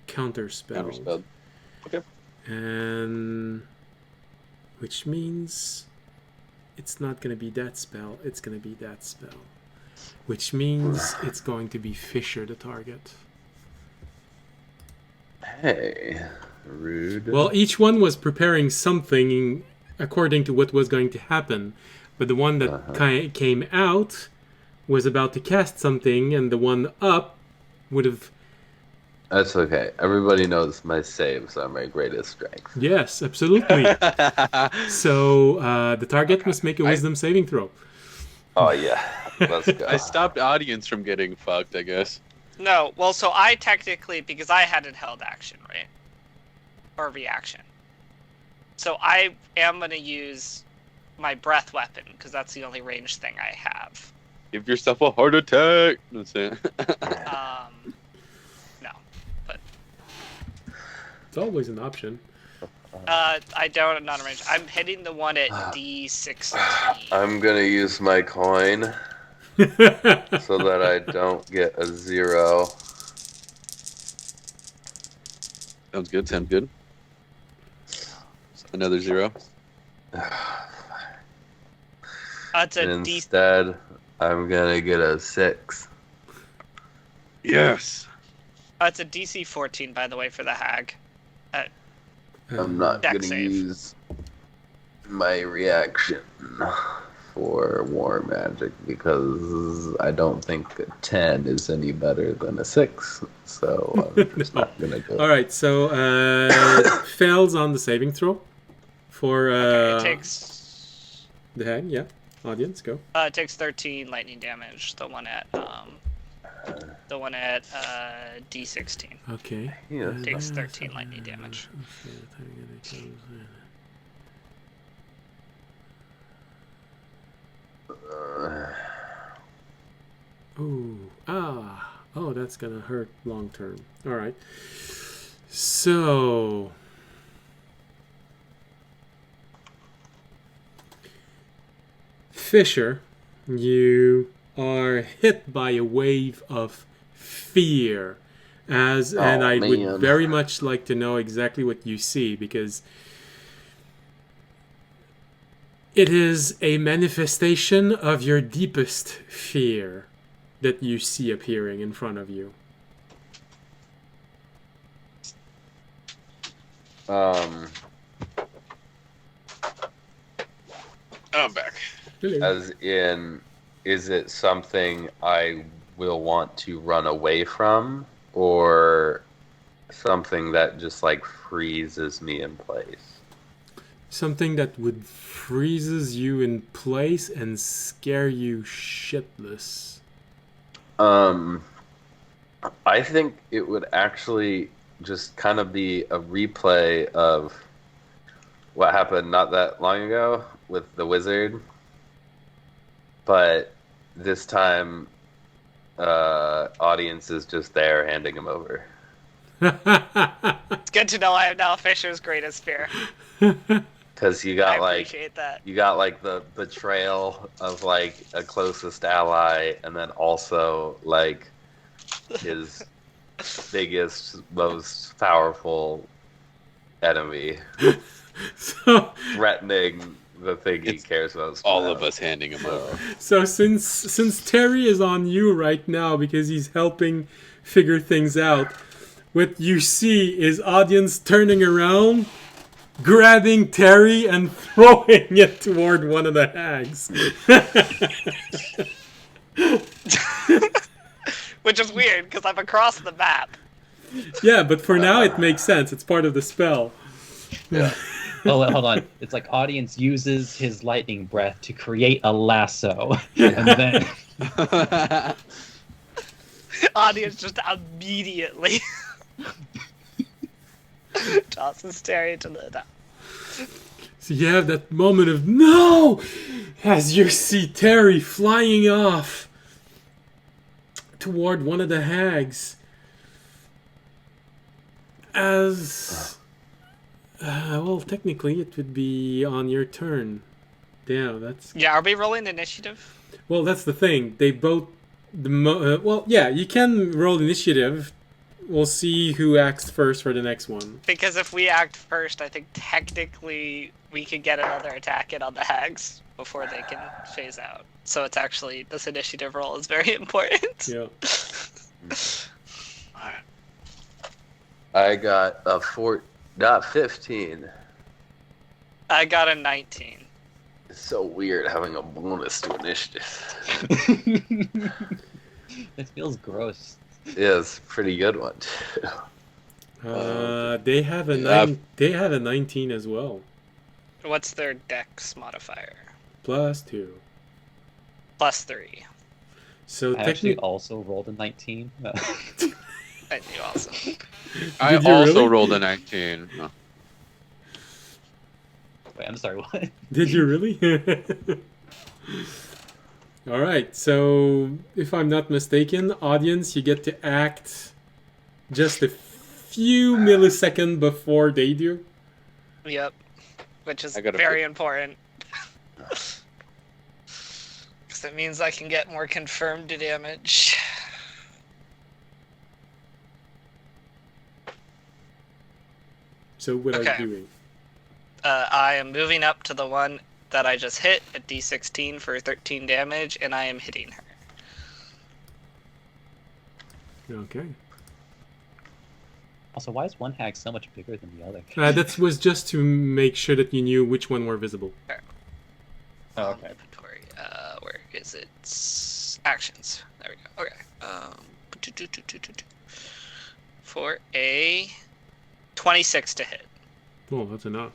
counterspelled. Counterspelled. Okay. And which means it's not going to be that spell, it's going to be that spell. Which means it's going to be Fisher the target. Hey, rude. Well, each one was preparing something according to what was going to happen. But the one that came out was about to cast something, and the one up would have... That's okay. Everybody knows my saves are my greatest strength. Yes, absolutely. So the target must make a wisdom saving throw. Oh yeah, let's go. I stopped audience from getting fucked, I guess. No, well, so I technically, because I hadn't held action, right? Or reaction. So I am going to use my breath weapon, because that's the only ranged thing I have. Give yourself a heart attack. That's it. No, but It's always an option. I don't, not arranged. I'm hitting the one at D16. I'm gonna use my coin so that I don't get a 0. Sounds good. Sounds good. Another 0. It's a And D. instead, I'm gonna get a 6. Yes. It's a DC 14, by the way, for the hag. I'm not Dex gonna save. use my reaction for war magic because I don't think a 10 is any better than a 6. So I'm just not gonna do it. All right, so fails on the saving throw for It takes the hag. Yeah, audience, go. it takes 13 lightning damage. The one at D16 Okay. Yeah. takes 13 lightning damage. Oh, that's gonna hurt long term. All right. So Fisher, you are hit by a wave of fear, and I man. would very much like to know exactly what you see, because it is a manifestation of your deepest fear that you see appearing in front of you. I'm back. As in, is it something I will want to run away from, or something that just like freezes me in place? Something that would freezes you in place and scare you shitless. I think it would actually just kind of be a replay of what happened not that long ago with the wizard, but this time audience is just there handing him over. It's Good to know I am now Fisher's greatest fear. Because you I got like appreciate that. you got like the betrayal of like a closest ally, and then also like his biggest, most powerful enemy, So, threatening the thing he It's cares most. All about. of us handing him over. so since Terry is on you right now because he's helping figure things out, what you see is audience turning around, grabbing Terry and throwing it toward one of the hags. Which is weird because I'm across the map. Yeah, but for now it makes sense. It's part of the spell. Yeah. Oh, wait, hold on. It's like audience uses his lightning breath to create a lasso, and then Audience just immediately tosses Terry to the top. So you have that moment of no, as you see Terry flying off toward one of the hags. As well, technically it would be on your turn. Yeah, that's Yeah, are we rolling initiative? well. That's the thing. They both well, yeah. You can roll initiative. We'll see who acts first for the next one. Because if we act first, I think technically we could get another attack in on the hags before they can phase out. So it's actually, this initiative roll is very important. Yeah. I got a 15. I got a 19. It's so weird having a bonus to initiative. it feels gross. Yeah, it's a pretty good one too. They have a Yeah. They have a 19 as well. What's their dex modifier? +2. +3. So I actually technically, also rolled a 19. I do also. I Did you also really? rolled a 19. Oh. Wait, I'm sorry, what? did you really? All right. So if I'm not mistaken, audience, you get to act just a few milliseconds before they do. Yep. Which is I gotta very important. Because it means I can get more confirmed damage. So what are Okay. you doing? I am moving up to the one that I just hit at D16 for 13 damage, and I am hitting her. Okay. Also, why is one hag so much bigger than the other? That was just to make sure that you knew which one were visible. Oh, okay. Inventory. Where is it? Actions. There we go. Okay. For a 26 to hit. Oh, that's enough.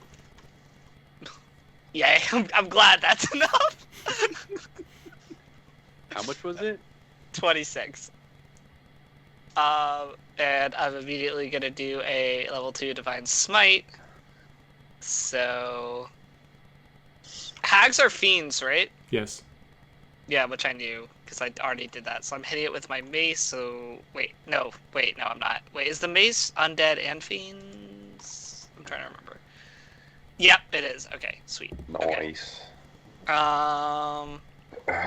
Yay! I'm glad that's enough. How much was it? 26. And I'm immediately gonna do a level 2 Divine Smite. So, hags are fiends, right? Yes. Yeah, which I knew because I already did that. So I'm hitting it with my mace. So no, I'm not. Wait, is the mace undead and fiends? I'm trying to remember. Yep, it is. Okay, sweet. Nice. Okay.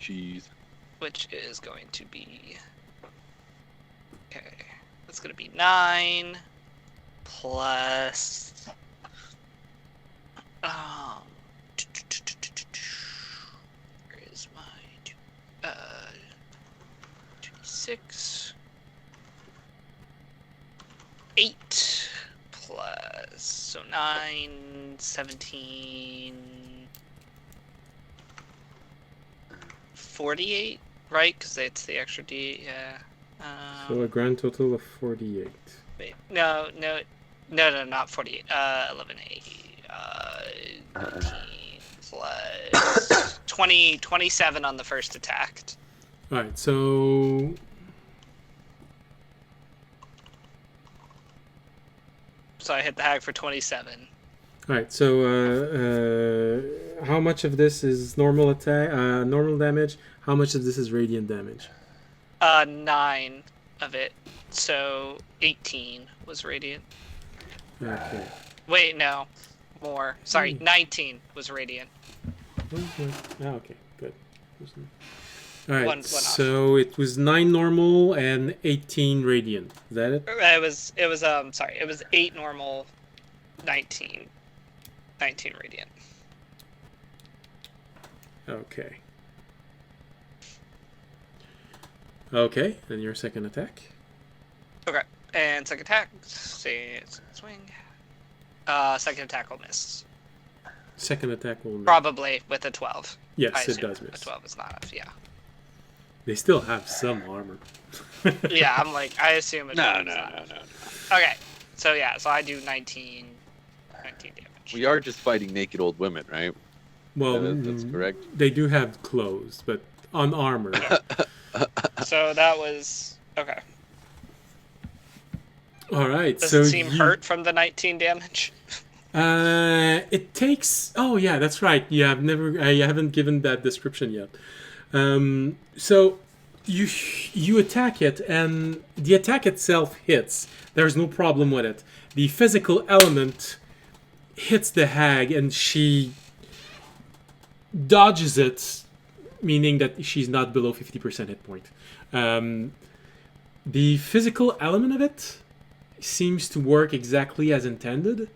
Jeez. Which is going to be okay. That's gonna be 9 plus. Where is my 26? 8 plus, so 9, 17, 48, right? Because it's the extra D, yeah. So a grand total of 48. Wait, no, not 48. 11, 18 plus 27 on the first attack. All right. So So I hit the hag for 27. all right. So how much of this is normal attack, normal damage? How much of this is radiant damage? 9 of it. So 18 was radiant. Okay. Wait, no. More. Sorry, 19 was radiant. Okay, good. All right, One off. so it was 9 normal and 18 radiant. Is that it? It was 8 normal, 19 radiant. Okay. Okay, then your second attack. Okay, and second attack, say swing. Second attack will miss. Second attack will miss. Probably with a 12. Yes, it assume does miss. A 12 is not enough, yeah. They still have some armor. Yeah, I'm like, I assume a 12 No. is not enough. Okay, so yeah, so I do 19 damage. We are just fighting naked old women, right? Well, That's correct. They do have clothes, but unarmored. So that was... Okay. All right. Does so it seem hurt from the 19 damage? It takes. Oh yeah, that's right. Yeah, I haven't given that description yet. So you attack it, and the attack itself hits. There's no problem with it. The physical element hits the hag, and she dodges it, meaning that she's not below 50% hit point. The physical element of it seems to work exactly as intended,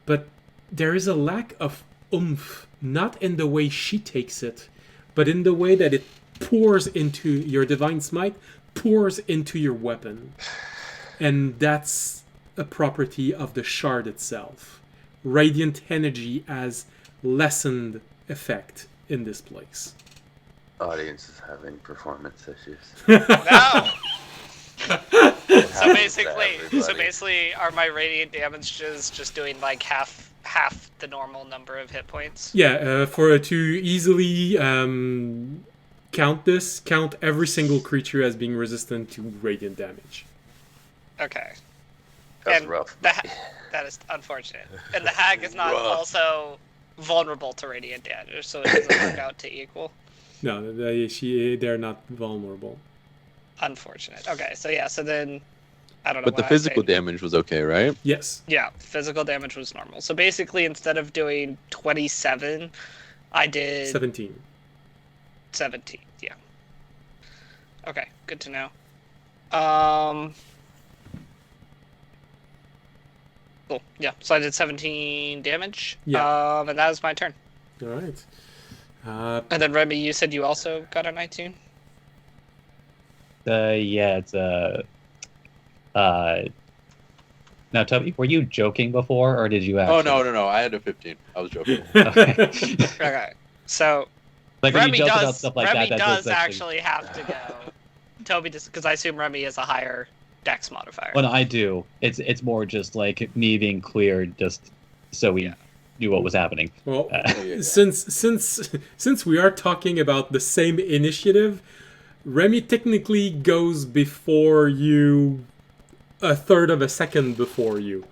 but there is a lack of oomph, not in the way she takes it, but in the way that it pours into your divine smite, pours into your weapon. And that's a property of the shard itself. Radiant energy has lessened effect in this place. Audience is having performance issues. No! It So happens basically, to everybody. are my radiant damages just doing like half the normal number of hit points? Yeah, to easily count every single creature as being resistant to radiant damage. Okay. That's and rough. That is unfortunate. And the hag is not Rough. also vulnerable to radiant damage, so it doesn't work out to equal. No, they're not vulnerable. Unfortunate. Okay, so yeah, so then I don't know. But the what I physical say. damage was okay, right? Yes. Yeah, physical damage was normal. So basically, instead of doing 27, I did 17. 17. Yeah. Okay, good to know. Cool. Yeah. So I did 17 damage. Yeah. And that was my turn. All right. And then Remy, you said you also got a 19. Yeah, it's now, Toby, were you joking before, or did you actually? Oh no! I had a 15. I was joking. Okay. Okay. So Like when Remy you joke about does. stuff like Remy that does does actually have to go. Toby, because I assume Remy has a higher Dex modifier. When I do, it's more just like me being clear, just so we knew what was happening. Well, yeah. since we are talking about the same initiative, Remy technically goes before you, a third of a second before you.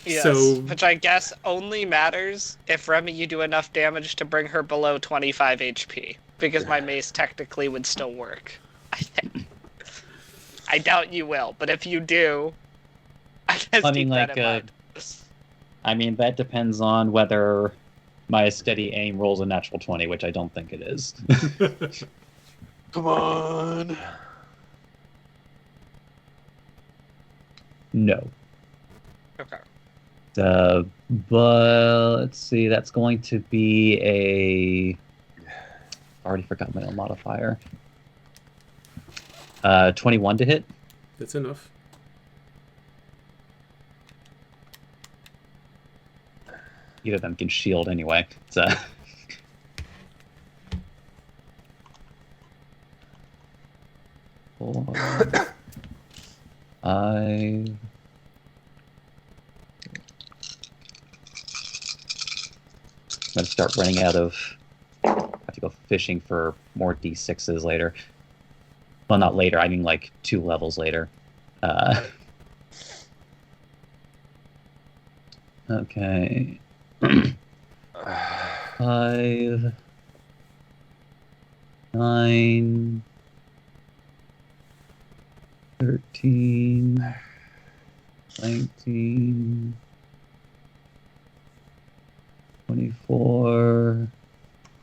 Yes, So which I guess only matters if Remy you do enough damage to bring her below 25 HP, because my mace technically would still work. I think. I doubt you will, but if you do, I guess I mean, keep like, that in mind. I mean, that depends on whether my steady aim rolls a natural 20, which I don't think it is. Come on. No. Okay. But let's see, that's going to be a. I already forgot my own modifier. 21 to hit. that's enough. Either of them can shield anyway. So. 4, 5. I'm gonna start running out of. I have to go fishing for more D6s later. Well, not later. I mean, like 2 levels later. Okay. 5, 9, 13, 19, 24,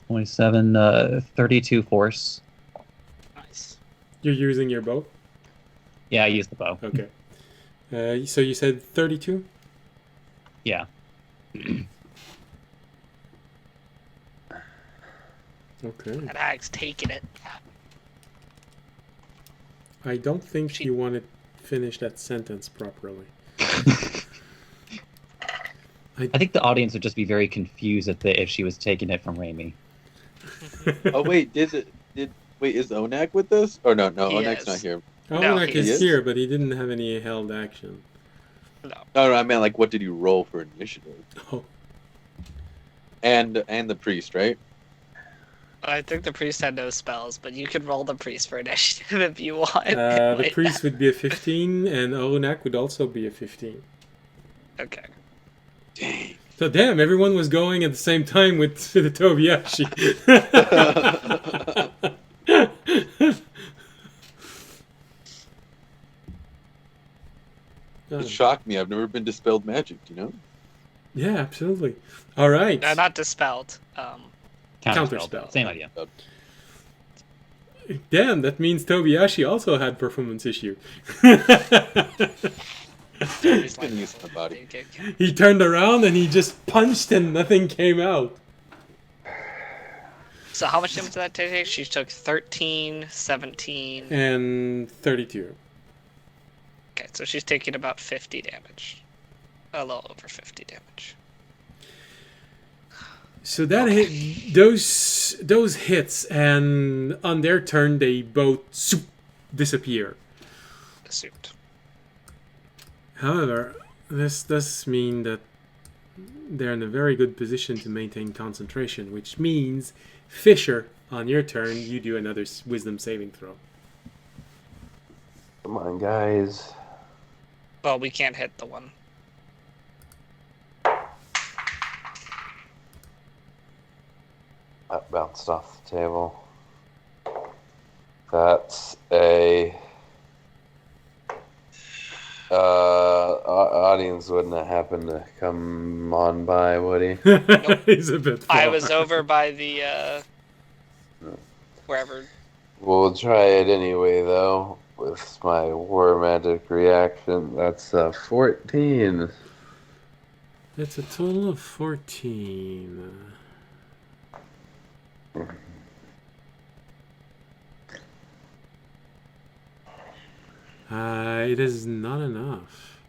27, 32 force. Nice. You're using your bow? Yeah, I used the bow. Okay. So you said 32? Yeah. Okay. That hag's taking it. I don't think you want to finish that sentence properly. I think the audience would just be very confused if she was taking it from Raimi. Oh wait, wait, is Onak with us? Or no, He Onak's is. not here. Almanac he is is. here, but he didn't have any held action. No. No, I meant like what did you roll for initiative? Oh. And the priest, right? I think the priest had no spells, but you can roll the priest for initiative if you want. The priest would be a 15, and Almanac would also be a 15. Okay. Dang. So damn, everyone was going at the same time with the Tobiyashi. It shocked me. I've never been dispelled magic, you know? Yeah, absolutely. All right. No, not dispelled. Counterspell. Same idea. Damn, that means Tobiyashi also had performance issue. He's been used to my body. He turned around and he just punched and nothing came out. So how much damage did that take? She took 13, 17. And 32. Okay, so she's taking about 50 damage. A little over 50 damage. So that hit those hits, and on their turn they both disappear. Assumed. However, this does mean that they're in a very good position to maintain concentration, which means, Fisher, on your turn, you do another wisdom saving throw. Come on, guys. Well, we can't hit the one. That bounced off the table. That's a... audience wouldn't have happened to come on by, would he? He's a bit far. I was over by the, wherever. We'll try it anyway, though, with my war magic reaction. That's 14. That's a total of 14. It is not enough.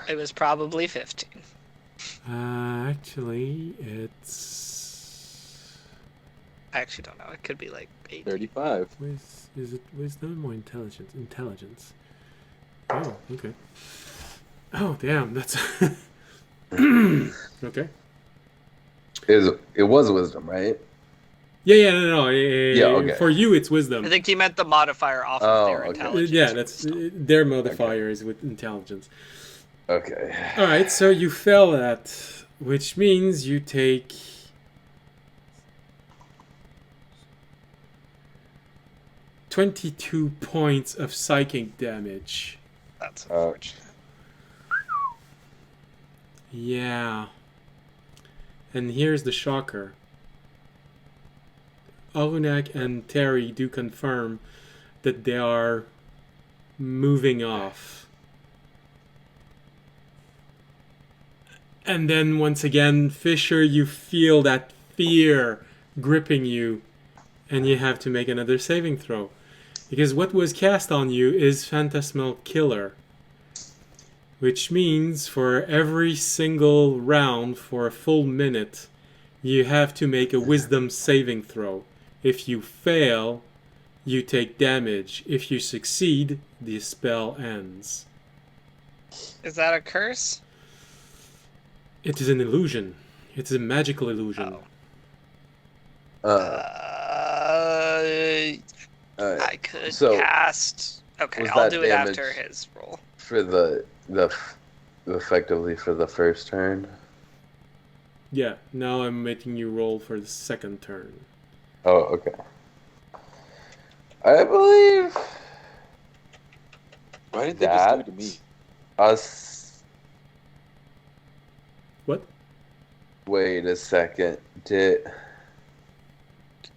It was probably 15. Actually, it's... I actually don't know. It could be like 8. 35. Is it wisdom or intelligence? Intelligence. Oh, okay. Oh, damn, that's... okay. It was wisdom, right? Yeah, no. Yeah, okay. For you, it's wisdom. I think he meant the modifier off of their okay. intelligence. Yeah, that's their modifier is with intelligence. Okay. All right, so you fail that, which means you take 22 points of psychic damage. That's unfortunate. Yeah. And here's the shocker. Arunak and Terry do confirm that they are moving off. And then once again, Fisher, you feel that fear gripping you, and you have to make another saving throw. Because what was cast on you is Phantasmal Killer, which means for every single round for a full minute, you have to make a wisdom saving throw. If you fail, you take damage. If you succeed, the spell ends. Is that a curse? It is an illusion. It is a magical illusion. I could so cast. Okay, was I'll that do it damage after his roll. for the effectively for the first turn. Yeah, now I'm making you roll for the second turn. Oh, okay. I believe Why didn't they just give it to me? Us. What? Wait a second.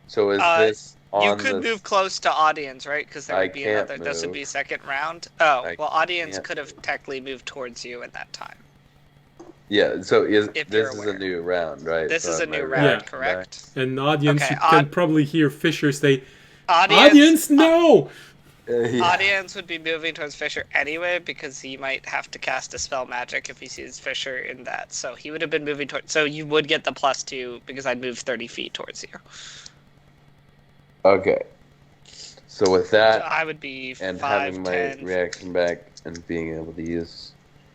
So is this on You could move close to audience, right? Because there I would be can't another. This would move. be second round. Oh, I well, audience can't could have technically moved towards you in that time. Yeah. So If you're this is aware. a new round, right? This So is a have my new round, round, reaction correct? And audience, Okay, you can probably hear Fisher say, Audience, "Audience, no!" Yeah. audience would be moving towards Fisher anyway because he might have to cast a spell magic if he sees Fisher in that. So he would have been moving towards. So you would get the +2 because I'd move 30 feet towards you. Okay. So with So that I would be and 5, having my 10. reaction back and being able to use.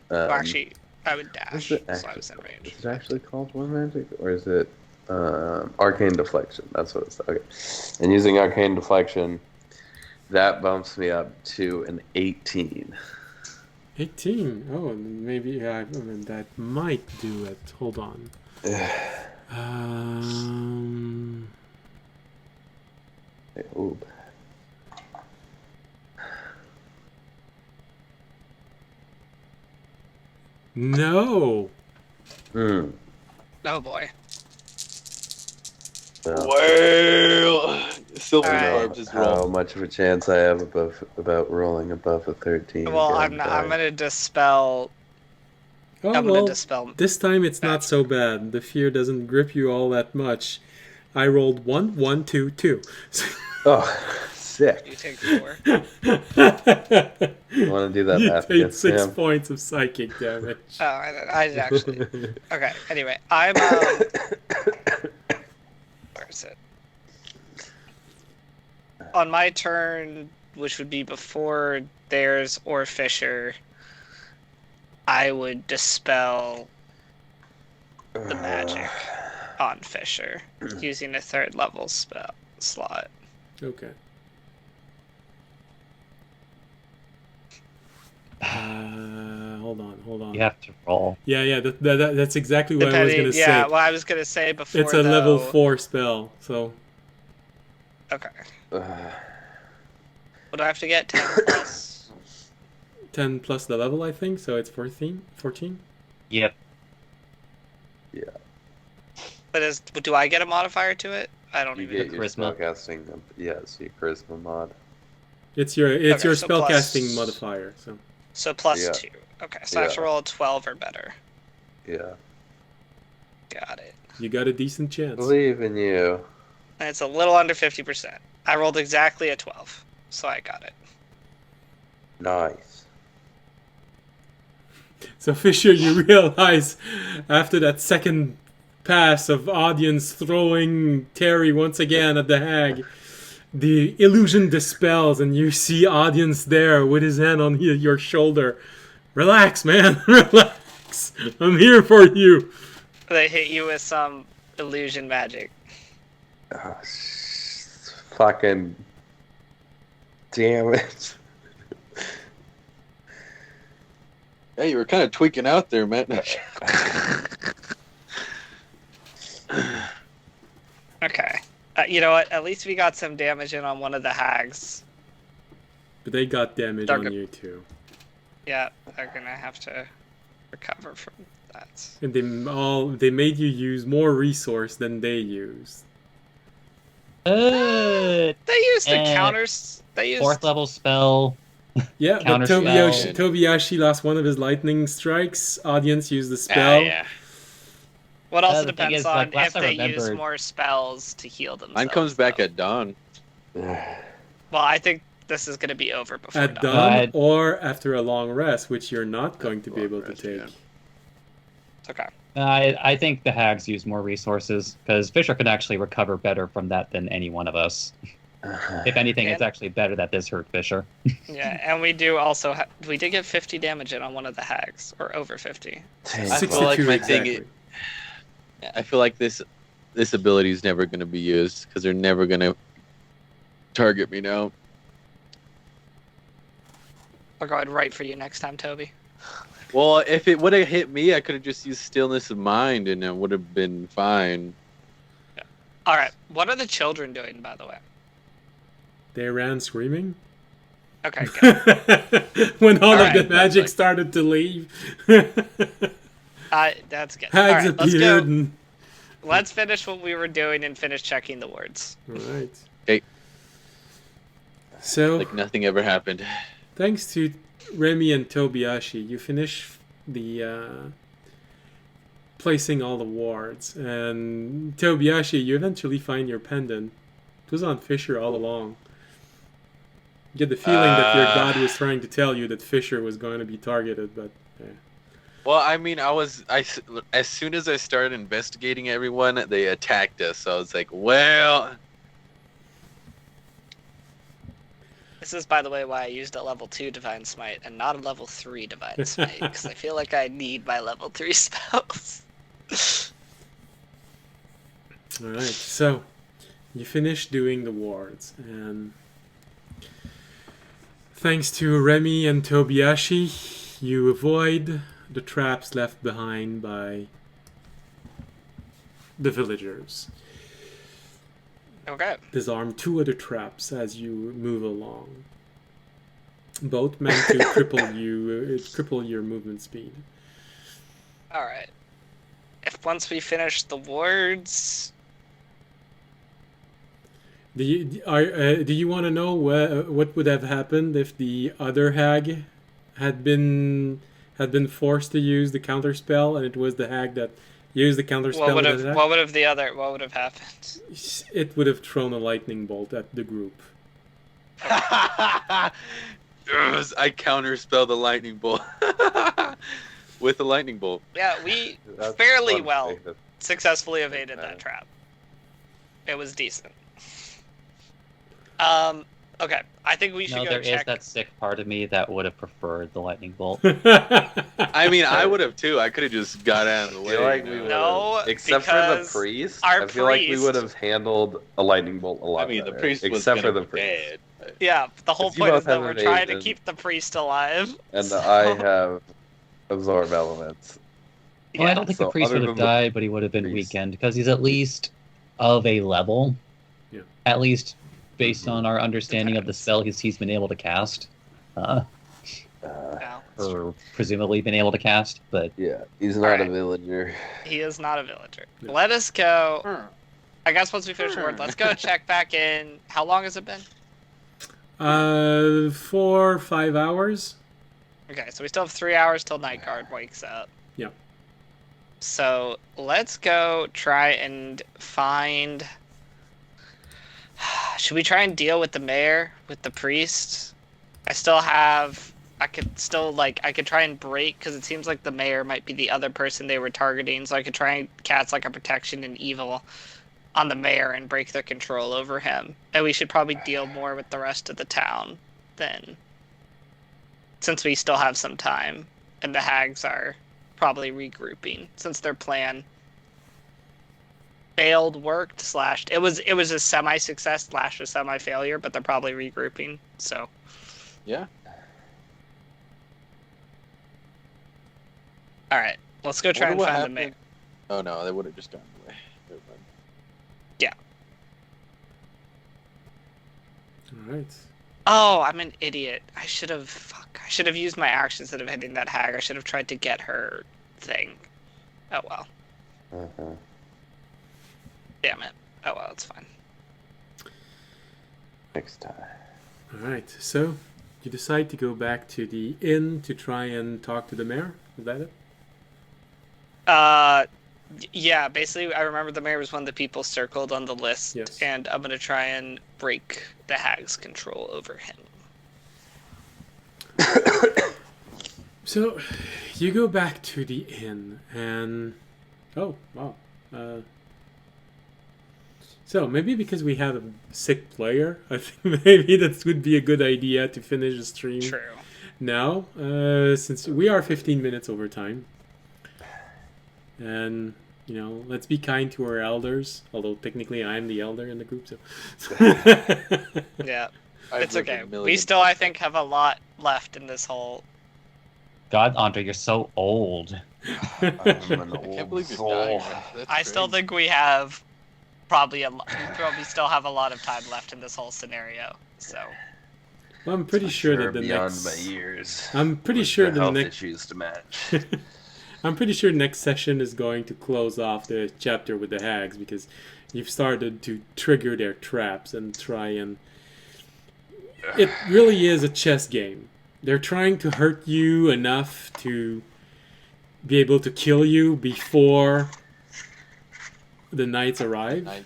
Well, actually, I would dash, Is so I was in range. it actually called Wind Magic, or is it Arcane Deflection? That's what it's. Okay. And using Arcane Deflection, that bumps me up to an 18. 18. Oh, maybe that might do it. Hold on. Ooh. No. Hmm. Oh boy. Well, Silver Alright. Barb just How rolled. much of a chance I have about rolling above a 13? Well, again, I'm not, I'm guys? gonna dispel. Oh, I'm gonna well, dispel. this time it's not so bad. The fear doesn't grip you all that much. I rolled 1, 1, 2, 2. Oh, sick. You take 4. You want to do that You math take again, 6 Sam? points of psychic damage. Oh, I did actually. Okay. Anyway, I'm. Where is it? On my turn, which would be before theirs or Fisher, I would dispel the magic on Fisher using a 3rd level spell slot. Okay. Hold on. You have to roll. Yeah, that's exactly what I was Depending, gonna yeah, say. well, I was gonna say before. It's a level though- 4 spell, so Okay. What do I have to get? 10 plus. 10 plus the level, I think. So it's 14. 14. Yep. But do I get a modifier to it? I don't You even. get your Charisma. spellcasting. Yes, your charisma mod. It's your Okay, so spellcasting plus- modifier. So So plus Yeah. 2. Okay, so I have to Yeah. roll a 12 or better. Yeah. Got it. you got a decent chance. Believe in you. And it's a little under 50%. I rolled exactly a 12, so I got it. Nice. So Fisher, you realize after that second pass of audience throwing Terry once again at the hag, the illusion dispels and you see audience there with his hand on your shoulder. Relax, man. Relax. I'm here for you. They hit you with some illusion magic. Oh, fucking damn it. Hey, you were kind of tweaking out there, man. Okay. You know what? At least we got some damage in on one of the hags. But they got damage They're on good. you too. Yeah, they're gonna have to recover from that. And they made you use more resource than they used. They used the Eh, counters. They used 4th level spell. Yeah, but Counter Tobiyashi lost one of his lightning strikes. Audience used the spell. yeah. What also the thing depends is, on like, last if I they use remembered- more spells to heal themselves. Mine comes back though. at dawn. Well, I think this is going to be over before At dawn. dawn or after a long rest, which you're not going to be able to rest, take. yeah. Okay. I think the hags use more resources because Fisher can actually recover better from that than any one of us. If anything, it's And- actually better that this hurt Fisher. Yeah, and we do also we did get 50 damage in on one of the hags, or over 50. I 62 feel like my exactly. thing. I feel like this ability is never going to be used because they're never going to target me now. I'll go ahead right for you next time, Toby. Well, if it would have hit me, I could have just used stillness of mind and it would have been fine. All right. What are the children doing, by the way? They ran screaming. Okay, good. When all of Alright, the that's magic like- started to leave. That's good. Hags Alright, let's appeared. go. And... Let's finish what we were doing and finish checking the words. Alright. Okay. So, Like nothing ever happened. thanks to Remy and Tobiashi, you finish the placing all the wards. And Tobiashi, you eventually find your pendant. It was on Fisher all along. You get the feeling that your god was trying to tell you that Fisher was going to be targeted, but yeah. Well, I mean, as soon as I started investigating everyone, they attacked us. So I was like, well, This is, by the way, why I used a level 2 Divine Smite and not a level 3 Divine Smite, because I feel like I need my level 3 spells. Alright, so you finish doing the wards, and thanks to Remy and Tobiashi, you avoid the traps left behind by the villagers. Okay. Disarm 2 other traps as you move along. Both meant to cripple your movement speed. Alright. If once we finish the wards... Do you want to know what would have happened if the other hag had been forced to use the counter spell, and it was the hag that used the counter spell? What would have happened? It would have thrown a lightning bolt at the group. yes, I counterspell the lightning bolt with a lightning bolt. Yeah, we That's fairly fun well thing. successfully evaded Okay. that trap. It was decent. Okay. I think we should No, go there is check. that sick part of me that would have preferred the lightning bolt. I mean, I would have too. I could have just got out of the I way. feel like you we know? would No, have, except for the because priest. our I feel like we priest- would have handled a lightning bolt a lot I mean, the better, priest was except for gonna the be priest. dead. Yeah, the whole But you point both is that have we're trying to evasion. keep the priest alive. And so- I have absorb elements. Well, I Yeah. don't think So the priest other would have than the died, but he would have been priest. weakened because he's at least of a level. Yeah. At least based on our understanding of the Depends. spell he's been able to cast. No, Or presumably been able to cast, but Yeah, he's not Alright. a villager. he is not a villager. No. Let us go. I guess once we finish the word, let's go check back in. How long has it been? 4 or 5 hours. Okay, so we still have 3 hours till night guard wakes up. Yeah. So let's go try and find. Should we try and deal with the mayor, with the priest? I could try and break, because it seems like the mayor might be the other person they were targeting, so I could try and cast like a protection and evil on the mayor and break their control over him. And we should probably deal more with the rest of the town then, since we still have some time, and the hags are probably regrouping since their plan worked / it was a semi-success / a semi-failure, but they're probably regrouping. So Yeah. all right, let's go try and Wonder what find the mayor. happened- Oh no, they would have just gone away. Never mind. Alright. Oh, I'm an idiot. I should have used my action instead of hitting that hag. I should have tried to get her thing. Oh well. Uh-huh. Damn it. Oh well, it's fine. Next time. Alright, so you decide to go back to the inn to try and talk to the mayor? Is that it? Yeah, basically, I remember the mayor was one of the people circled on the list, Yes. and I'm gonna try and break the hag's control over him. So, you go back to the inn, and... Oh, wow. So, maybe because we have a sick player, I think maybe that would be a good idea to finish the stream True. now, since we are 15 minutes over time. And, you know, let's be kind to our elders, although technically I'm the elder in the group, so... Yeah, I've it's lived a okay. We million still, I think, have a lot left in this whole. God, Andre, you're so old. I'm an I old can't believe you're soul. dying. That's I still crazy. think we have we probably still have a lot of time left in this whole scenario. So Well, I'm pretty sure that the beyond next. my years. I'm pretty with sure the the health next. issues to match. I'm pretty sure next session is going to close off the chapter with the hags because you've started to trigger their traps and try and. It really is a chess game. They're trying to hurt you enough to be able to kill you before the knights arrive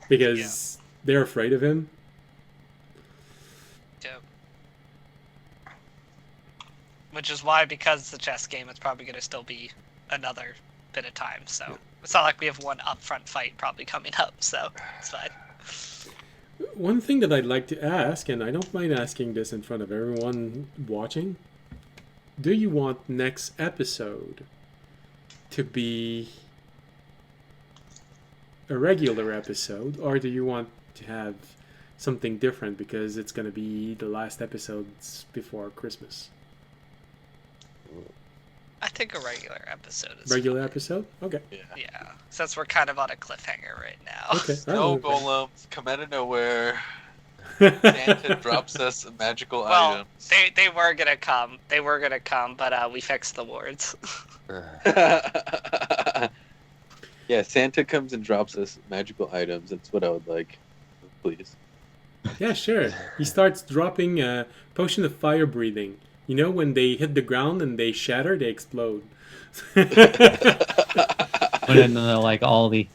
because they're afraid of him. Yeah. Which is why, because it's a chess game, it's probably going to still be another bit of time. So it's not like we have one upfront fight probably coming up. So it's fine. One thing that I'd like to ask, and I don't mind asking this in front of everyone watching, do you want next episode to be a regular episode, or do you want to have something different because it's going to be the last episodes before Christmas? I think a regular episode is Regular fine. episode? Okay. Yeah, since we're kind of on a cliffhanger right now. Okay. No golems come out of nowhere. Santa drops us a magical Well, item. they were gonna come. They were gonna come, but we fixed the wards. Yeah, Santa comes and drops us magical items. That's what I would like. Please. Yeah, sure. He starts dropping a potion of fire breathing. You know, when they hit the ground and they shatter, they explode. And then like all the,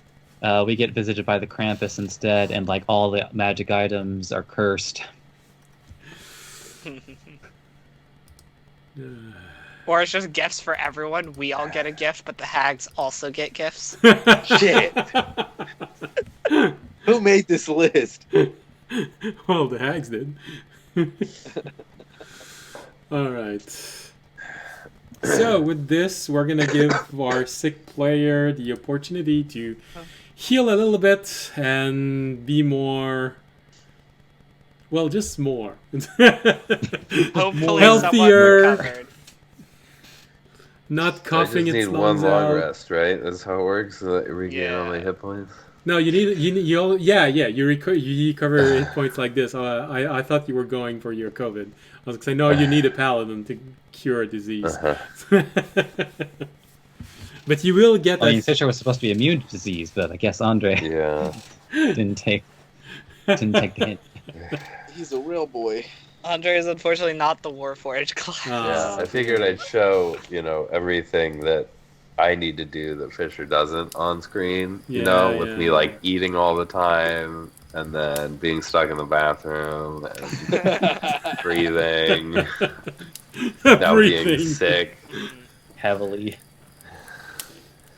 we get visited by the Krampus instead, and like all the magic items are cursed. Or it's just gifts for everyone. We all get a gift, but the hags also get gifts. Shit. Who made this list? Well, the hags did. All right. So with this, we're gonna give our sick player the opportunity to heal a little bit and be more. Well, just more. Hopefully, Healthier. someone recovered. I Not just coughing need its one lungs long out. rest, right? That's how it works. So that I regain all my Yeah. hit points. No, you recover hit points like this. I thought you were going for your COVID. I was because I know you need a paladin to cure a disease. But you will get I mean, that. Fisher was supposed to be immune to disease, but I guess Andre Yeah. didn't take the hint. He's a real boy. Andre is unfortunately not the Warforged class. Yeah, I figured I'd show, everything that I need to do that Fisher doesn't on screen, with me like eating all the time and then being stuck in the bathroom and breathing, now being Breathing. sick. Heavily.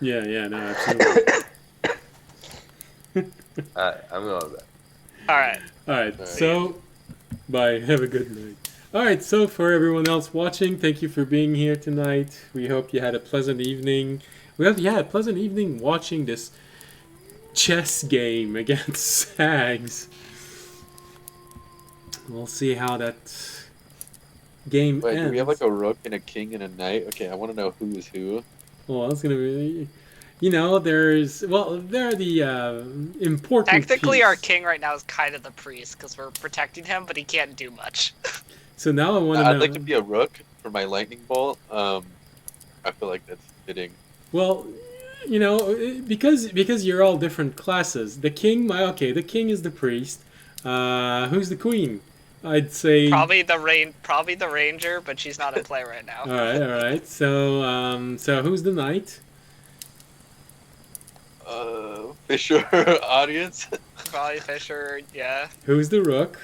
Yeah, no, absolutely. I'm going with that. All right. All right, so bye. Have a good night. All right, so for everyone else watching, thank you for being here tonight. We hope you had a pleasant evening. We hope you had a pleasant evening watching this chess game against hags. We'll see how that game Wait, ends. do we have like a rook and a king and a knight? Okay, I want to know who is who. Well, that's gonna be. There are the important. Technically, our piece. king right now is kind of the priest because we're protecting him, but he can't do much. So now I want to know. I'd like to be a rook for my lightning bolt. I feel like that's fitting. Well, because you're all different classes. The king, the king is the priest. Who's the queen? I'd say Probably the ranger, but she's not in play right now. All right. So who's the knight? Fisher audience. Probably Fisher, yeah. Who's the rook?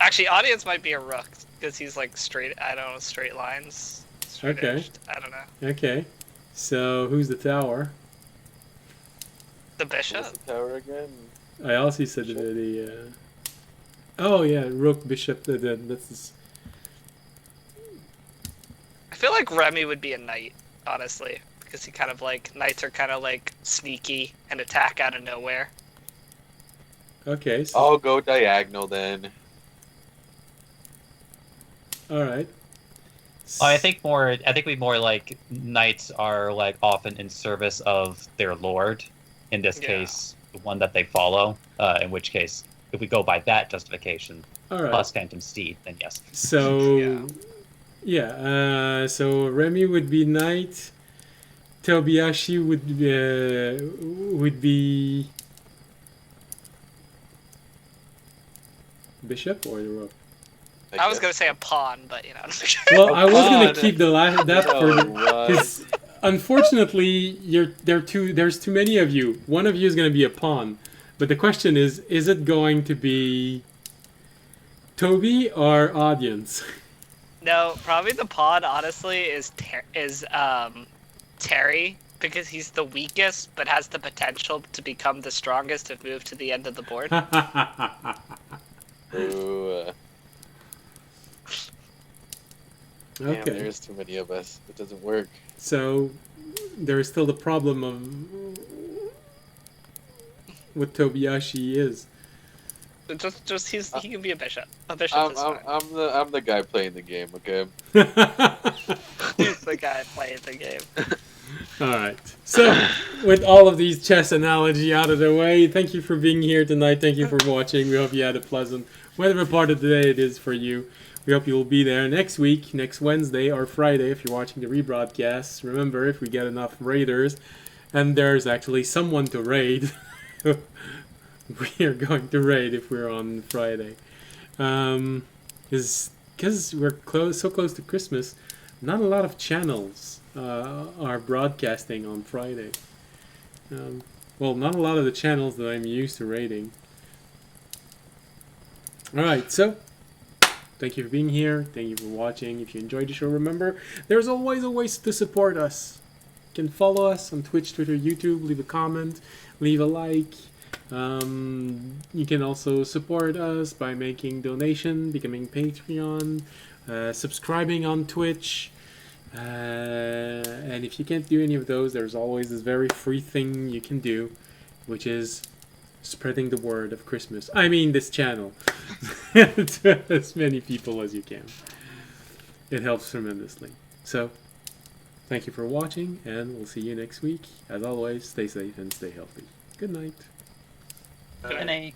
Actually, audience might be a rook because he's like straight. I don't know, straight lines. Straight Okay. edged, I don't know. Okay. So who's the tower? The bishop. What's the tower again? I also said the oh yeah, rook, bishop. That's this. I feel like Remy would be a knight, honestly, because he kind of like knights are kind of like sneaky and attack out of nowhere. Okay. So, I'll go diagonal then. all right. I think we more like knights are like often in service of their lord. In this Yeah. case, the one that they follow. In which case, if we go by that justification, All right. plus Phantom Steed, then yes. So, so Remy would be knight. Tobiyashi would be bishop or the rook. I was gonna say a pawn, but you know. Well, I was gonna pawn. keep that for No, because unfortunately there's too many of you. One of you is gonna be a pawn, but the question is it going to be Toby or audience? No, probably the pawn. Honestly, is Terry, because he's the weakest, but has the potential to become the strongest if moved to the end of the board. Ooh, damn, Okay. there's too many of us. It doesn't work. So there is still the problem of what Tobiyashi is. Just he can be a bishop. A bishop I'm, is fine. I'm the guy playing the game. Okay. He's the guy playing the game. Alright. So, with all of these chess analogy out of the way, thank you for being here tonight. Thank you for watching. We hope you had a pleasant, whatever part of the day it is for you. We hope you'll be there next week, next Wednesday or Friday if you're watching the rebroadcast. Remember, if we get enough raiders, and there's actually someone to raid, we are going to raid if we're on Friday. Because we're so close to Christmas, not a lot of channels are broadcasting on Friday. Well, not a lot of the channels that I'm used to rating. Alright, so thank you for being here. Thank you for watching. If you enjoyed the show, remember, there's always a way to support us. You can follow us on Twitch, Twitter, YouTube, leave a comment, leave a like. You can also support us by making donation, becoming Patreon, subscribing on Twitch. And if you can't do any of those, there's always this very free thing you can do, which is spreading the word of Christmas. I mean, this channel to as many people as you can. It helps tremendously. So, thank you for watching, and we'll see you next week. As always, stay safe and stay healthy. Good night. Good night.